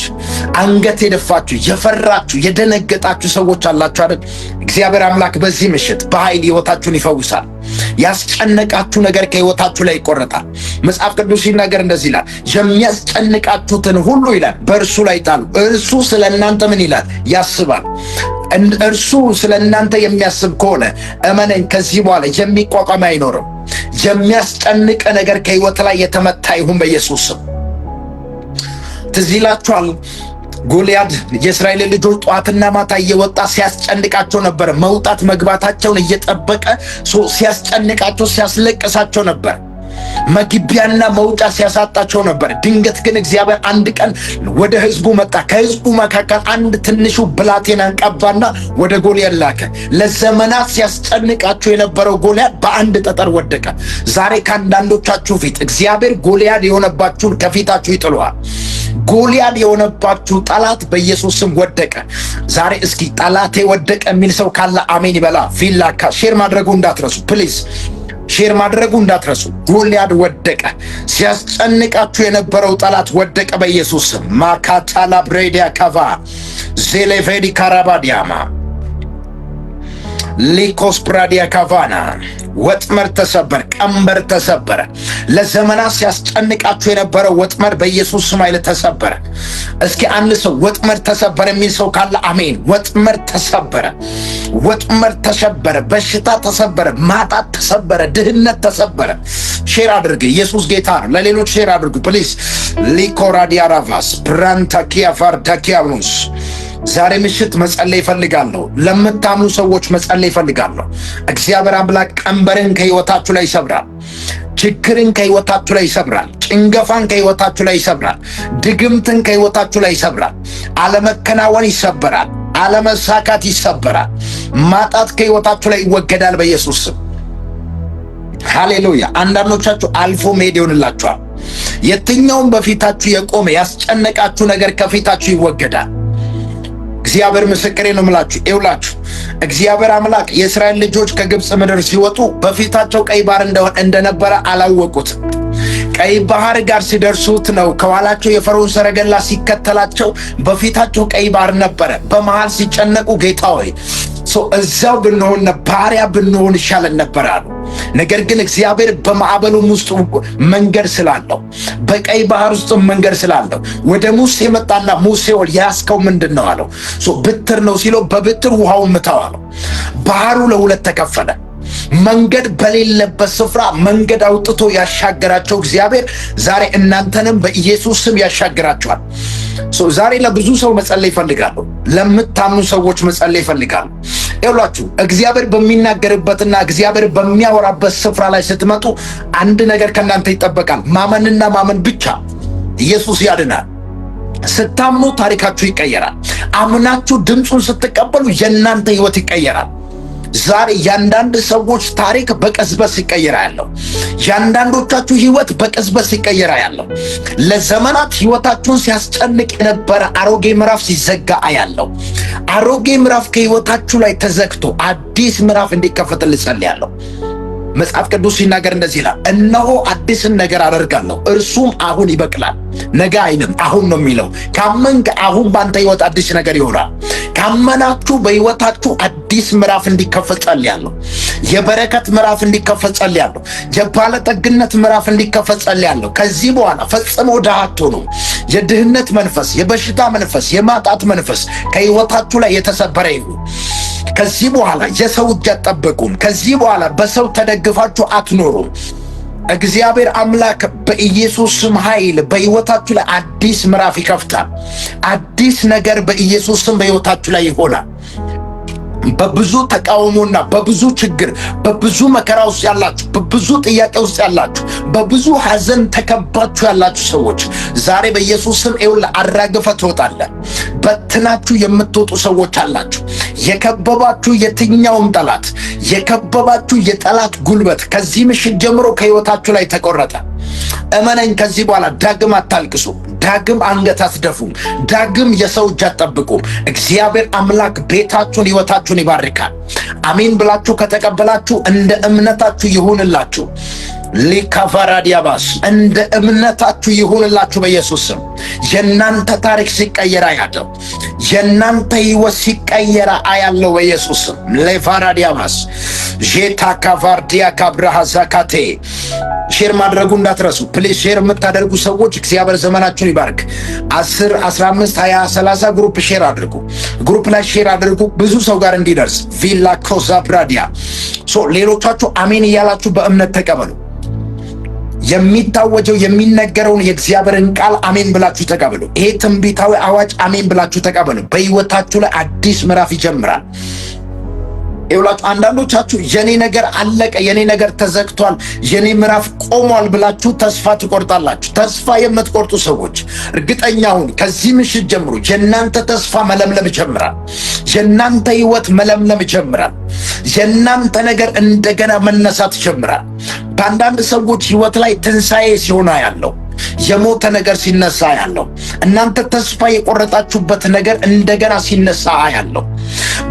Speaker 1: አንገት የደፋችሁ የፈራችሁ የደነገጣችሁ ሰዎች አላችሁ አይደል? እግዚአብሔር አምላክ በዚህ ምሽት በኃይል ሕይወታችሁን ይፈውሳል። ያስጨነቃችሁ ነገር ከሕይወታችሁ ላይ ይቆረጣል። መጽሐፍ ቅዱስ ሲናገር እንደዚህ ይላል፣ የሚያስጨንቃችሁትን ሁሉ ይላል በእርሱ ላይ ጣሉ፣ እርሱ ስለ እናንተ ምን ይላል? ያስባል። እርሱ ስለ እናንተ የሚያስብ ከሆነ እመነኝ፣ ከዚህ በኋላ የሚቋቋም አይኖርም። የሚያስጨንቅ ነገር ከሕይወት ላይ የተመታ ይሁን በኢየሱስ ስም። ትዝ ይላችኋል ጎልያድ የእስራኤል ልጆች ጠዋትና ማታ እየወጣ ሲያስጨንቃቸው ነበር። መውጣት መግባታቸውን እየጠበቀ ሲያስጨንቃቸው ሲያስለቅሳቸው ነበር። መግቢያና መውጫ ሲያሳጣቸው ነበር። ድንገት ግን እግዚአብሔር አንድ ቀን ወደ ህዝቡ መጣ። ከህዝቡ መካከል አንድ ትንሹ ብላቴናን ቀባና ወደ ጎልያድ ላከ። ለዘመናት ሲያስጨንቃችሁ የነበረው ጎልያድ በአንድ ጠጠር ወደቀ። ዛሬ ከአንዳንዶቻችሁ ፊት እግዚአብሔር ጎልያድ የሆነባችሁን ከፊታችሁ ይጥለዋል። ጎልያድ የሆነባችሁ ጠላት በኢየሱስ ስም ወደቀ። ዛሬ እስኪ ጠላቴ ወደቀ የሚል ሰው ካለ አሜን ይበላ። ፊላካ ሼር ማድረጉ እንዳትረሱ ፕሊዝ፣ ሼር ማድረጉ እንዳትረሱ። ጎልያድ ወደቀ። ሲያስጨንቃችሁ የነበረው ጠላት ወደቀ በኢየሱስ ስም። ማካታላ ብሬዲያ ካቫ ዜሌቬዲ ካራባዲያማ ሊኮስ ፕራዲያ ካቫና ወጥመር ተሰበረ፣ ቀንበር ተሰበረ። ለዘመናት ሲያስጨንቃችሁ የነበረው ወጥመር በኢየሱስ ስም ኃይል ተሰበረ። እስኪ አንድ ሰው ወጥመር ተሰበረ የሚል ሰው ካለ አሜን። ወጥመር ተሰበረ፣ ወጥመር ተሰበረ፣ በሽታ ተሰበረ፣ ማጣት ተሰበረ፣ ድህነት ተሰበረ። ሼር አድርግ። ኢየሱስ ጌታ ነው። ለሌሎች ሼር አድርጉ ፕሊዝ። ሊኮራዲያ ራቫስ ብራንታኪያ ፋርዳኪያኑስ ዛሬ ምሽት መጸለይ ይፈልጋለሁ። ለምታምኑ ሰዎች መጸለይ ይፈልጋለሁ። እግዚአብሔር አምላክ ቀንበርን ከህይወታችሁ ላይ ይሰብራል። ችግርን ከህይወታችሁ ላይ ይሰብራል። ጭንገፋን ከህይወታችሁ ላይ ይሰብራል። ድግምትን ከህይወታችሁ ላይ ይሰብራል። አለመከናወን ይሰበራል። አለመሳካት ይሰበራል። ማጣት ከህይወታችሁ ላይ ይወገዳል በኢየሱስ ስም። ሃሌሉያ። አንዳንዶቻችሁ አልፎ መሄድ ይሆንላችኋል። የትኛውም በፊታችሁ የቆመ ያስጨነቃችሁ ነገር ከፊታችሁ ይወገዳል። እግዚአብሔር ምስክሬ ነው የምላችሁ። ይውላችሁ እግዚአብሔር አምላክ የእስራኤል ልጆች ከግብፅ ምድር ሲወጡ በፊታቸው ቀይ ባህር እንደነበረ አላወቁትም። ቀይ ባህር ጋር ሲደርሱት ነው ከኋላቸው የፈርዖን ሰረገላ ሲከተላቸው በፊታቸው ቀይ ባህር ነበረ። በመሃል ሲጨነቁ ጌታ ሆይ እዛው ብንሆን ባሪያ ብንሆን ይሻለን ነበር አሉ። ነገር ግን እግዚአብሔር በማዕበሉም ውስጥ መንገድ ስላለው በቀይ ባህር ውስጥ መንገድ ስላለው ወደ ሙሴ መጣና ሙሴ ሆይ ያስከው ምንድን ነው አለው። ብትር ነው ሲለው በብትር ውሃውን ምታው አለው። ባህሩ ለሁለት ተከፈለ። መንገድ በሌለበት ስፍራ መንገድ አውጥቶ ያሻገራቸው እግዚአብሔር ዛሬ እናንተንም በኢየሱስ ስም ያሻግራቸዋል። ዛሬ ለብዙ ሰው መጸለይ ይፈልጋለሁ። ለምታምኑ ሰዎች መጸለይ ይፈልጋለሁ። ይኸውላችሁ እግዚአብሔር በሚናገርበትና እግዚአብሔር በሚያወራበት ስፍራ ላይ ስትመጡ አንድ ነገር ከእናንተ ይጠበቃል። ማመንና ማመን ብቻ። ኢየሱስ ያድናል። ስታምኑ ታሪካችሁ ይቀየራል። አምናችሁ ድምፁን ስትቀበሉ የእናንተ ህይወት ይቀየራል። ዛሬ ያንዳንድ ሰዎች ታሪክ በቅጽበት ሲቀየራ ያለው፣ ያንዳንዶቻችሁ ህይወት በቅጽበት ሲቀየራ ያለው፣ ለዘመናት ህይወታችሁን ሲያስጨንቅ የነበረ አሮጌ ምዕራፍ ሲዘጋ አያለው። አሮጌ ምዕራፍ ከህይወታችሁ ላይ ተዘግቶ አዲስ ምዕራፍ እንዲከፈት ልጸልያለሁ። መጽሐፍ ቅዱስ ሲናገር እንደዚህ ይላል፣ እነሆ አዲስን ነገር አደርጋለሁ እርሱም አሁን ይበቅላል። ነገ አይልም፣ አሁን ነው የሚለው። ካመንክ አሁን ባንተ ህይወት አዲስ ነገር ይሆናል። ካመናችሁ በህይወታችሁ አዲስ ምዕራፍ እንዲከፈት ጸልያለሁ። የበረከት ምዕራፍ እንዲከፈት ጸልያለሁ። የባለጠግነት ምዕራፍ እንዲከፈት ጸልያለሁ። ከዚህ በኋላ ፈጽሞ ድሃ አትሆኑም። የድህነት መንፈስ፣ የበሽታ መንፈስ፣ የማጣት መንፈስ ከህይወታችሁ ላይ የተሰበረ ይሁን። ከዚህ በኋላ የሰው እጅ አትጠብቁም። ከዚህ በኋላ በሰው ተደግፋችሁ አትኖሩም። እግዚአብሔር አምላክ በኢየሱስ ስም ኃይል በህይወታችሁ ላይ አዲስ ምዕራፍ ይከፍታል። አዲስ ነገር በኢየሱስ ስም በህይወታችሁ ላይ ይሆናል። በብዙ ተቃውሞና በብዙ ችግር በብዙ መከራ ውስጥ ያላችሁ፣ በብዙ ጥያቄ ውስጥ ያላችሁ፣ በብዙ ሐዘን ተከባችሁ ያላችሁ ሰዎች ዛሬ በኢየሱስ ስም ይኸውልህ አራግፈህ ትወጣለህ። በትናችሁ የምትወጡ ሰዎች አላችሁ። የከበባችሁ የትኛውም ጠላት፣ የከበባችሁ የጠላት ጉልበት ከዚህ ምሽት ጀምሮ ከህይወታችሁ ላይ ተቆረጠ። እመነኝ፣ ከዚህ በኋላ ዳግም አታልቅሱ፣ ዳግም አንገት አትደፉም፣ ዳግም የሰው እጅ አትጠብቁም። እግዚአብሔር አምላክ ቤታችሁን ህይወታችሁን ይባርካል። አሜን ብላችሁ ከተቀበላችሁ እንደ እምነታችሁ ይሁንላችሁ። ሊካፋራዲያባስ እንደ እምነታችሁ ይሁንላችሁ በኢየሱስ ስም። የእናንተ ታሪክ ሲቀየር አያለው። የእናንተ ህይወት ሲቀየር አያለው በኢየሱስ ስም። ሌፋራዲያባስ ጄታ ካቫርዲያ ካብራሃ ዛካቴ ሼር ማድረጉ እንዳትረሱ ፕሊዝ። ሼር የምታደርጉ ሰዎች እግዚአብሔር ዘመናችሁን ይባርክ። 10፣ 15፣ 20፣ 30 ግሩፕ ሼር አድርጉ። ግሩፕ ላይ ሼር አድርጉ ብዙ ሰው ጋር እንዲደርስ። ቪላ ኮዛ ብራዲያ ሌሎቻችሁ አሜን እያላችሁ በእምነት ተቀበሉ። የሚታወጀው የሚነገረውን የእግዚአብሔርን ቃል አሜን ብላችሁ ተቀበሉ። ይሄ ትንቢታዊ አዋጅ አሜን ብላችሁ ተቀበሉ። በህይወታችሁ ላይ አዲስ ምዕራፍ ይጀምራል። ይውላችሁ አንዳንዶቻችሁ የኔ ነገር አለቀ፣ የኔ ነገር ተዘግቷል፣ የኔ ምዕራፍ ቆሟል ብላችሁ ተስፋ ትቆርጣላችሁ። ተስፋ የምትቆርጡ ሰዎች እርግጠኛውን ከዚህ ምሽት ጀምሮ የእናንተ ተስፋ መለምለም ይጀምራል። የእናንተ ህይወት መለምለም ይጀምራል። የእናንተ ነገር እንደገና መነሳት ይጀምራል። በአንዳንድ ሰዎች ህይወት ላይ ትንሣኤ ሲሆን ያለው የሞተ ነገር ሲነሳ ያለው እናንተ ተስፋ የቆረጣችሁበት ነገር እንደገና ሲነሳ ያለው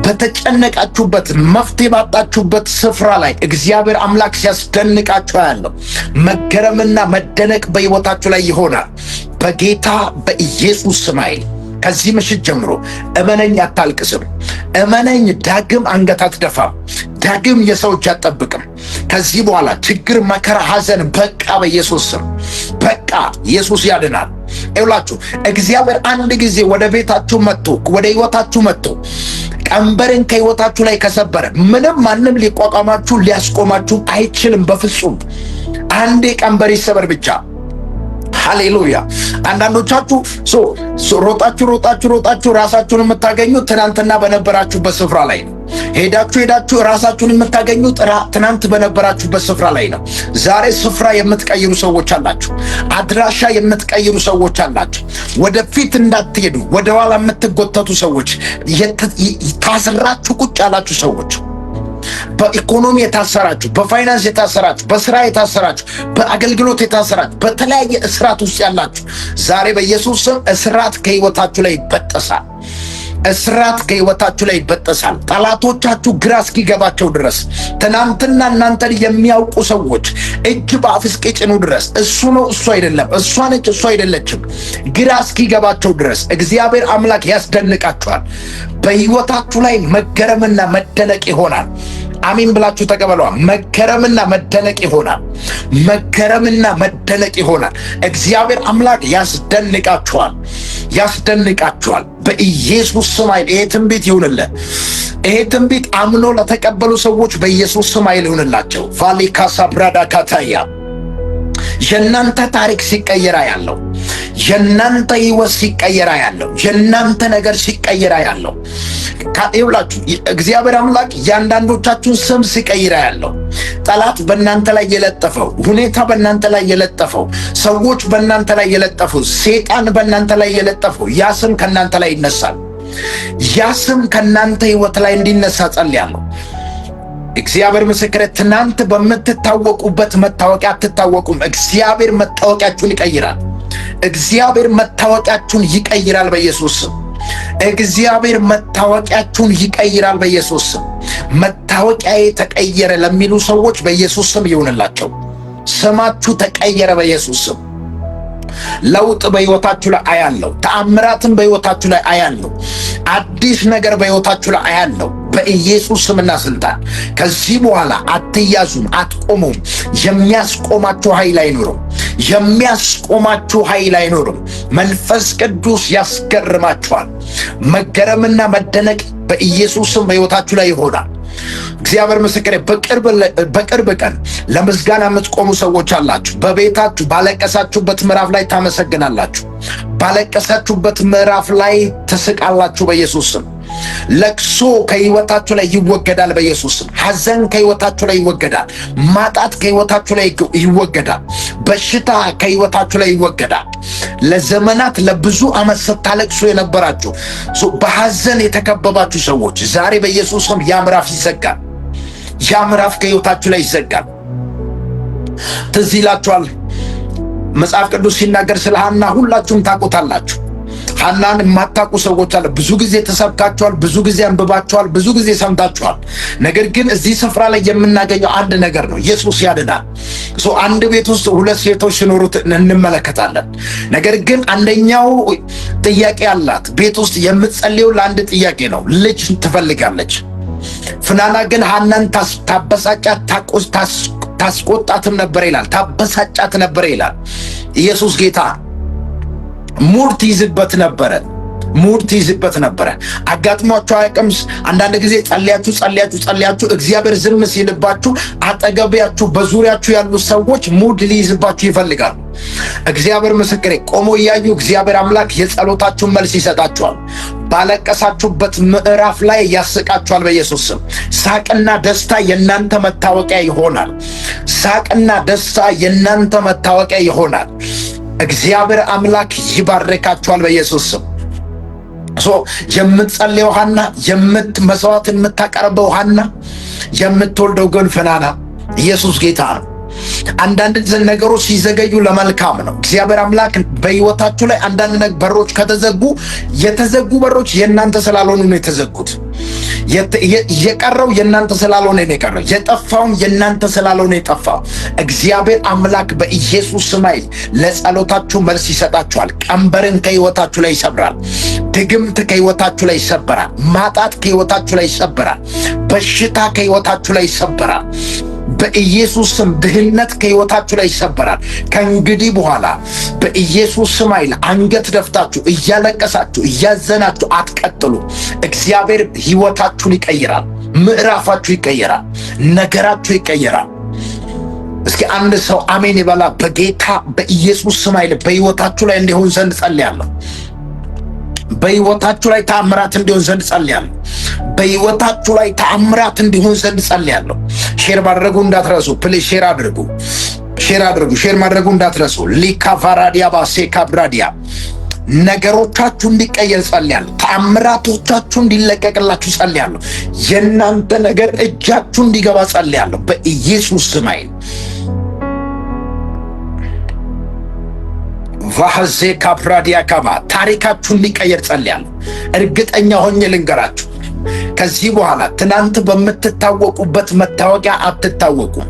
Speaker 1: በተጨነቃችሁበት መፍትሄ ባጣችሁበት ስፍራ ላይ እግዚአብሔር አምላክ ሲያስደንቃችሁ ያለው መገረምና መደነቅ በሕይወታችሁ ላይ ይሆናል። በጌታ በኢየሱስ ስም ኃይል ከዚህ ምሽት ጀምሮ እመነኝ፣ አታልቅስም። እመነኝ፣ ዳግም አንገት አትደፋም። ዳግም የሰው እጅ አትጠብቅም። ከዚህ በኋላ ችግር፣ መከራ፣ ሐዘን በቃ በኢየሱስ ስም በቃ። ኢየሱስ ያድናል። ይውላችሁ እግዚአብሔር አንድ ጊዜ ወደ ቤታችሁ መጥቶ ወደ ሕይወታችሁ መጥቶ ቀንበርን ከሕይወታችሁ ላይ ከሰበረ ምንም ማንም ሊቋቋማችሁ ሊያስቆማችሁ አይችልም በፍጹም። አንዴ ቀንበር ይሰበር ብቻ። ሃሌሉያ። አንዳንዶቻችሁ ሮጣችሁ ራሳችሁን የምታገኙት ትናንትና በነበራችሁበት ስፍራ ላይ ነው። ሄዳችሁ ራሳችሁን የምታገኙት ትናንት በነበራችሁበት ስፍራ ላይ ነው። ዛሬ ስፍራ የምትቀይሩ ሰዎች አላችሁ። አድራሻ የምትቀይሩ ሰዎች አላችሁ። ወደፊት እንዳትሄዱ ወደ ኋላ የምትጎተቱ ሰዎች፣ ታስራችሁ ቁጭ ያላችሁ ሰዎች፣ በኢኮኖሚ የታሰራችሁ፣ በፋይናንስ የታሰራችሁ፣ በስራ የታሰራችሁ፣ በአገልግሎት የታሰራችሁ፣ በተለያየ እስራት ውስጥ ያላችሁ ዛሬ በኢየሱስ ስም እስራት ከሕይወታችሁ ላይ ይበጠሳል። እስራት ከሕይወታችሁ ላይ ይበጠሳል። ጠላቶቻችሁ ግራ እስኪገባቸው ድረስ ትናንትና እናንተን የሚያውቁ ሰዎች እጅ በአፍ እስኪጭኑ ድረስ እሱ ነው እሱ አይደለም፣ እሷ ነች እሱ አይደለችም ግራ እስኪገባቸው ድረስ እግዚአብሔር አምላክ ያስደንቃችኋል። በሕይወታችሁ ላይ መገረምና መደነቅ ይሆናል። አሜን ብላችሁ ተቀበሏል። መገረምና መደነቅ ይሆናል። መገረምና መደነቅ ይሆናል። እግዚአብሔር አምላክ ያስደንቃችኋል፣ ያስደንቃችኋል። በኢየሱስ ስም ኃይል ይሄ ትንቢት ይሁንልህ። ይሄ ትንቢት አምኖ ለተቀበሉ ሰዎች በኢየሱስ ስም ኃይል ይሁንላቸው። ቫሊካሳ ብራዳ ካታያ የእናንተ ታሪክ ሲቀየራ ያለው የእናንተ ህይወት ሲቀየራ ያለው የእናንተ ነገር ሲቀየራ ያለው ይውላችሁ እግዚአብሔር አምላክ ያንዳንዶቻችሁን ስም ሲቀይራ ያለው ጠላት በእናንተ ላይ የለጠፈው ሁኔታ በእናንተ ላይ የለጠፈው ሰዎች በእናንተ ላይ የለጠፈው ሰይጣን በእናንተ ላይ የለጠፈው ያ ስም ከእናንተ ላይ ይነሳል። ያ ስም ከእናንተ ህይወት ላይ እንዲነሳ ጸልያለሁ። እግዚአብሔር ምስክሬ፣ ትናንት በምትታወቁበት መታወቂያ አትታወቁም። እግዚአብሔር መታወቂያችሁን ይቀይራል። እግዚአብሔር መታወቂያችሁን ይቀይራል በኢየሱስ ስም። እግዚአብሔር መታወቂያችሁን ይቀይራል በኢየሱስ ስም። መታወቂያዬ ተቀየረ ለሚሉ ሰዎች በኢየሱስ ስም ይሁንላቸው። ስማችሁ ተቀየረ በኢየሱስ ስም። ለውጥ በሕይወታችሁ ላይ አያለው። ተአምራትን በሕይወታችሁ ላይ አያለው። አዲስ ነገር በሕይወታችሁ ላይ አያለው በኢየሱስ ስምና ስልጣን። ከዚህ በኋላ አትያዙም፣ አትቆሙም። የሚያስቆማችሁ ኃይል አይኖርም። የሚያስቆማችሁ ኃይል አይኖርም። መንፈስ ቅዱስ ያስገርማችኋል። መገረምና መደነቅ በኢየሱስ ስም በሕይወታችሁ ላይ ይሆናል። እግዚአብሔር ምስክሬ፣ በቅርብ ቀን ለምስጋና የምትቆሙ ሰዎች አላችሁ። በቤታችሁ ባለቀሳችሁበት ምዕራፍ ላይ ታመሰግናላችሁ። ባለቀሳችሁበት ምዕራፍ ላይ ትስቃላችሁ በኢየሱስ ስም። ለቅሶ ከሕይወታችሁ ላይ ይወገዳል በኢየሱስ ስም። ሐዘን ከሕይወታችሁ ላይ ይወገዳል። ማጣት ከሕይወታችሁ ላይ ይወገዳል። በሽታ ከሕይወታችሁ ላይ ይወገዳል። ለዘመናት ለብዙ ዓመት ስታለቅሱ የነበራችሁ በሐዘን የተከበባችሁ ሰዎች ዛሬ በኢየሱስ ስም ያ ምዕራፍ ይዘጋል። ያ ምዕራፍ ከሕይወታችሁ ላይ ይዘጋል። ትዝ ይላችኋል መጽሐፍ ቅዱስ ሲናገር ስለ ሐና ሁላችሁም ታውቁታላችሁ። ሐናን የማታውቁ ሰዎች አለ። ብዙ ጊዜ ተሰብካችኋል፣ ብዙ ጊዜ አንብባችኋል፣ ብዙ ጊዜ ሰምታችኋል። ነገር ግን እዚህ ስፍራ ላይ የምናገኘው አንድ ነገር ነው። ኢየሱስ ያድናል። አንድ ቤት ውስጥ ሁለት ሴቶች ሲኖሩት እንመለከታለን። ነገር ግን አንደኛው ጥያቄ አላት። ቤት ውስጥ የምትጸልየው ለአንድ ጥያቄ ነው። ልጅ ትፈልጋለች። ፍናና ግን ሐናን ታበሳጫት፣ ታስቆጣትም ነበር ይላል። ታበሳጫት ነበር ይላል። ኢየሱስ ጌታ ሙድ ትይዝበት ነበረ። ሙድ ትይዝበት ነበረ። አጋጥሟችሁ አያውቅም? አንዳንድ ጊዜ ጸልያችሁ እግዚአብሔር ዝም ሲልባችሁ አጠገቢያችሁ በዙሪያችሁ ያሉ ሰዎች ሙድ ሊይዝባችሁ ይፈልጋሉ። እግዚአብሔር ምስክሬ፣ ቆሞ እያዩ እግዚአብሔር አምላክ የጸሎታችሁን መልስ ይሰጣችኋል። ባለቀሳችሁበት ምዕራፍ ላይ ያስቃችኋል። በኢየሱስ ስም ሳቅና ደስታ የናንተ መታወቂያ ይሆናል። ሳቅና ደስታ የናንተ መታወቂያ ይሆናል። እግዚአብሔር አምላክ ይባርካችኋል በኢየሱስ ስም። የምትጸልየው ሐና፣ መስዋዕት የምታቀርበው ሐና፣ የምትወልደው ግን ፍናና። ኢየሱስ ጌታ ነው። አንዳንድ ነገሮች ሲዘገዩ ለመልካም ነው። እግዚአብሔር አምላክ በሕይወታችሁ ላይ አንዳንድ በሮች ከተዘጉ የተዘጉ በሮች የእናንተ ስላልሆኑ ነው የተዘጉት። የቀረው የእናንተ ስላልሆነ ነው የቀረው። የጠፋውን የእናንተ ስላልሆነ የጠፋው። እግዚአብሔር አምላክ በኢየሱስ ስም ለጸሎታችሁ መልስ ይሰጣችኋል። ቀንበርን ከሕይወታችሁ ላይ ይሰብራል። ድግምት ከሕይወታችሁ ላይ ይሰበራል። ማጣት ከሕይወታችሁ ላይ ይሰበራል። በሽታ ከሕይወታችሁ ላይ ይሰበራል። በኢየሱስ ስም ድህነት ከሕይወታችሁ ላይ ይሰበራል። ከእንግዲህ በኋላ በኢየሱስ ስም አንገት ደፍታችሁ እያለቀሳችሁ እያዘናችሁ አትቀጥሉ። እግዚአብሔር ሕይወታችሁን ይቀይራል። ምዕራፋችሁ ይቀይራል። ነገራችሁ ይቀይራል። እስኪ አንድ ሰው አሜን ይበላ። በጌታ በኢየሱስ ስም በሕይወታችሁ ላይ እንዲሆን ዘንድ ጸልያለሁ። በሕይወታችሁ ላይ ተአምራት እንዲሆን ዘንድ ጸልያለሁ። በሕይወታችሁ ላይ ተአምራት እንዲሆን ዘንድ ጸልያለሁ። ሼር ማድረጉ እንዳትረሱ ፕሊዝ። ሼር አድርጉ። ሼር ማድረጉ እንዳትረሱ። ሊካፋራዲያ ባሴካ ብራዲያ ነገሮቻችሁ እንዲቀየር ጸልያለሁ። ተአምራቶቻችሁ እንዲለቀቅላችሁ ጸልያለሁ። የእናንተ ነገር እጃችሁ እንዲገባ ጸልያለሁ በኢየሱስ ስም። ቫሐዜ ካፕራዲያ ካባ ታሪካችሁ እንዲቀየር ጸልያለሁ። እርግጠኛ ሆኜ ልንገራችሁ፣ ከዚህ በኋላ ትናንት በምትታወቁበት መታወቂያ አትታወቁም።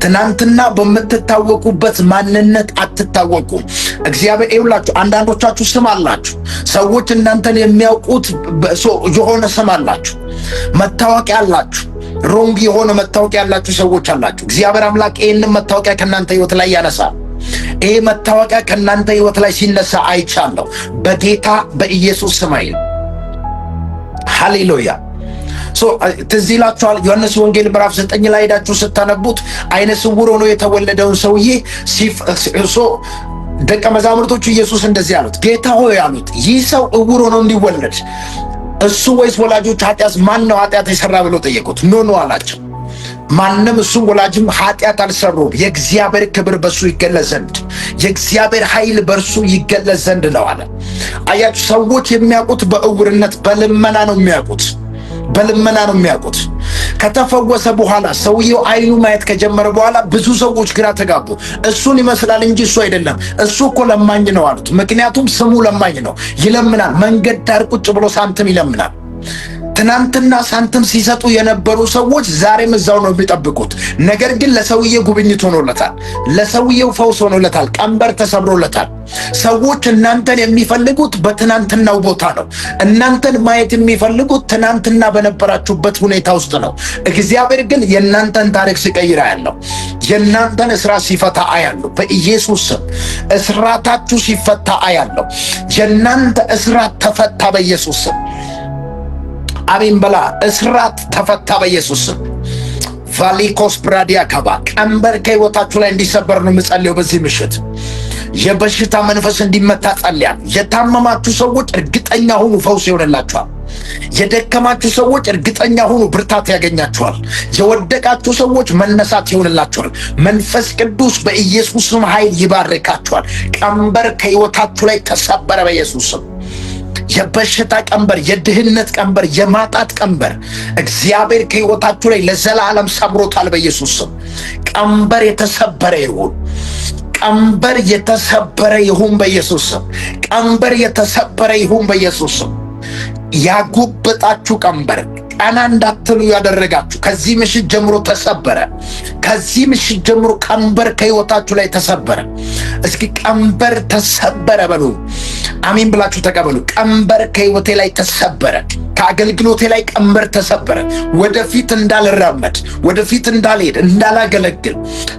Speaker 1: ትናንትና በምትታወቁበት ማንነት አትታወቁም። እግዚአብሔር ይውላችሁ። አንዳንዶቻችሁ ስም አላችሁ። ሰዎች እናንተን የሚያውቁት የሆነ ስም አላችሁ፣ መታወቂያ አላችሁ። ሮንግ የሆነ መታወቂያ ያላችሁ ሰዎች አላችሁ። እግዚአብሔር አምላክ ይህንን መታወቂያ ከእናንተ ህይወት ላይ ያነሳል። ይሄ መታወቂያ ከእናንተ ህይወት ላይ ሲነሳ አይቻለሁ በጌታ በኢየሱስ ስም። ሃሌሉያ። ትዝ ይላችኋል ዮሐንስ ወንጌል ምዕራፍ 9 ላይ ሄዳችሁ ስታነቡት አይነ ስውር ሆኖ የተወለደውን ሰውዬ ደቀ መዛሙርቶቹ ኢየሱስ እንደዚህ አሉት፣ ጌታ ሆይ አሉት፣ ይህ ሰው እውር ሆኖ እንዲወለድ እሱ ወይስ ወላጆች ኃጢአት ማን ነው ኃጢአት የሰራ ብሎ ጠየቁት። ኖ አላቸው። ማንም እሱም ወላጅም ኃጢአት አልሰሩም፣ የእግዚአብሔር ክብር በሱ ይገለጽ ዘንድ የእግዚአብሔር ኃይል በእርሱ ይገለጽ ዘንድ ነው አለ። አያችሁ፣ ሰዎች የሚያውቁት በእውርነት በልመና ነው የሚያውቁት። ከተፈወሰ በኋላ ሰውየው አይኑ ማየት ከጀመረ በኋላ ብዙ ሰዎች ግራ ተጋቡ። እሱን ይመስላል እንጂ እሱ አይደለም፣ እሱ እኮ ለማኝ ነው አሉት። ምክንያቱም ስሙ ለማኝ ነው፣ ይለምናል። መንገድ ዳር ቁጭ ብሎ ሳንቲም ይለምናል። ትናንትና ሳንቲም ሲሰጡ የነበሩ ሰዎች ዛሬም እዛው ነው የሚጠብቁት። ነገር ግን ለሰውየው ጉብኝት ሆኖለታል፣ ለሰውየው ፈውስ ሆኖለታል፣ ቀንበር ተሰብሮለታል። ሰዎች እናንተን የሚፈልጉት በትናንትናው ቦታ ነው። እናንተን ማየት የሚፈልጉት ትናንትና በነበራችሁበት ሁኔታ ውስጥ ነው። እግዚአብሔር ግን የእናንተን ታሪክ ሲቀይር አያለሁ። የእናንተን እስራት ሲፈታ አያለሁ። በኢየሱስ ስም እስራታችሁ ሲፈታ አያለሁ። የእናንተ እስራት ተፈታ በኢየሱስ ስም። አሜን በላ። እስራት ተፈታ በኢየሱስ ስም። ቫሊኮስ ብራዲያ ካባ ቀንበር ከሕይወታችሁ ላይ እንዲሰበር ነው የምጸልየው በዚህ ምሽት። የበሽታ መንፈስ እንዲመታ ጸልያለሁ። የታመማችሁ ሰዎች እርግጠኛ ሁኑ፣ ፈውስ ይሆንላችኋል። የደከማችሁ ሰዎች እርግጠኛ ሁኑ፣ ብርታት ያገኛችኋል። የወደቃችሁ ሰዎች መነሳት ይሆንላችኋል። መንፈስ ቅዱስ በኢየሱስ ስም ኃይል ይባርካችኋል። ቀንበር ከሕይወታችሁ ላይ ተሰበረ በኢየሱስ ስም። የበሽታ ቀንበር፣ የድህነት ቀንበር፣ የማጣት ቀንበር እግዚአብሔር ከሕይወታችሁ ላይ ለዘላለም ሰብሮታል በኢየሱስ ስም። ቀንበር የተሰበረ ይሁን። ቀንበር የተሰበረ ይሁን በኢየሱስ ስም። ቀንበር የተሰበረ ይሁን በኢየሱስ ስም። ያጎበጣችሁ ቀንበር፣ ቀና እንዳትሉ ያደረጋችሁ ከዚህ ምሽት ጀምሮ ተሰበረ። ከዚህ ምሽት ጀምሮ ቀንበር ከህይወታችሁ ላይ ተሰበረ። እስኪ ቀንበር ተሰበረ በሉ። አሜን ብላችሁ ተቀበሉ። ቀንበር ከህይወቴ ላይ ተሰበረ። ከአገልግሎቴ ላይ ቀንበር ተሰበረ። ወደፊት እንዳልራመድ፣ ወደፊት እንዳልሄድ፣ እንዳላገለግል፣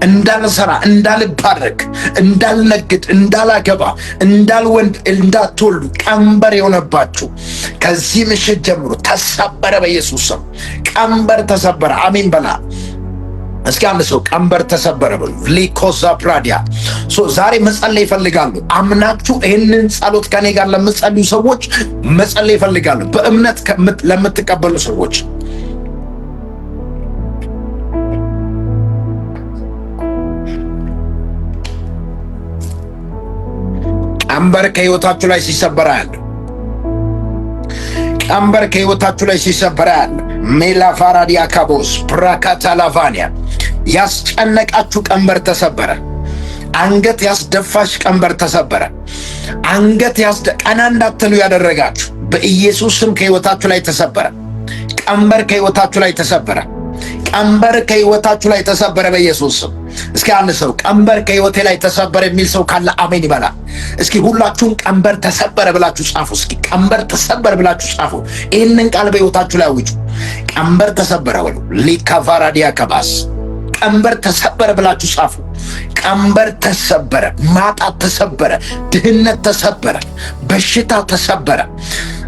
Speaker 1: እንዳልሰራ፣ እንዳልባረክ፣ እንዳልነግድ፣ እንዳላገባ፣ እንዳልወልድ፣ እንዳትወልዱ ቀንበር የሆነባችሁ ከዚህ ምሽት ጀምሮ ተሰበረ በኢየሱስ ስም። ቀንበር ተሰበረ። አሜን በላ። እስኪ አንድ ሰው ቀንበር ተሰበረ ብሎ ሊኮዛ ፕራዲያ ዛሬ መጸለይ ይፈልጋሉ። አምናችሁ ይህንን ጸሎት ከኔ ጋር ለምትጸልዩ ሰዎች መጸለይ ይፈልጋሉ። በእምነት ለምትቀበሉ ሰዎች ቀንበር ከህይወታችሁ ላይ ሲሰበራ ያለ ቀንበር ከህይወታችሁ ላይ ሲሰበራ ያለ ሜላ ፋራዲያ ካቦስ ፕራካታ ላቫኒያ ያስጨነቃችሁ ቀንበር ተሰበረ። አንገት ያስደፋሽ ቀንበር ተሰበረ። አንገት ቀና እንዳትሉ ያደረጋችሁ በኢየሱስ ስም ከህይወታችሁ ላይ ተሰበረ። ቀንበር ከህይወታችሁ ላይ ተሰበረ። ቀንበር ከህይወታችሁ ላይ ተሰበረ በኢየሱስ ስም። እስኪ አንድ ሰው ቀንበር ከህይወቴ ላይ ተሰበረ የሚል ሰው ካለ አሜን ይበላ። እስኪ ሁላችሁም ቀንበር ተሰበረ ብላችሁ ጻፉ። እስኪ ቀንበር ተሰበረ ብላችሁ ጻፉ። ይህንን ቃል በህይወታችሁ ላይ አውጁ። ቀንበር ተሰበረ በሉ። ሊካቫራዲያ ከባስ ቀንበር ተሰበረ ብላችሁ ጻፉ። ቀንበር ተሰበረ። ማጣት ተሰበረ። ድህነት ተሰበረ። በሽታ ተሰበረ።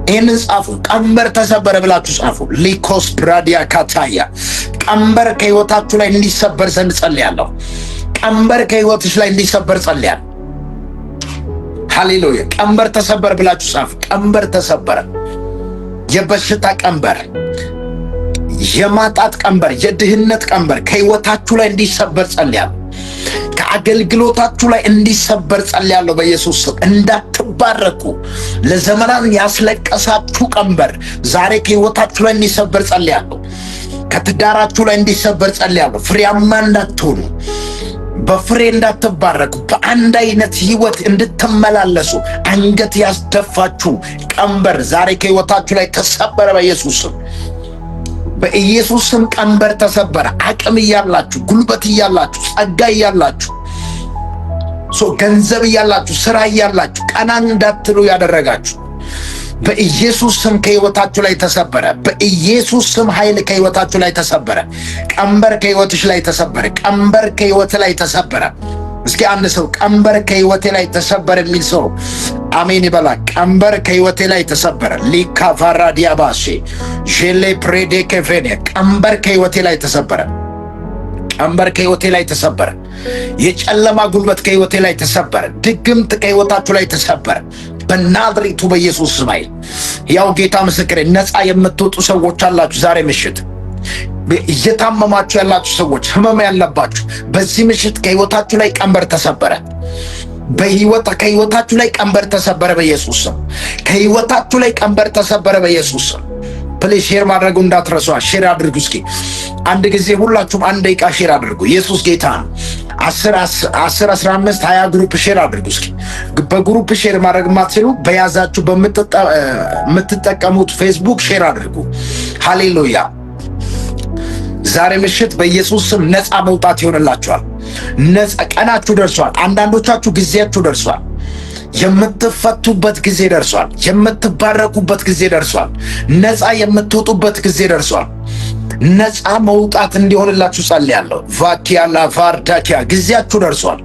Speaker 1: ይህንን ጻፉ። ቀንበር ተሰበረ ብላችሁ ጻፉ። ሊኮስ ብራዲያ ካታያ ቀንበር ከህይወታችሁ ላይ እንዲሰበር ዘንድ ጸልያለሁ። ቀንበር ከህይወትሽ ላይ እንዲሰበር ጸልያለሁ። ሃሌሉያ። ቀንበር ተሰበር ብላችሁ ጻፉ። ቀንበር ተሰበረ። የበሽታ ቀንበር፣ የማጣት ቀንበር፣ የድህነት ቀንበር ከህይወታችሁ ላይ እንዲሰበር ጸልያለሁ። ከአገልግሎታችሁ ላይ እንዲሰበር ጸልያለሁ በኢየሱስ ስም። እንዳትባረኩ ለዘመናት ያስለቀሳችሁ ቀንበር ዛሬ ከህይወታችሁ ላይ እንዲሰበር ጸልያለሁ። ከትዳራችሁ ላይ እንዲሰበር ጸልያለሁ። ፍሬያማ እንዳትሆኑ፣ በፍሬ እንዳትባረኩ፣ በአንድ አይነት ህይወት እንድትመላለሱ አንገት ያስደፋችሁ ቀንበር ዛሬ ከህይወታችሁ ላይ ተሰበረ በኢየሱስ ስም። በኢየሱስ ስም ቀንበር ተሰበረ። አቅም እያላችሁ፣ ጉልበት እያላችሁ፣ ጸጋ እያላችሁ፣ ገንዘብ እያላችሁ፣ ስራ እያላችሁ ቀና እንዳትሉ ያደረጋችሁ በኢየሱስ ስም ከህይወታችሁ ላይ ተሰበረ። በኢየሱስ ስም ኃይል ከህይወታችሁ ላይ ተሰበረ። ቀንበር ከህይወትሽ ላይ ተሰበረ። ቀንበር ከህይወት ላይ ተሰበረ። እስኪ አንድ ሰው ቀንበር ከህይወቴ ላይ ተሰበረ የሚል ሰው አሜን ይበላ። ቀንበር ከህይወቴ ላይ ተሰበረ። ሊካቫራ ዲያባሼ ጄሌ ፕሬዴ ከፌኔ ቀንበር ከህይወቴ ላይ ተሰበረ። ቀንበር ከህይወቴ ላይ ተሰበረ። የጨለማ ጉልበት ከህይወቴ ላይ ተሰበረ። ድግምት ከህይወታችሁ ላይ ተሰበረ። በናዝሬቱ በኢየሱስ ስም ኃይል ያው ጌታ ምስክሬ፣ ነፃ የምትወጡ ሰዎች አላችሁ ዛሬ ምሽት። እየታመማችሁ ያላችሁ ሰዎች፣ ህመም ያለባችሁ በዚህ ምሽት ከህይወታችሁ ላይ ቀንበር ተሰበረ። ከህይወታችሁ ላይ ቀንበር ተሰበረ በኢየሱስ ስም። ከህይወታችሁ ላይ ቀንበር ተሰበረ በኢየሱስ ስም። ፕሊዝ ሼር ማድረጉ እንዳትረሱ። ሼር አድርጉ። እስኪ አንድ ጊዜ ሁላችሁም አንድ ደቂቃ ሼር አድርጉ። ኢየሱስ ጌታ ነው። 10 15 20 ግሩፕ ሼር አድርጉ። እስኪ በግሩፕ ሼር ማድረግ ማትችሉ በያዛችሁ በምትጠቀሙት ፌስቡክ ሼር አድርጉ። ሃሌሉያ። ዛሬ ምሽት በኢየሱስ ስም ነፃ መውጣት ይሆንላችኋል። ነፃ ቀናችሁ ደርሷል። አንዳንዶቻችሁ ጊዜያችሁ ደርሷል። የምትፈቱበት ጊዜ ደርሷል። የምትባረኩበት ጊዜ ደርሷል። ነፃ የምትወጡበት ጊዜ ደርሷል። ነፃ መውጣት እንዲሆንላችሁ ጸልያለሁ። ቫኪያላ ቫርዳኪያ ጊዜያችሁ ደርሷል።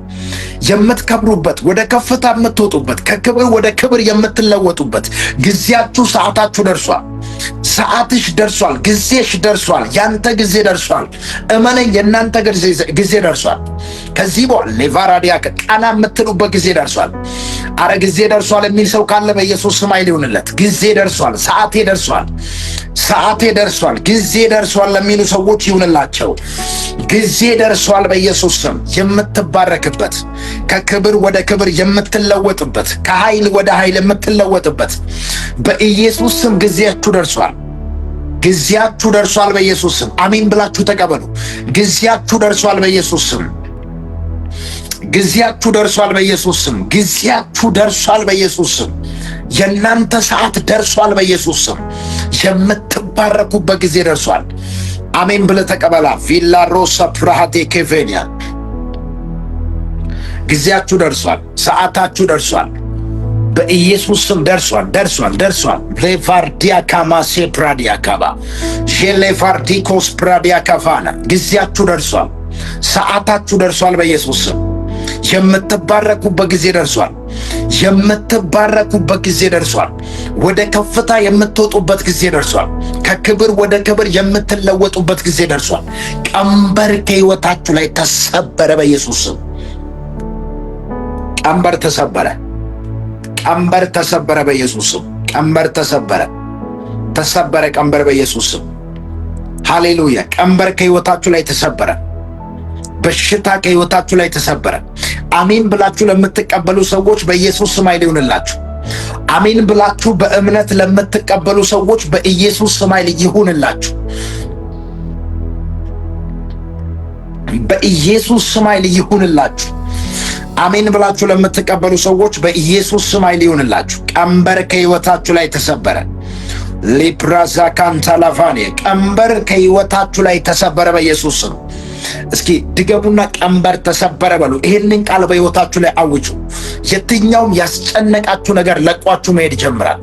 Speaker 1: የምትከብሩበት፣ ወደ ከፍታ የምትወጡበት፣ ከክብር ወደ ክብር የምትለወጡበት ጊዜያችሁ፣ ሰዓታችሁ ደርሷል። ሰዓትሽ ደርሷል። ጊዜሽ ደርሷል። ያንተ ጊዜ ደርሷል። እመነኝ፣ የእናንተ ጊዜ ደርሷል። ከዚህ በኋላ ሌቫራዲያ ቀና የምትሉበት ጊዜ ደርሷል። አረ ጊዜ ደርሷል የሚል ሰው ካለ በኢየሱስ ስም ኃይል ይሁንለት። ጊዜ ደርሷል። ሰዓቴ ደርሷል። ሰዓቴ ደርሷል። ጊዜ ደርሷል ለሚሉ ሰዎች ይሁንላቸው። ጊዜ ደርሷል በኢየሱስ ስም። የምትባረክበት፣ ከክብር ወደ ክብር የምትለወጥበት፣ ከኃይል ወደ ኃይል የምትለወጥበት በኢየሱስ ስም ጊዜያችሁ ደርሷል። ጊዜያችሁ ደርሷል በኢየሱስ ስም። አሜን ብላችሁ ተቀበሉ። ጊዜያችሁ ደርሷል በኢየሱስ ስም። ጊዜያችሁ ደርሷል በኢየሱስ ስም። ጊዜያችሁ ደርሷል በኢየሱስ ስም። የእናንተ ሰዓት ደርሷል። በኢየሱስ ስም የምትባረኩበት ጊዜ ደርሷል። አሜን ብለህ ተቀበላ። ቪላ ሮሳ ፕራሃቴ ኬቬኒያ ጊዜያችሁ ደርሷል። ሰዓታችሁ ደርሷል። በኢየሱስ ስም ደርሷል። ሌቫርዲያ ካማሴ ፕራዲያ ካባ ሌቫርዲኮስ ፕራዲያ ካፋና ጊዜያችሁ ደርሷል። ሰዓታችሁ ደርሷል። በኢየሱስ ስም የምትባረኩበት ጊዜ ደርሷል። ወደ ከፍታ የምትወጡበት ጊዜ ደርሷል። ከክብር ወደ ክብር የምትለወጡበት ጊዜ ደርሷል። ቀንበር ከሕይወታችሁ ላይ ተሰበረ። በኢየሱስ ስም ቀንበር ተሰበረ። በኢየሱስ ስም ቀንበር ተሰበረ። ቀንበር በኢየሱስ ስም ሃሌሉያ። ቀንበር ከሕይወታችሁ ላይ ተሰበረ። በሽታ ከሕይወታችሁ ላይ ተሰበረ። አሜን ብላችሁ ለምትቀበሉ ሰዎች በኢየሱስ ስም ኃይል ይሁንላችሁ። አሜን ብላችሁ በእምነት ለምትቀበሉ ሰዎች በኢየሱስ ስም ኃይል ይሁንላችሁ። በኢየሱስ ስም ኃይል ይሁንላችሁ። አሜን ብላችሁ ለምትቀበሉ ሰዎች በኢየሱስ ስም ኃይል ይሁንላችሁ። ቀንበር ከሕይወታችሁ ላይ ተሰበረ። ሊፕራዛ ካንታላቫኔ ቀንበር ከሕይወታችሁ ላይ ተሰበረ በኢየሱስ ስም። እስኪ ድገሙና ቀንበር ተሰበረ በሉ። ይህንን ቃል በሕይወታችሁ ላይ አውጁ። የትኛውም ያስጨነቃችሁ ነገር ለቋችሁ መሄድ ይጀምራል።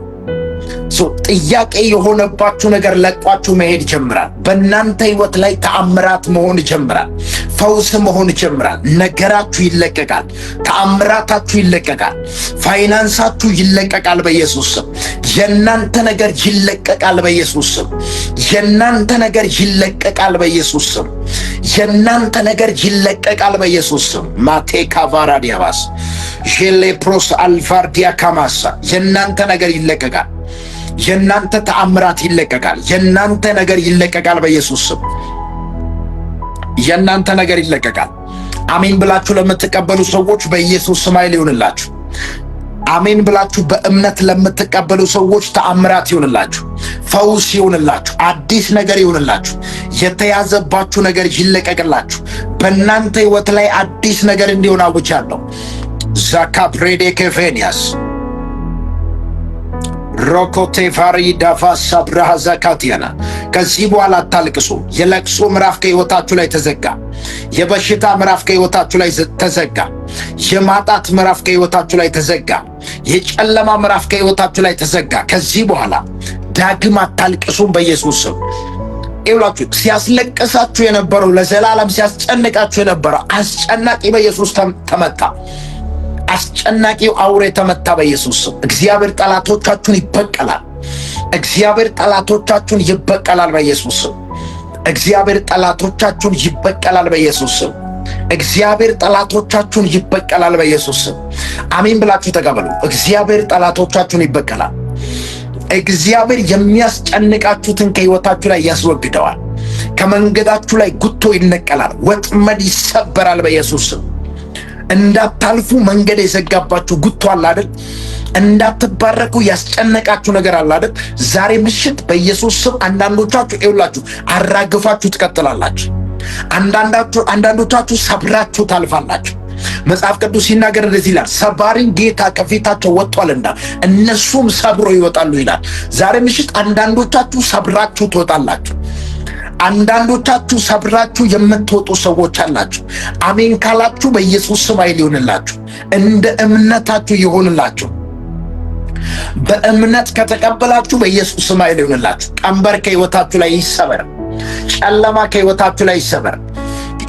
Speaker 1: ጥያቄ የሆነባችሁ ነገር ለቋችሁ መሄድ ይጀምራል። በእናንተ ሕይወት ላይ ተአምራት መሆን ይጀምራል። ፈውስ መሆን ይጀምራል። ነገራችሁ ይለቀቃል። ተአምራታችሁ ይለቀቃል። ፋይናንሳችሁ ይለቀቃል በኢየሱስ ስም። የእናንተ ነገር ይለቀቃል በኢየሱስ ስም። የእናንተ ነገር ይለቀቃል በኢየሱስ ስም። የእናንተ ነገር ይለቀቃል በኢየሱስ ስም። ማቴ ካቫራ ዲያባስ ዤሌፕሮስ አልፋርዲያ ካማሳ የእናንተ ነገር ይለቀቃል። የእናንተ ተአምራት ይለቀቃል። የእናንተ ነገር ይለቀቃል በኢየሱስ ስም። የእናንተ ነገር ይለቀቃል። አሜን ብላችሁ ለምትቀበሉ ሰዎች በኢየሱስ ስም ኃይል ይሁንላችሁ። አሜን ብላችሁ በእምነት ለምትቀበሉ ሰዎች ተአምራት ይሁንላችሁ፣ ፈውስ ይሁንላችሁ፣ አዲስ ነገር ይሁንላችሁ። የተያዘባችሁ ነገር ይለቀቅላችሁ። በእናንተ ሕይወት ላይ አዲስ ነገር እንዲሆን አውጃለሁ። ዛካ ፕሬዴ ኬፌኒያስ ሮኮቴ ፋሪ ዳፋሳ ብራሃ ዘካቲያና ከዚህ በኋላ አታልቅሱ። የለቅሶ ምዕራፍ ከሕይወታችሁ ላይ ተዘጋ። የበሽታ ምዕራፍ ከሕይወታችሁ ላይ ተዘጋ። የማጣት ምዕራፍ ከሕይወታችሁ ላይ ተዘጋ። የጨለማ ምዕራፍ ከሕይወታችሁ ላይ ተዘጋ። ከዚህ በኋላ ዳግም አታልቅሱም በኢየሱስ ስም። ይውላችሁ ሲያስለቅሳችሁ የነበረው ለዘላለም ሲያስጨንቃችሁ የነበረው አስጨናቂ በኢየሱስ ተመታ። አስጨናቂው አውሬ ተመታ በኢየሱስ ስም። እግዚአብሔር ጠላቶቻችሁን ይበቀላል። እግዚአብሔር ጠላቶቻችሁን ይበቀላል በኢየሱስ ስም። እግዚአብሔር ጠላቶቻችሁን ይበቀላል በኢየሱስ ስም። እግዚአብሔር ጠላቶቻችሁን ይበቀላል በኢየሱስ ስም። አሜን ብላችሁ ተቀበሉ። እግዚአብሔር ጠላቶቻችሁን ይበቀላል። እግዚአብሔር የሚያስጨንቃችሁትን ከሕይወታችሁ ላይ ያስወግደዋል። ከመንገዳችሁ ላይ ጉቶ ይነቀላል። ወጥመድ ይሰበራል በኢየሱስ ስም። እንዳታልፉ መንገድ የዘጋባችሁ ጉቶ አለ አይደል? እንዳትባረኩ ያስጨነቃችሁ ነገር አለ አይደል? ዛሬ ምሽት በኢየሱስ ስም አንዳንዶቻችሁ ይውላችሁ አራግፋችሁ ትቀጥላላችሁ። አንዳንዶቻችሁ ሰብራችሁ ታልፋላችሁ። መጽሐፍ ቅዱስ ሲናገር እንደዚህ ይላል፣ ሰባሪን ጌታ ከፊታቸው ወጥቷልና እነሱም ሰብሮ ይወጣሉ ይላል። ዛሬ ምሽት አንዳንዶቻችሁ ሰብራችሁ ትወጣላችሁ። አንዳንዶቻችሁ ሰብራችሁ የምትወጡ ሰዎች አላችሁ። አሜን ካላችሁ በኢየሱስ ስም ኃይል ይሁንላችሁ። እንደ እምነታችሁ ይሁንላችሁ። በእምነት ከተቀበላችሁ በኢየሱስ ስም ኃይል ይሁንላችሁ። ቀንበር ከሕይወታችሁ ላይ ይሰበር። ጨለማ ከሕይወታችሁ ላይ ይሰበር።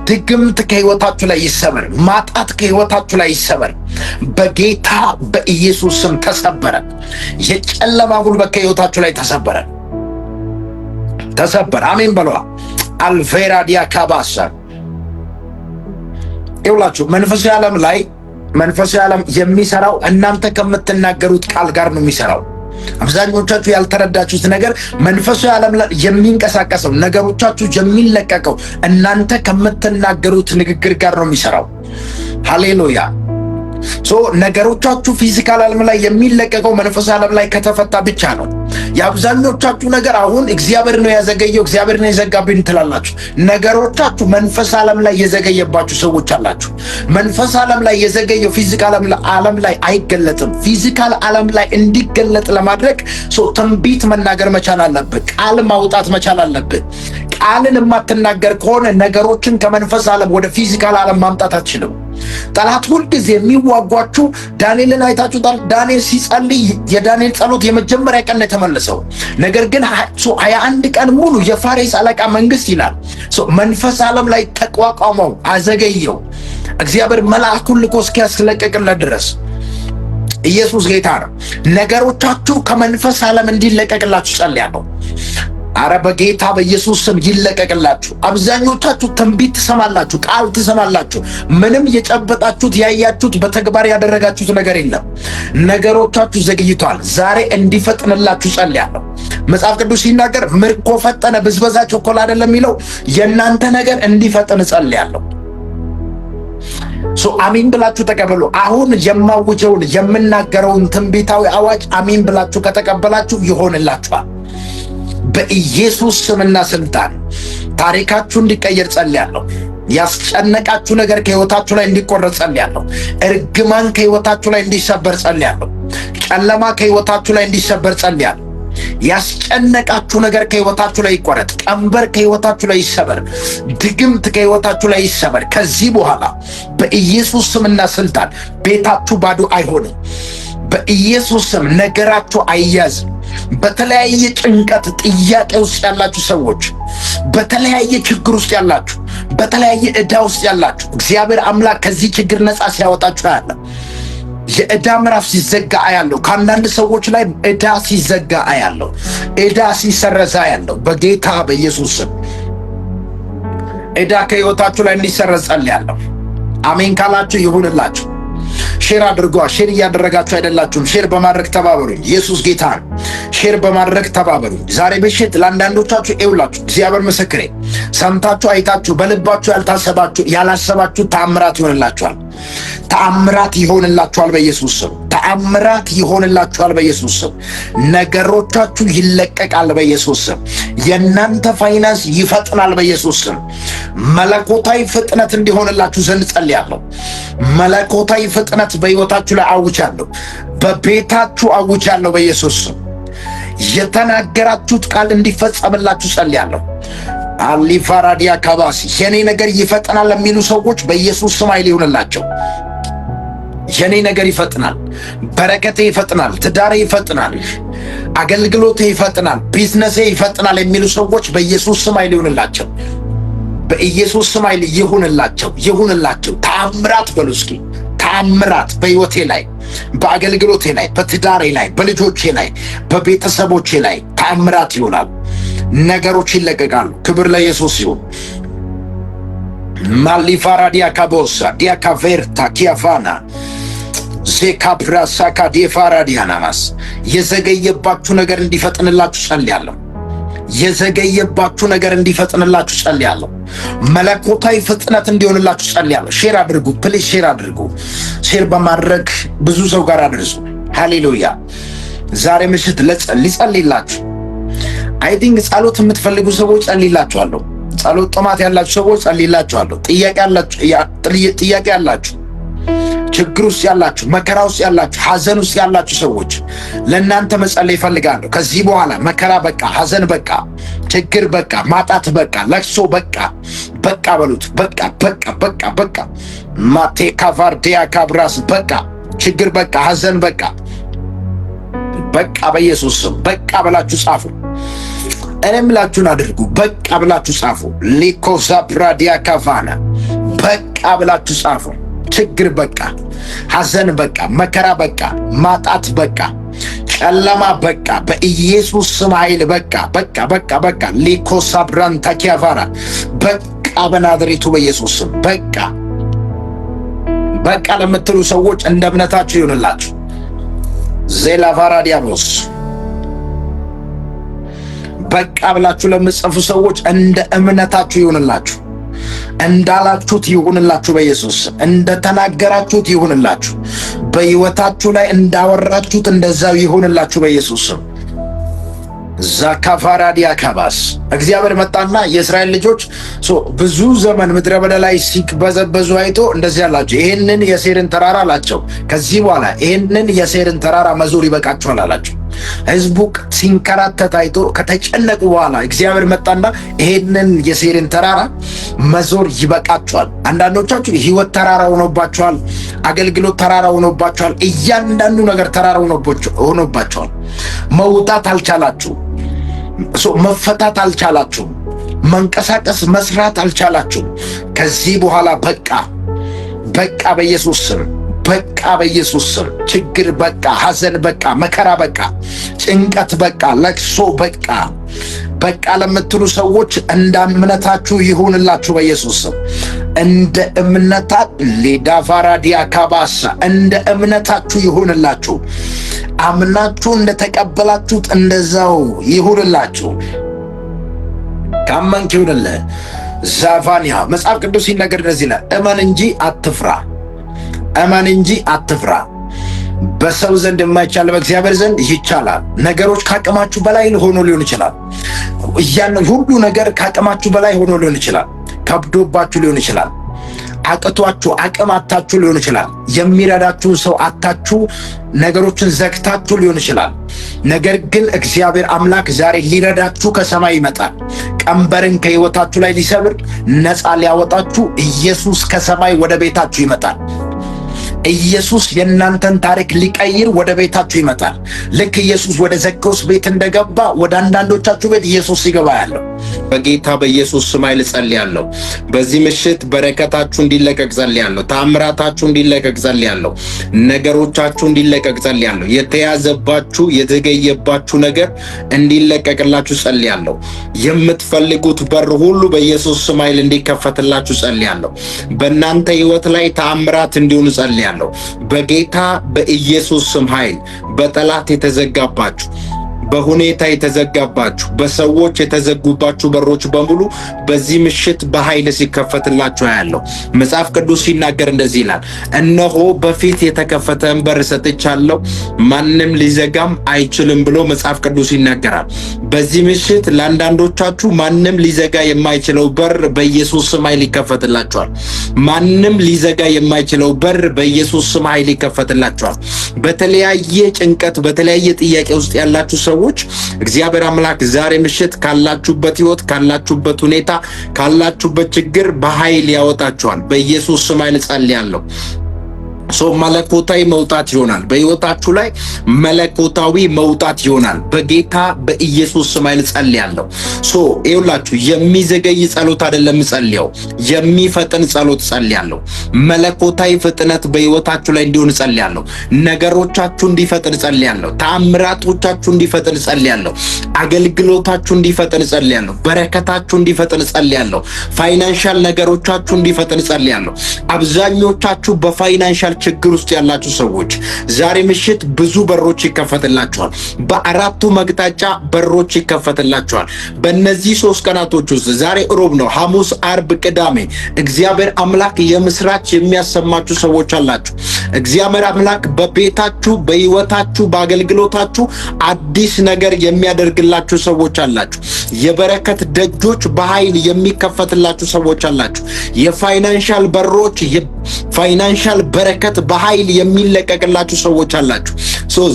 Speaker 1: ድግምት ከሕይወታችሁ ላይ ይሰበር። ማጣት ከሕይወታችሁ ላይ ይሰበር። በጌታ በኢየሱስ ስም ተሰበረ። የጨለማ ጉልበት ከሕይወታችሁ ላይ ተሰበረ። አሜን በሏ። አልቬራ ዲያካባሳ ይውላችሁ መንፈሳዊ ዓለም የሚሰራው እናንተ ከምትናገሩት ቃል ጋር ነው የሚሰራው። አብዛኞቻችሁ ያልተረዳችሁት ነገር መንፈሳዊ ዓለም ላይ የሚንቀሳቀሰው ነገሮቻችሁ የሚለቀቀው እናንተ ከምትናገሩት ንግግር ጋር ነው የሚሰራው። ሃሌሉያ። ነገሮቻችሁ ፊዚካል ዓለም ላይ የሚለቀቀው መንፈሳዊ ዓለም ላይ ከተፈታ ብቻ ነው። የአብዛኞቻችሁ ነገር አሁን እግዚአብሔር ነው ያዘገየው፣ እግዚአብሔር ነው የዘጋብኝ ትላላችሁ። ነገሮቻችሁ መንፈሳዊ ዓለም ላይ የዘገየባችሁ ሰዎች አላችሁ። መንፈሳዊ ዓለም ላይ የዘገየው ፊዚካል ዓለም ላይ አይገለጥም። ፊዚካል ዓለም ላይ እንዲገለጥ ለማድረግ ትንቢት መናገር መቻል አለብህ። ቃል ማውጣት መቻል አለብህ። ቃልን የማትናገር ከሆነ ነገሮችን ከመንፈስ ዓለም ወደ ፊዚካል ዓለም ማምጣት አትችልም። ጠላት ሁልጊዜ የሚዋጓችሁ ዳንኤልን አይታችሁታል። ዳንኤል ሲጸልይ የዳንኤል ጸሎት የመጀመሪያ ቀን ነው የተመለሰው። ነገር ግን 21 ቀን ሙሉ የፋሬስ አለቃ መንግስት ይላል መንፈስ ዓለም ላይ ተቋቋመው፣ አዘገየው። እግዚአብሔር መልአኩን ልኮ እስኪያስለቀቅለት ድረስ ኢየሱስ ጌታ ነው። ነገሮቻችሁ ከመንፈስ ዓለም እንዲለቀቅላችሁ ጸልያለሁ። አረ በጌታ በኢየሱስ ስም ይለቀቅላችሁ። አብዛኞቻችሁ ትንቢት ትሰማላችሁ፣ ቃል ትሰማላችሁ። ምንም የጨበጣችሁት ያያችሁት በተግባር ያደረጋችሁት ነገር የለም። ነገሮቻችሁ ዘግይቷል። ዛሬ እንዲፈጥንላችሁ ጸልያለሁ። መጽሐፍ ቅዱስ ሲናገር ምርኮ ፈጠነ፣ ብዝበዛ ቸኮለ አይደለም የሚለው። የእናንተ ነገር እንዲፈጥን ጸልያለሁ። አሚን ብላችሁ ተቀበሉ። አሁን የማውጀውን የምናገረውን ትንቢታዊ አዋጅ አሚን ብላችሁ ከተቀበላችሁ ይሆንላችኋል። በኢየሱስ ስምና ስልጣን ታሪካችሁ እንዲቀየር ጸልያለሁ። ያስጨነቃችሁ ነገር ከህይወታችሁ ላይ እንዲቆረጥ ጸልያለሁ። እርግማን ከህይወታችሁ ላይ እንዲሰበር ጸልያለሁ። ጨለማ ከህይወታችሁ ላይ እንዲሰበር ጸልያለሁ። ያስጨነቃችሁ ነገር ከህይወታችሁ ላይ ይቆረጥ። ቀንበር ከህይወታችሁ ላይ ይሰበር። ድግምት ከህይወታችሁ ላይ ይሰበር። ከዚህ በኋላ በኢየሱስ ስምና ስልጣን ቤታችሁ ባዶ አይሆንም። በኢየሱስ ስም ነገራችሁ አይያዝም። በተለያየ ጭንቀት ጥያቄ ውስጥ ያላችሁ ሰዎች፣ በተለያየ ችግር ውስጥ ያላችሁ፣ በተለያየ ዕዳ ውስጥ ያላችሁ እግዚአብሔር አምላክ ከዚህ ችግር ነፃ ሲያወጣችሁ ያለ የዕዳ ምዕራፍ ሲዘጋ አያለሁ። ከአንዳንድ ሰዎች ላይ ዕዳ ሲዘጋ አያለሁ። ዕዳ ሲሰረዝ አያለሁ። በጌታ በኢየሱስ ስም ዕዳ ከሕይወታችሁ ላይ እንዲሰረዝ ጸልያለሁ። አሜን ካላችሁ ይሁንላችሁ። ሼር አድርጓ። ሼር እያደረጋችሁ አይደላችሁም? ሼር በማድረግ ተባበሩኝ። ኢየሱስ ጌታ ነው። ሼር በማድረግ ተባበሩኝ። ዛሬ ምሽት ለአንዳንዶቻችሁ ይውላችሁ፣ እግዚአብሔር ምስክሬ፣ ሰምታችሁ አይታችሁ በልባችሁ ያላሰባችሁ ተአምራት ይሆንላችኋል። ተአምራት ይሆንላችኋል በኢየሱስ ስም። ተአምራት ይሆንላችኋል በኢየሱስ ስም። ነገሮቻችሁ ይለቀቃል በኢየሱስ ስም። የእናንተ ፋይናንስ ይፈጥናል በኢየሱስ ስም። መለኮታዊ ፍጥነት እንዲሆንላችሁ ዘንድ ጸልያለሁ። መለኮታዊ ፍጥነት በሕይወታችሁ ላይ አውጃለሁ። በቤታችሁ አውጃለሁ በኢየሱስ ስም። የተናገራችሁት ቃል እንዲፈጸምላችሁ ጸልያለሁ። አሊፋራዲያ ካባሲ የኔ ነገር ይፈጥናል የሚሉ ሰዎች በኢየሱስ ስም ኃይል ይሁንላቸው። የኔ ነገር ይፈጥናል፣ በረከቴ ይፈጥናል፣ ትዳሬ ይፈጥናል፣ አገልግሎቴ ይፈጥናል፣ ቢዝነሴ ይፈጥናል የሚሉ ሰዎች በኢየሱስ ስም ኃይል ይሁንላቸው። በኢየሱስ ስም ኃይል ይሁንላቸው፣ ይሁንላቸው። ተአምራት በሉ እስኪ። ተአምራት በሕይወቴ ላይ፣ በአገልግሎቴ ላይ፣ በትዳሬ ላይ፣ በልጆቼ ላይ፣ በቤተሰቦቼ ላይ ተአምራት ይሆናል። ነገሮች ይለቀቃሉ። ክብር ለኢየሱስ ይሁን። ማሊፋራ ዲያካቦሳ ዲያካቬርታ ኪያፋና ዜካፕራሳካ ዲፋራ ዲያናማስ የዘገየባችሁ ነገር እንዲፈጥንላችሁ ጸልያለሁ። የዘገየባችሁ ነገር እንዲፈጥንላችሁ ጸልያለሁ። መለኮታዊ ፍጥነት እንዲሆንላችሁ ጸልያለሁ። ሼር አድርጉ ፕሊዝ፣ ሼር አድርጉ። ሼር በማድረግ ብዙ ሰው ጋር አድርሱ። ሃሌሉያ። ዛሬ ምሽት ሊጸልይላችሁ አይ ቲንክ ጸሎት የምትፈልጉ ሰዎች ጸልይላችኋለሁ። ጸሎት ጥማት ያላችሁ ሰዎች ጸልይላችኋለሁ። ጥያቄ ያላችሁ፣ ችግር ውስጥ ያላችሁ፣ መከራ ውስጥ ያላችሁ፣ ሐዘን ውስጥ ያላችሁ ሰዎች ለእናንተ መጸለይ ይፈልጋለሁ። ከዚህ በኋላ መከራ በቃ፣ ሐዘን በቃ፣ ችግር በቃ፣ ማጣት በቃ፣ ለቅሶ በቃ፣ በቃ በሉት። በቃ በቃ በቃ በቃ ማቴ ካቫርዲያ ካብራስ በቃ፣ ችግር በቃ፣ ሐዘን በቃ፣ በቃ በኢየሱስ ስም በቃ ብላችሁ ጻፉ። እኔም ብላችሁን አድርጉ። በቃ ብላችሁ ጻፉ። ሊኮዛ ብራዲያ ካቫና በቃ ብላችሁ ጻፉ። ችግር በቃ፣ ሐዘን በቃ፣ መከራ በቃ፣ ማጣት በቃ፣ ጨለማ በቃ፣ በኢየሱስ ስም ኃይል በቃ በቃ በቃ በቃ ሊኮሳ ብራንታ ኪያቫና በቃ በናዝሬቱ በኢየሱስ ስም በቃ በቃ ለምትሉ ሰዎች እንደ እምነታችሁ ይሁንላችሁ። ዜላቫራ ዲያቦስ በቃ ብላችሁ ለምትጽፉ ሰዎች እንደ እምነታችሁ ይሁንላችሁ። እንዳላችሁት ይሁንላችሁ በኢየሱስ ስም። እንደተናገራችሁት ይሁንላችሁ። በሕይወታችሁ ላይ እንዳወራችሁት እንደዛው ይሁንላችሁ በኢየሱስ ስም። ዛካፋራዲያ ካባስ እግዚአብሔር መጣና የእስራኤል ልጆች ብዙ ዘመን ምድረ በዳ ላይ ሲበዘበዙ አይቶ እንደዚህ አላቸው፣ ይሄንን የሴርን ተራራ አላቸው፣ ከዚህ በኋላ ይሄንን የሴርን ተራራ መዞር ይበቃችኋል አላቸው። ህዝቡ ሲንከራተት አይቶ ከተጨነቁ በኋላ እግዚአብሔር መጣና ይሄንን የሴርን ተራራ መዞር ይበቃችኋል። አንዳንዶቻችሁ ህይወት ተራራ ሆኖባችኋል፣ አገልግሎት ተራራ ሆኖባችኋል፣ እያንዳንዱ ነገር ተራራ ሆኖባችኋል። መውጣት አልቻላችሁ፣ መፈታት አልቻላችሁ፣ መንቀሳቀስ መስራት አልቻላችሁ። ከዚህ በኋላ በቃ በኢየሱስ ስም፣ በቃ በኢየሱስ ስም። ችግር በቃ፣ ሐዘን በቃ፣ መከራ በቃ፣ ጭንቀት በቃ፣ ለቅሶ በቃ ለምትሉ ሰዎች እንደ እምነታችሁ ይሁንላችሁ በኢየሱስ ስም። እንደ ሌዳቫራዲያ ካባሳ እንደ እምነታችሁ ይሁንላችሁ። አምናችሁ እንደተቀበላችሁት እንደዛው ይሁንላችሁ። ካመንክ ይሁንልህ። ዛቫንያ መጽሐፍ ቅዱስ ሲናገር እንደዚህ ይላል፣ እመን እንጂ አትፍራ፣ እመን እንጂ አትፍራ። በሰው ዘንድ የማይቻል በእግዚአብሔር ዘንድ ይቻላል። ነገሮች ከአቅማችሁ በላይ ሆኖ ሊሆን ይችላል። ሁሉ ነገር ከአቅማችሁ በላይ ሆኖ ሊሆን ይችላል። ከብዶባችሁ ሊሆን ይችላል። አቅቷችሁ አቅም አታችሁ ሊሆን ይችላል። የሚረዳችሁን ሰው አታችሁ ነገሮችን ዘግታችሁ ሊሆን ይችላል። ነገር ግን እግዚአብሔር አምላክ ዛሬ ሊረዳችሁ ከሰማይ ይመጣል። ቀንበርን ከሕይወታችሁ ላይ ሊሰብር ነፃ ሊያወጣችሁ ኢየሱስ ከሰማይ ወደ ቤታችሁ ይመጣል። ኢየሱስ የእናንተን ታሪክ ሊቀይር ወደ ቤታችሁ ይመጣል። ልክ ኢየሱስ ወደ ዘኬዎስ ቤት እንደገባ ወደ አንዳንዶቻችሁ ቤት ኢየሱስ ሲገባ ያለው በጌታ በኢየሱስ ስም ኃይል ጸልያለሁ። በዚህ ምሽት በረከታችሁ እንዲለቀቅ ጸልያለሁ። ታምራታችሁ እንዲለቀቅ ጸልያለሁ። ነገሮቻችሁ እንዲለቀቅ ጸልያለሁ። የተያዘባችሁ የተገየባችሁ ነገር እንዲለቀቅላችሁ ጸልያለሁ። የምትፈልጉት በር ሁሉ በኢየሱስ ስም ኃይል እንዲከፈትላችሁ ጸልያለሁ። በእናንተ ሕይወት ላይ ታምራት እንዲሆን ጸልያለሁ። በጌታ በኢየሱስ ስም ኃይል በጠላት የተዘጋባችሁ፣ በሁኔታ የተዘጋባችሁ፣ በሰዎች የተዘጉባችሁ በሮች በሙሉ በዚህ ምሽት በኃይል ሲከፈትላችሁ ያለው መጽሐፍ ቅዱስ ሲናገር እንደዚህ ይላል፣ እነሆ በፊት የተከፈተን በር ሰጥቻለሁ፣ ማንም ሊዘጋም አይችልም ብሎ መጽሐፍ ቅዱስ ይናገራል። በዚህ ምሽት ለአንዳንዶቻችሁ ማንም ሊዘጋ የማይችለው በር በኢየሱስ ስም ኃይል ይከፈትላችኋል። ማንም ሊዘጋ የማይችለው በር በኢየሱስ ስም ኃይል ይከፈትላችኋል። በተለያየ ጭንቀት በተለያየ ጥያቄ ውስጥ ያላችሁ ሰዎች እግዚአብሔር አምላክ ዛሬ ምሽት ካላችሁበት ሕይወት ካላችሁበት ሁኔታ ካላችሁበት ችግር በኃይል ያወጣችኋል። በኢየሱስ ስም ኃይል ጸልያለሁ። መለኮታዊ መውጣት ይሆናል። በሕይወታችሁ ላይ መለኮታዊ መውጣት ይሆናል። በጌታ በኢየሱስ ስም ኃይል ጸልያለሁ። ይኸውላችሁ የሚዘገይ ጸሎት አይደለም ጸልየው፣ የሚፈጥን ጸሎት ጸልያለሁ። መለኮታዊ ፍጥነት በሕይወታችሁ ላይ እንዲሆን ጸልያለሁ። ነገሮቻችሁ እንዲፈጥን ጸልያለሁ። ተአምራቶቻችሁ እንዲፈጥን ጸልያለሁ። አገልግሎታችሁ እንዲፈጥን ጸልያለሁ። በረከታችሁ እንዲፈጥን ጸልያለሁ። ፋይናንሻል ነገሮቻችሁ እንዲፈጥን ጸልያለሁ። አብዛኞቻችሁ በፋይናንሻል ችግር ውስጥ ያላችሁ ሰዎች ዛሬ ምሽት ብዙ በሮች ይከፈትላችኋል። በአራቱ መቅጣጫ በሮች ይከፈትላችኋል። በእነዚህ 3 ቀናቶች ውስጥ ዛሬ ሮብ ነው፣ ሐሙስ፣ አርብ፣ ቅዳሜ እግዚአብሔር አምላክ የምስራች የሚያሰማችሁ ሰዎች አላችሁ። እግዚአብሔር አምላክ በቤታችሁ፣ በሕይወታችሁ፣ በአገልግሎታችሁ አዲስ ነገር የሚያደርግላችሁ ሰዎች አላችሁ። የበረከት ደጆች በኃይል የሚከፈትላችሁ ሰዎች አላችሁ። የፋይናንሻል በሮች የፋይናንሻል በረከት በኃይል የሚለቀቅላችሁ ሰዎች አላችሁ።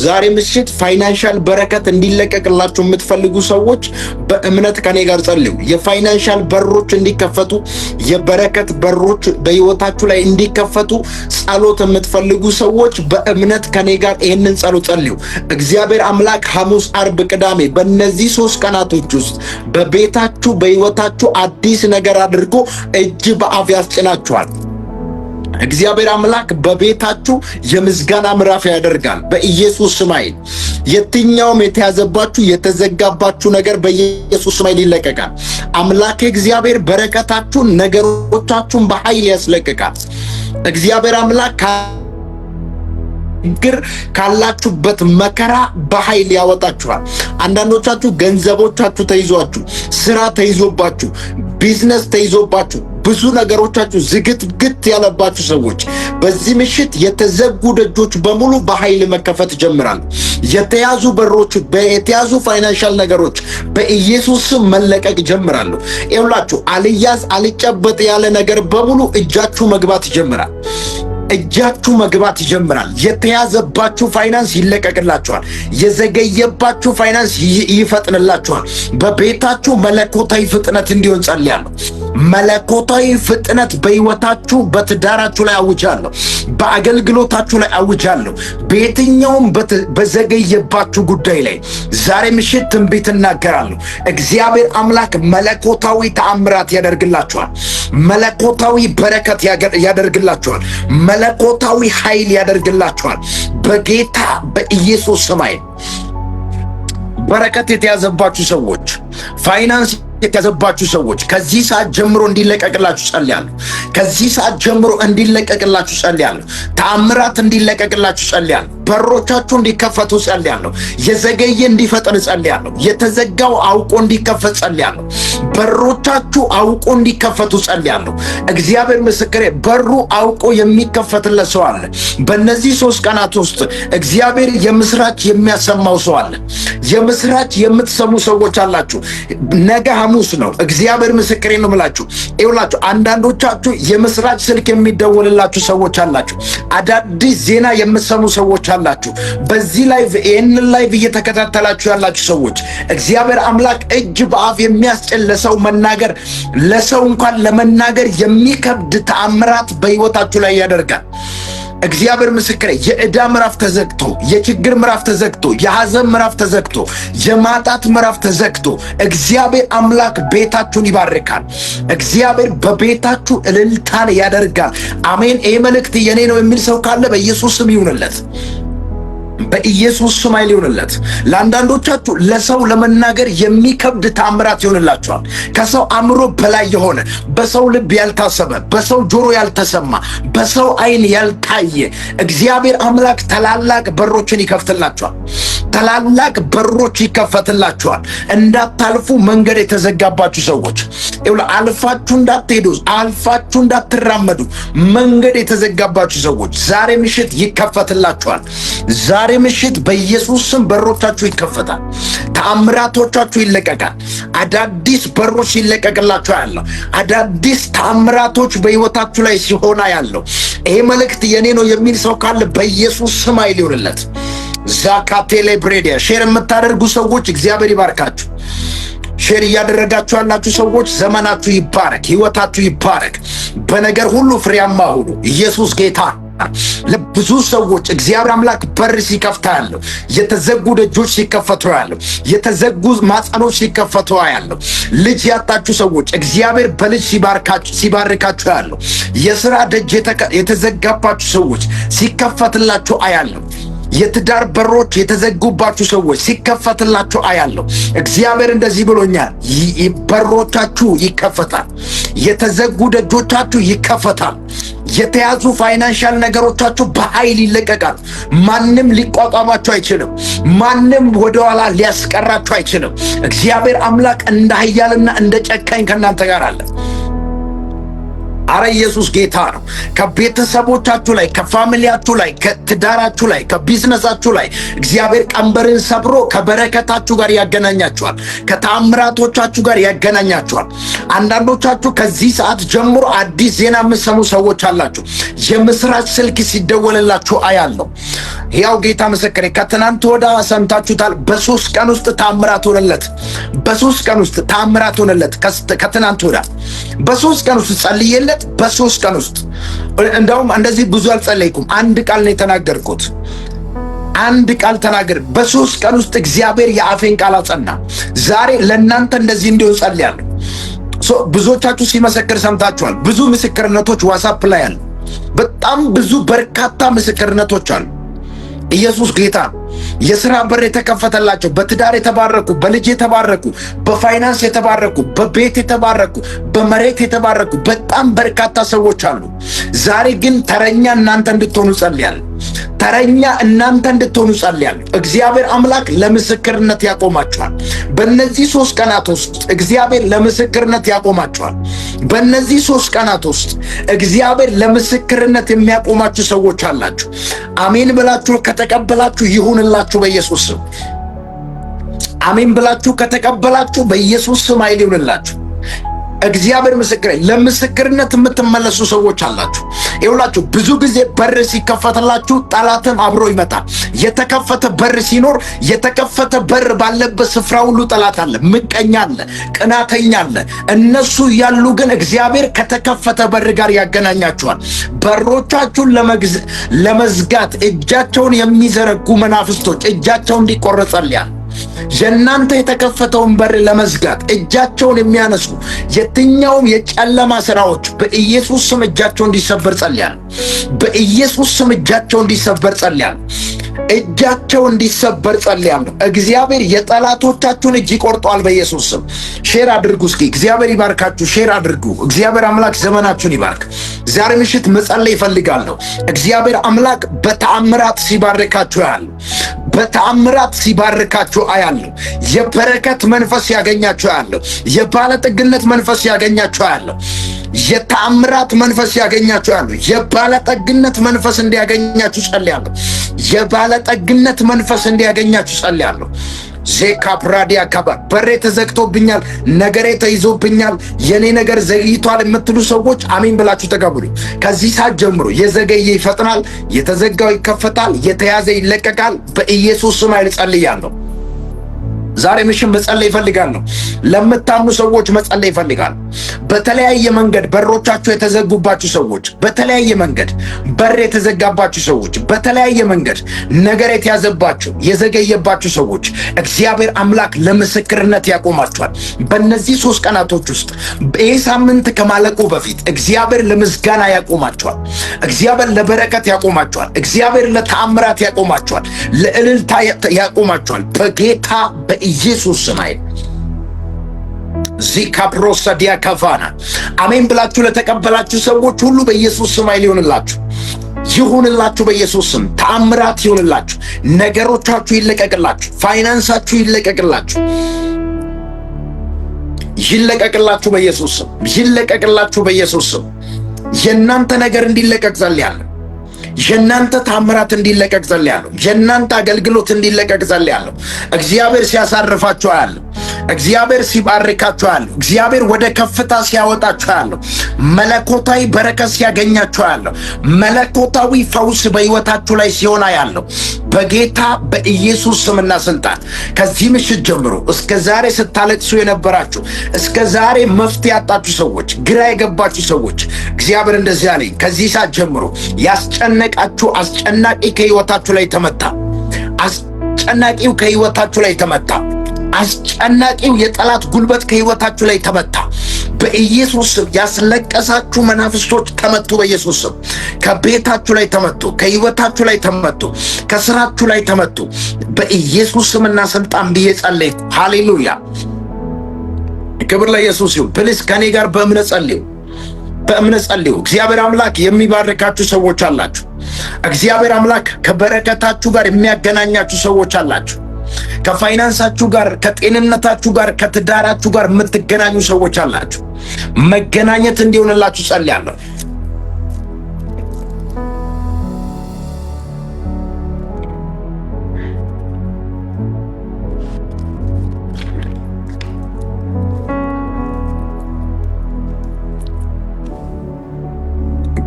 Speaker 1: ዛሬ ምሽት ፋይናንሻል በረከት እንዲለቀቅላችሁ የምትፈልጉ ሰዎች በእምነት ከኔ ጋር ጸልዩ። የፋይናንሻል በሮች እንዲከፈቱ፣ የበረከት በሮች በሕይወታችሁ ላይ እንዲከፈቱ ጸሎት የምትፈልጉ ሰዎች በእምነት ከኔ ጋር ይህንን ጸሎት ጸልዩ። እግዚአብሔር አምላክ ሐሙስ፣ አርብ፣ ቅዳሜ በእነዚህ 3 ቀናቶች ውስጥ በቤታችሁ በሕይወታችሁ አዲስ ነገር አድርጎ እጅ በአፍ ያስጭናችኋል። እግዚአብሔር አምላክ በቤታችሁ የምስጋና ምዕራፍ ያደርጋል። በኢየሱስ ስም ኃይል የትኛውም የተያዘባችሁ የተዘጋባችሁ ነገር በኢየሱስ ስም ኃይል ይለቀቃል። አምላክ እግዚአብሔር በረከታችሁን ነገሮቻችሁን በኃይል ያስለቅቃል። እግዚአብሔር አምላክ ችግር ካላችሁበት መከራ በኃይል ያወጣችኋል። አንዳንዶቻችሁ ገንዘቦቻችሁ ተይዟችሁ፣ ስራ ተይዞባችሁ፣ ቢዝነስ ተይዞባችሁ ብዙ ነገሮቻችሁ ዝግትግት ያለባችሁ ሰዎች በዚህ ምሽት የተዘጉ ደጆች በሙሉ በኃይል መከፈት ጀምራሉ። የተያዙ በሮች፣ የተያዙ ፋይናንሻል ነገሮች በኢየሱስ ስም መለቀቅ ጀምራሉ። ይኸውላችሁ አልያዝ አልጨበጥ ያለ ነገር በሙሉ እጃችሁ መግባት ይጀምራል። እጃችሁ መግባት ይጀምራል። የተያዘባችሁ ፋይናንስ ይለቀቅላችኋል። የዘገየባችሁ ፋይናንስ ይፈጥንላችኋል። በቤታችሁ መለኮታዊ ፍጥነት እንዲሆን ጸልያለሁ። መለኮታዊ ፍጥነት በሕይወታችሁ በትዳራችሁ ላይ አውጃለሁ። በአገልግሎታችሁ ላይ አውጃለሁ። በየትኛውም በዘገየባችሁ ጉዳይ ላይ ዛሬ ምሽት ትንቢት እናገራለሁ። እግዚአብሔር አምላክ መለኮታዊ ተአምራት ያደርግላችኋል። መለኮታዊ በረከት ያደርግላችኋል። መለኮታዊ ኃይል ያደርግላችኋል። በጌታ በኢየሱስ ስም በረከት የተያዘባችሁ ሰዎች፣ ፋይናንስ የተያዘባችሁ ሰዎች ከዚህ ሰዓት ጀምሮ እንዲለቀቅላችሁ ጸልያለሁ። ከዚህ ሰዓት ጀምሮ እንዲለቀቅላችሁ ጸልያለሁ። ተአምራት እንዲለቀቅላችሁ ጸልያለሁ። በሮቻችሁ እንዲከፈቱ ጸልያለሁ። የዘገየ እንዲፈጠን ጸልያለሁ። የተዘጋው አውቆ እንዲከፈት ጸልያለሁ። በሮቻችሁ አውቆ እንዲከፈቱ ጸልያለሁ። እግዚአብሔር ምስክሬ፣ በሩ አውቆ የሚከፈትለት ሰው አለ። በእነዚህ 3 ቀናት ውስጥ እግዚአብሔር የምስራች የሚያሰማው ሰው አለ። የምስራች የምትሰሙ ሰዎች አላችሁ። ነገ ሐሙስ ነው። እግዚአብሔር ምስክሬ ነው የምላችሁ። ይኸውላችሁ አንዳንዶቻችሁ የምስራች ስልክ የሚደወልላችሁ ሰዎች አላችሁ። አዳዲስ ዜና የምትሰሙ ሰዎች አላችሁ። በዚህ ላይቭ ይህንን ላይቭ እየተከታተላችሁ ያላችሁ ሰዎች እግዚአብሔር አምላክ እጅ በአፍ የሚያስጭን ለሰው መናገር ለሰው እንኳን ለመናገር የሚከብድ ተአምራት በሕይወታችሁ ላይ ያደርጋል። እግዚአብሔር ምስክሬ፣ የዕዳ ምዕራፍ ተዘግቶ፣ የችግር ምዕራፍ ተዘግቶ፣ የሐዘን ምዕራፍ ተዘግቶ፣ የማጣት ምዕራፍ ተዘግቶ እግዚአብሔር አምላክ ቤታችሁን ይባርካል። እግዚአብሔር በቤታችሁ እልልታን ያደርጋል። አሜን። ይህ መልእክት የኔ ነው የሚል ሰው ካለ በኢየሱስ ስም ይሁንለት። በኢየሱስ ስም ኃይል ይሁንለት። ለአንዳንዶቻችሁ ለሰው ለመናገር የሚከብድ ተአምራት ይሆንላችኋል። ከሰው አእምሮ በላይ የሆነ በሰው ልብ ያልታሰበ በሰው ጆሮ ያልተሰማ በሰው ዓይን ያልታየ እግዚአብሔር አምላክ ታላላቅ በሮችን ይከፍትላችኋል። ታላላቅ በሮች ይከፈትላችኋል። እንዳታልፉ መንገድ የተዘጋባችሁ ሰዎች ይኸውልህ፣ አልፋችሁ እንዳትሄዱ፣ አልፋችሁ እንዳትራመዱ መንገድ የተዘጋባችሁ ሰዎች ዛሬ ምሽት ይከፈትላችኋል። ዛሬ ምሽት በኢየሱስ ስም በሮቻችሁ ይከፈታል። ተአምራቶቻችሁ ይለቀቃል። አዳዲስ በሮች ይለቀቅላችሁ ያለው አዳዲስ ተአምራቶች በሕይወታችሁ ላይ ሲሆና ያለው ይሄ መልእክት የኔ ነው የሚል ሰው ካለ በኢየሱስ ስም ኃይል ይሁንለት። ዛካቴሌ ብሬዲያ ሼር የምታደርጉ ሰዎች እግዚአብሔር ይባርካችሁ። ሼር እያደረጋችሁ ያላችሁ ሰዎች ዘመናችሁ ይባረክ፣ ሕይወታችሁ ይባረክ። በነገር ሁሉ ፍሬያማ ሁኑ። ኢየሱስ ጌታ። ለብዙ ሰዎች እግዚአብሔር አምላክ በር ሲከፍታ ያለው፣ የተዘጉ ደጆች ሲከፈቱ ያለው፣ የተዘጉ ማጸኖች ሲከፈቱ ያለው፣ ልጅ ያጣችሁ ሰዎች እግዚአብሔር በልጅ ሲባርካችሁ ያለው፣ የሥራ ደጅ የተዘጋባችሁ ሰዎች ሲከፈትላችሁ አያለሁ። የትዳር በሮች የተዘጉባችሁ ሰዎች ሲከፈትላችሁ አያለሁ። እግዚአብሔር እንደዚህ ብሎኛል፣ በሮቻችሁ ይከፈታል። የተዘጉ ደጆቻችሁ ይከፈታል። የተያዙ ፋይናንሻል ነገሮቻችሁ በኃይል ይለቀቃል። ማንም ሊቋቋማችሁ አይችልም። ማንም ወደኋላ ሊያስቀራችሁ አይችልም። እግዚአብሔር አምላክ እንደ ኃያልና እንደ ጨካኝ ከእናንተ ጋር አለ። አረ ኢየሱስ ጌታ ነው። ከቤተሰቦቻችሁ ላይ፣ ከፋሚሊያችሁ ላይ፣ ከትዳራችሁ ላይ፣ ከቢዝነሳችሁ ላይ እግዚአብሔር ቀንበርን ሰብሮ ከበረከታችሁ ጋር ያገናኛችኋል። ከተአምራቶቻችሁ ጋር ያገናኛችኋል። አንዳንዶቻችሁ ከዚህ ሰዓት ጀምሮ አዲስ ዜና የምትሰሙ ሰዎች አላችሁ። የምስራች ስልክ ሲደወልላችሁ አያለሁ። ያው ጌታ ምስክሬ፣ ከትናንት ወዳ ሰምታችሁታል። በ3 ቀን ውስጥ ተአምራት ሆነለት። በ3 ቀን ውስጥ ተአምራት ሆነለት። ከትናንት ወዳ በ3 ቀን ውስጥ ጸልየለት በ3 ቀን ውስጥ እንደውም እንደዚህ ብዙ አልጸለይኩም። አንድ ቃል ነው የተናገርኩት። አንድ ቃል ተናገር። በ3 ቀን ውስጥ እግዚአብሔር የአፌን ቃል አጸና። ዛሬ ለእናንተ እንደዚህ እንዲሆን ጸልያለሁ። ብዙዎቻችሁ ሲመሰክር ሰምታችኋል። ብዙ ምስክርነቶች ዋትስአፕ ላይ አሉ። በጣም ብዙ በርካታ ምስክርነቶች አሉ። ኢየሱስ ጌታ። የሥራ በር የተከፈተላቸው፣ በትዳር የተባረኩ፣ በልጅ የተባረኩ፣ በፋይናንስ የተባረኩ፣ በቤት የተባረኩ፣ በመሬት የተባረኩ በጣም በርካታ ሰዎች አሉ። ዛሬ ግን ተረኛ እናንተ እንድትሆኑ ጸልያለሁ። ተረኛ እናንተ እንድትሆኑ ጸልያለሁ። እግዚአብሔር አምላክ ለምስክርነት ያቆማችኋል። በእነዚህ 3 ቀናት ውስጥ እግዚአብሔር ለምስክርነት ያቆማችኋል። በእነዚህ 3 ቀናት ውስጥ እግዚአብሔር ለምስክርነት የሚያቆማችሁ ሰዎች አላችሁ። አሜን ብላችሁ ከተቀበላችሁ ይሁንላችሁ በኢየሱስ ስም። አሜን ብላችሁ ከተቀበላችሁ በኢየሱስ ስም ኃይል ይሁንላችሁ። እግዚአብሔር ምስክር፣ ለምስክርነት የምትመለሱ ሰዎች አላችሁ። ይኸውላችሁ ብዙ ጊዜ በር ሲከፈትላችሁ ጠላትም አብሮ ይመጣል። የተከፈተ በር ሲኖር የተከፈተ በር ባለበት ስፍራ ሁሉ ጠላት አለ፣ ምቀኛ አለ፣ ቅናተኛ አለ። እነሱ ያሉ ግን እግዚአብሔር ከተከፈተ በር ጋር ያገናኛቸዋል። በሮቻችሁን ለመዝጋት እጃቸውን የሚዘረጉ መናፍስቶች እጃቸውን እንዲቆረጥ ጸልያለሁ። የእናንተ የተከፈተውን በር ለመዝጋት እጃቸውን የሚያነሱ የትኛውም የጨለማ ሥራዎች በኢየሱስ ስም እጃቸው እንዲሰበር ጸልያለሁ። በኢየሱስ ስም እጃቸው እንዲሰበር ጸልያለሁ። እጃቸው እንዲሰበር ጸልያለሁ። እግዚአብሔር የጠላቶቻችሁን እጅ ይቆርጠዋል በኢየሱስ ስም። ሼር አድርጉ እስኪ። እግዚአብሔር ይባርካችሁ። ሼር አድርጉ። እግዚአብሔር አምላክ ዘመናችሁን ይባርክ። ዛሬ ምሽት መጸለይ ይፈልጋለሁ። እግዚአብሔር አምላክ በተአምራት ሲባርካችሁ ያለው በተአምራት ሲባርካችሁ አያለሁ። የበረከት መንፈስ ያገኛችሁ አያለሁ። የባለጠግነት መንፈስ ያገኛችሁ አያለሁ። የተአምራት መንፈስ ያገኛችሁ አያለሁ። የባለጠግነት መንፈስ እንዲያገኛችሁ ጸልያለሁ። የባለጠግነት መንፈስ እንዲያገኛችሁ ጸልያለሁ። ዜካ ፕራዲያ ካባ በሬ ተዘግቶብኛል፣ ነገሬ ተይዞብኛል፣ የኔ ነገር ዘግይቷል የምትሉ ሰዎች አሜን ብላችሁ ተቀበሉ። ከዚህ ሰዓት ጀምሮ የዘገየ ይፈጥናል፣ የተዘጋው ይከፈታል፣ የተያዘ ይለቀቃል። በኢየሱስ ስም ኃይል ጸልያለሁ። ዛሬ ምሽት መጸለይ ይፈልጋለሁ። ለምታምኑ ሰዎች መጸለይ ይፈልጋለሁ። በተለያየ መንገድ በሮቻችሁ የተዘጉባችሁ ሰዎች፣ በተለያየ መንገድ በር የተዘጋባችሁ ሰዎች፣ በተለያየ መንገድ ነገር የተያዘባችሁ የዘገየባችሁ ሰዎች እግዚአብሔር አምላክ ለምስክርነት ያቆማችኋል። በእነዚህ 3 ቀናቶች ውስጥ ይህ ሳምንት ከማለቁ በፊት እግዚአብሔር ለምስጋና ያቆማችኋል። እግዚአብሔር ለበረከት ያቆማችኋል። እግዚአብሔር ለተአምራት ያቆማችኋል። ለእልልታ ያቆማችኋል። በጌታ በኢየሱስ ስም ዚካፕሮሰዲያ ካፋና አሜን ብላችሁ ለተቀበላችሁ ሰዎች ሁሉ በኢየሱስ ስም ይሁንላችሁ። ይሁንላችሁ በኢየሱስ ስም። ተአምራት ይሁንላችሁ። ነገሮቻችሁ ይለቀቅላችሁ። ፋይናንሳችሁ ይለቀቅላችሁ። ይለቀቅላችሁ በኢየሱስ ስም። ይለቀቅላችሁ በኢየሱስ ስም። የእናንተ ነገር እንዲለቀቅ ጸልያለሁ። የእናንተ ታምራት እንዲለቀቅ ጸልያለሁ። የእናንተ አገልግሎት እንዲለቀቅ ጸልያለሁ። እግዚአብሔር ሲያሳርፋችሁ አያለሁ። እግዚአብሔር ሲባርካችሁ አያለሁ። እግዚአብሔር ወደ ከፍታ ሲያወጣችሁ አያለሁ። መለኮታዊ በረከት ሲያገኛችሁ አያለሁ። መለኮታዊ ፈውስ በሕይወታችሁ ላይ ሲሆን አያለሁ። በጌታ በኢየሱስ ስምና ስልጣን ከዚህ ምሽት ጀምሮ እስከ ዛሬ ስታለቅሱ የነበራችሁ፣ እስከ ዛሬ መፍትሄ ያጣችሁ ሰዎች፣ ግራ የገባችሁ ሰዎች እግዚአብሔር እንደዚህ አለኝ። ከዚህ ሰዓት ጀምሮ ያስጨነቃችሁ አስጨናቂ ከሕይወታችሁ ላይ ተመታ። አስጨናቂው ከሕይወታችሁ ላይ ተመታ። አስጨናቂው የጠላት ጉልበት ከሕይወታችሁ ላይ ተመታ። በኢየሱስ ስም ያስለቀሳችሁ መናፍስቶች ተመቱ። በኢየሱስ ስም ከቤታችሁ ላይ ተመቱ፣ ከሕይወታችሁ ላይ ተመቱ፣ ከስራችሁ ላይ ተመቱ። በኢየሱስ ስምና ስልጣን ብዬ ጸለይኩ። ሃሌሉያ! ክብር ለኢየሱስ ይሁን። ፕሊስ ከኔ ጋር በእምነት ጸልዩ፣ በእምነት ጸልዩ። እግዚአብሔር አምላክ የሚባርካችሁ ሰዎች አላችሁ። እግዚአብሔር አምላክ ከበረከታችሁ ጋር የሚያገናኛችሁ ሰዎች አላችሁ። ከፋይናንሳችሁ ጋር፣ ከጤንነታችሁ ጋር፣ ከትዳራችሁ ጋር የምትገናኙ ሰዎች አላችሁ። መገናኘት እንዲሆንላችሁ ጸልያለሁ።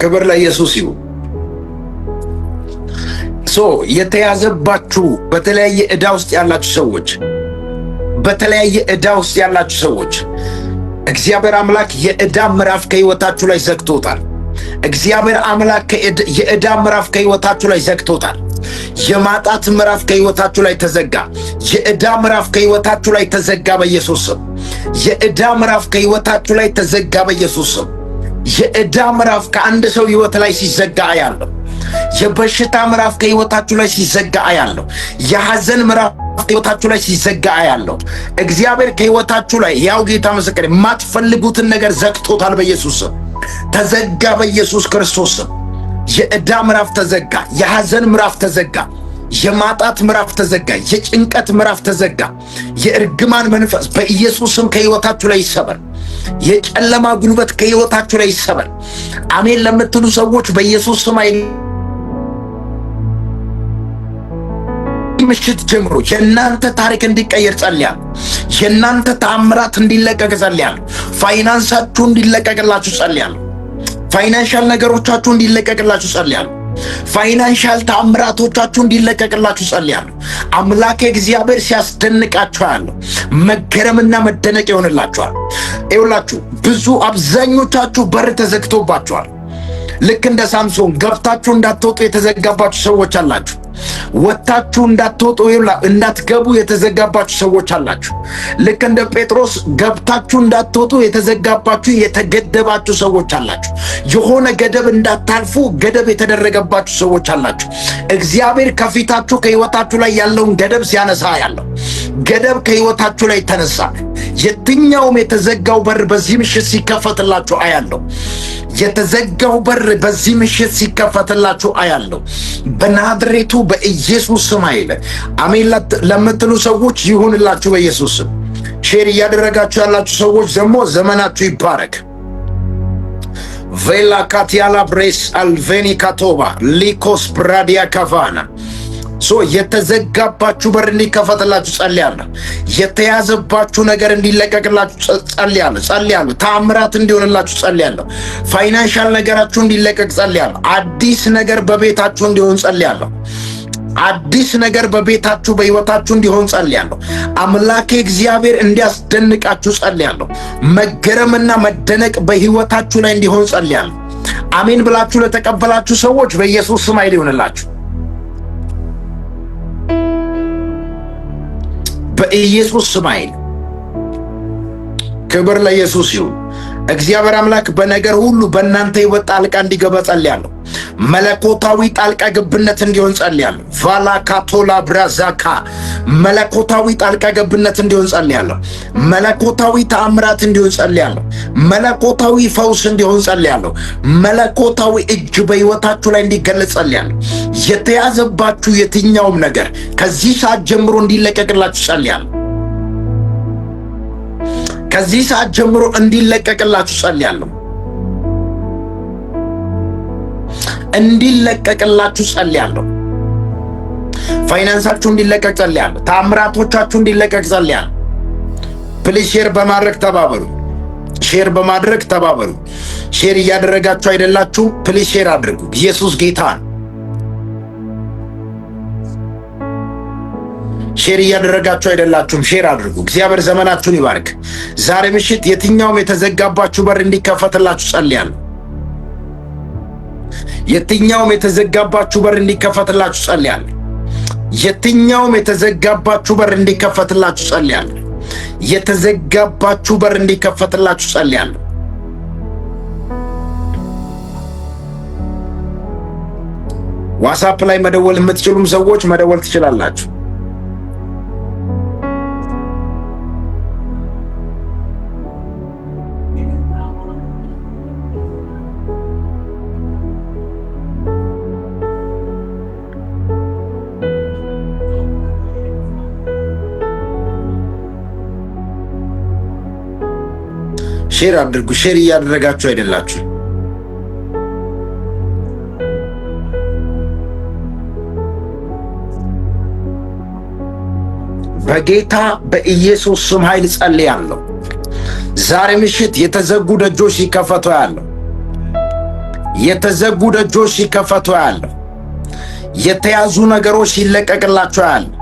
Speaker 1: ክብር ለኢየሱስ ይሁን። የተያዘባችሁ በተለያየ ዕዳ ውስጥ ያላችሁ ሰዎች፣ በተለያየ ዕዳ ውስጥ ያላችሁ ሰዎች እግዚአብሔር አምላክ የዕዳ ምዕራፍ ከሕይወታችሁ ላይ ዘግቶታል። እግዚአብሔር አምላክ የዕዳ ምዕራፍ ከሕይወታችሁ ላይ ዘግቶታል። የማጣት ምዕራፍ ከሕይወታችሁ ላይ ተዘጋ። የዕዳ ምዕራፍ ከሕይወታችሁ ላይ ተዘጋ በኢየሱስ ስም። የዕዳ ምዕራፍ ከሕይወታችሁ ላይ ተዘጋ በኢየሱስ ስም። የዕዳ ምዕራፍ ከአንድ ሰው ሕይወት ላይ ሲዘጋ አያለሁ። የበሽታ ምዕራፍ ከሕይወታችሁ ላይ ሲዘጋ አያለሁ። የሐዘን ምዕራፍ ከሕይወታችሁ ላይ ሲዘጋ አያለሁ። እግዚአብሔር ከሕይወታችሁ ላይ ያው ጌታ ምስክር የማትፈልጉትን ነገር ዘግቶታል በኢየሱስ ስም። ተዘጋ በኢየሱስ ክርስቶስ ስም። የዕዳ ምዕራፍ ተዘጋ። የሐዘን ምዕራፍ ተዘጋ። የማጣት ምዕራፍ ተዘጋ። የጭንቀት ምዕራፍ ተዘጋ። የእርግማን መንፈስ በኢየሱስ ስም ከሕይወታችሁ ላይ ይሰበር። የጨለማ ጉልበት ከሕይወታችሁ ላይ ይሰበር። አሜን ለምትሉ ሰዎች በኢየሱስ ስም ምሽት ጀምሮ የእናንተ ታሪክ እንዲቀየር ጸልያለሁ። የእናንተ ተአምራት እንዲለቀቅ ጸልያለሁ። ፋይናንሳችሁ እንዲለቀቅላችሁ ጸልያለሁ። ፋይናንሻል ነገሮቻችሁ እንዲለቀቅላችሁ ጸልያለሁ። ፋይናንሻል ተአምራቶቻችሁ እንዲለቀቅላችሁ ጸልያለሁ። አምላኬ እግዚአብሔር ሲያስደንቃችሁ ያለው መገረምና መደነቅ ይሆንላችኋል። ይኸውላችሁ ብዙ አብዛኞቻችሁ በር ተዘግቶባችኋል። ልክ እንደ ሳምሶን ገብታችሁ እንዳትወጡ የተዘጋባችሁ ሰዎች አላችሁ። ወጣችሁ እንዳትወጡ እንዳትገቡ የተዘጋባችሁ ሰዎች አላችሁ። ልክ እንደ ጴጥሮስ ገብታችሁ እንዳትወጡ የተዘጋባችሁ የተገደባችሁ ሰዎች አላችሁ። የሆነ ገደብ እንዳታልፉ ገደብ የተደረገባችሁ ሰዎች አላችሁ። እግዚአብሔር ከፊታችሁ ከሕይወታችሁ ላይ ያለውን ገደብ ሲያነሳ ያለው ገደብ ከሕይወታችሁ ላይ ተነሳ። የትኛውም የተዘጋው በር በዚህ ምሽት ሲከፈትላችሁ አያለሁ። የተዘጋው በር በዚህ ምሽት ሲከፈትላችሁ አያለሁ። በናዝሬቱ በኢየሱስ ስም አይለ አሜን ለምትሉ ሰዎች ይሁንላችሁ በኢየሱስ ስም። ሼር እያደረጋችሁ ያላችሁ ሰዎች ደግሞ ዘመናችሁ ይባረክ። ቬላ ካቲያላ ብሬስ አልቬኒ ካቶባ ሊኮስ ብራዲያ ካቫና የተዘጋባችሁ በር እንዲከፈትላችሁ ጸልያለሁ። የተያዘባችሁ ነገር እንዲለቀቅላችሁ ጸልያለሁ። ተአምራት እንዲሆንላችሁ ጸልያለሁ። ፋይናንሻል ነገራችሁ እንዲለቀቅ ጸልያለሁ። አዲስ ነገር በቤታችሁ እንዲሆን ጸልያለሁ። አዲስ ነገር በቤታችሁ በሕይወታችሁ እንዲሆን ጸልያለሁ። አምላኬ እግዚአብሔር እንዲያስደንቃችሁ ጸልያለሁ። መገረምና መደነቅ በሕይወታችሁ ላይ እንዲሆን ጸልያለሁ። አሜን ብላችሁ ለተቀበላችሁ ሰዎች በኢየሱስ ስም ኃይል ይሁንላችሁ። በኢየሱስ ስም ኃይል ክብር ለኢየሱስ ይሁን። እግዚአብሔር አምላክ በነገር ሁሉ በእናንተ ሕይወት ጣልቃ እንዲገባ ጸልያለሁ። መለኮታዊ ጣልቃ ገብነት እንዲሆን ጸልያለሁ። ቫላ ካቶላ ብራዛካ መለኮታዊ ጣልቃ ገብነት እንዲሆን ጸልያለሁ። መለኮታዊ ተአምራት እንዲሆን ጸልያለሁ። መለኮታዊ ፈውስ እንዲሆን ጸልያለሁ። መለኮታዊ እጅ በሕይወታችሁ ላይ እንዲገለጽ ጸልያለሁ። የተያዘባችሁ የትኛውም ነገር ከዚህ ሰዓት ጀምሮ እንዲለቀቅላችሁ ጸልያለሁ። ከዚህ ሰዓት ጀምሮ እንዲለቀቅላችሁ ጸልያለሁ። እንዲለቀቅላችሁ ጸልያለሁ። ፋይናንሳችሁ እንዲለቀቅ ጸልያለሁ። ተአምራቶቻችሁ እንዲለቀቅ ጸልያለሁ። ፕሊዝ ሼር በማድረግ ተባበሩ። ሼር በማድረግ ተባበሩ። ሼር እያደረጋችሁ አይደላችሁ? ፕሊዝ ሼር አድርጉ። ኢየሱስ ጌታ ነው። ሼር እያደረጋችሁ አይደላችሁም? ሼር አድርጉ። እግዚአብሔር ዘመናችሁን ይባርክ። ዛሬ ምሽት የትኛውም የተዘጋባችሁ በር እንዲከፈትላችሁ ጸልያለሁ። የትኛውም የተዘጋባችሁ በር እንዲከፈትላችሁ ጸልያለሁ። የትኛውም የተዘጋባችሁ በር እንዲከፈትላችሁ ጸልያለሁ። የተዘጋባችሁ በር እንዲከፈትላችሁ ጸልያለሁ። ዋትስአፕ ላይ መደወል የምትችሉም ሰዎች መደወል ትችላላችሁ። ሼር አድርጉ። ሼር እያደረጋችሁ አይደላችሁ? በጌታ በኢየሱስ ስም ኃይል ጸልያለሁ። ዛሬ ምሽት የተዘጉ ደጆች ሲከፈቱ ያለው የተዘጉ ደጆች ሲከፈቱ ያለው የተያዙ ነገሮች ሲለቀቅላችሁ ያለው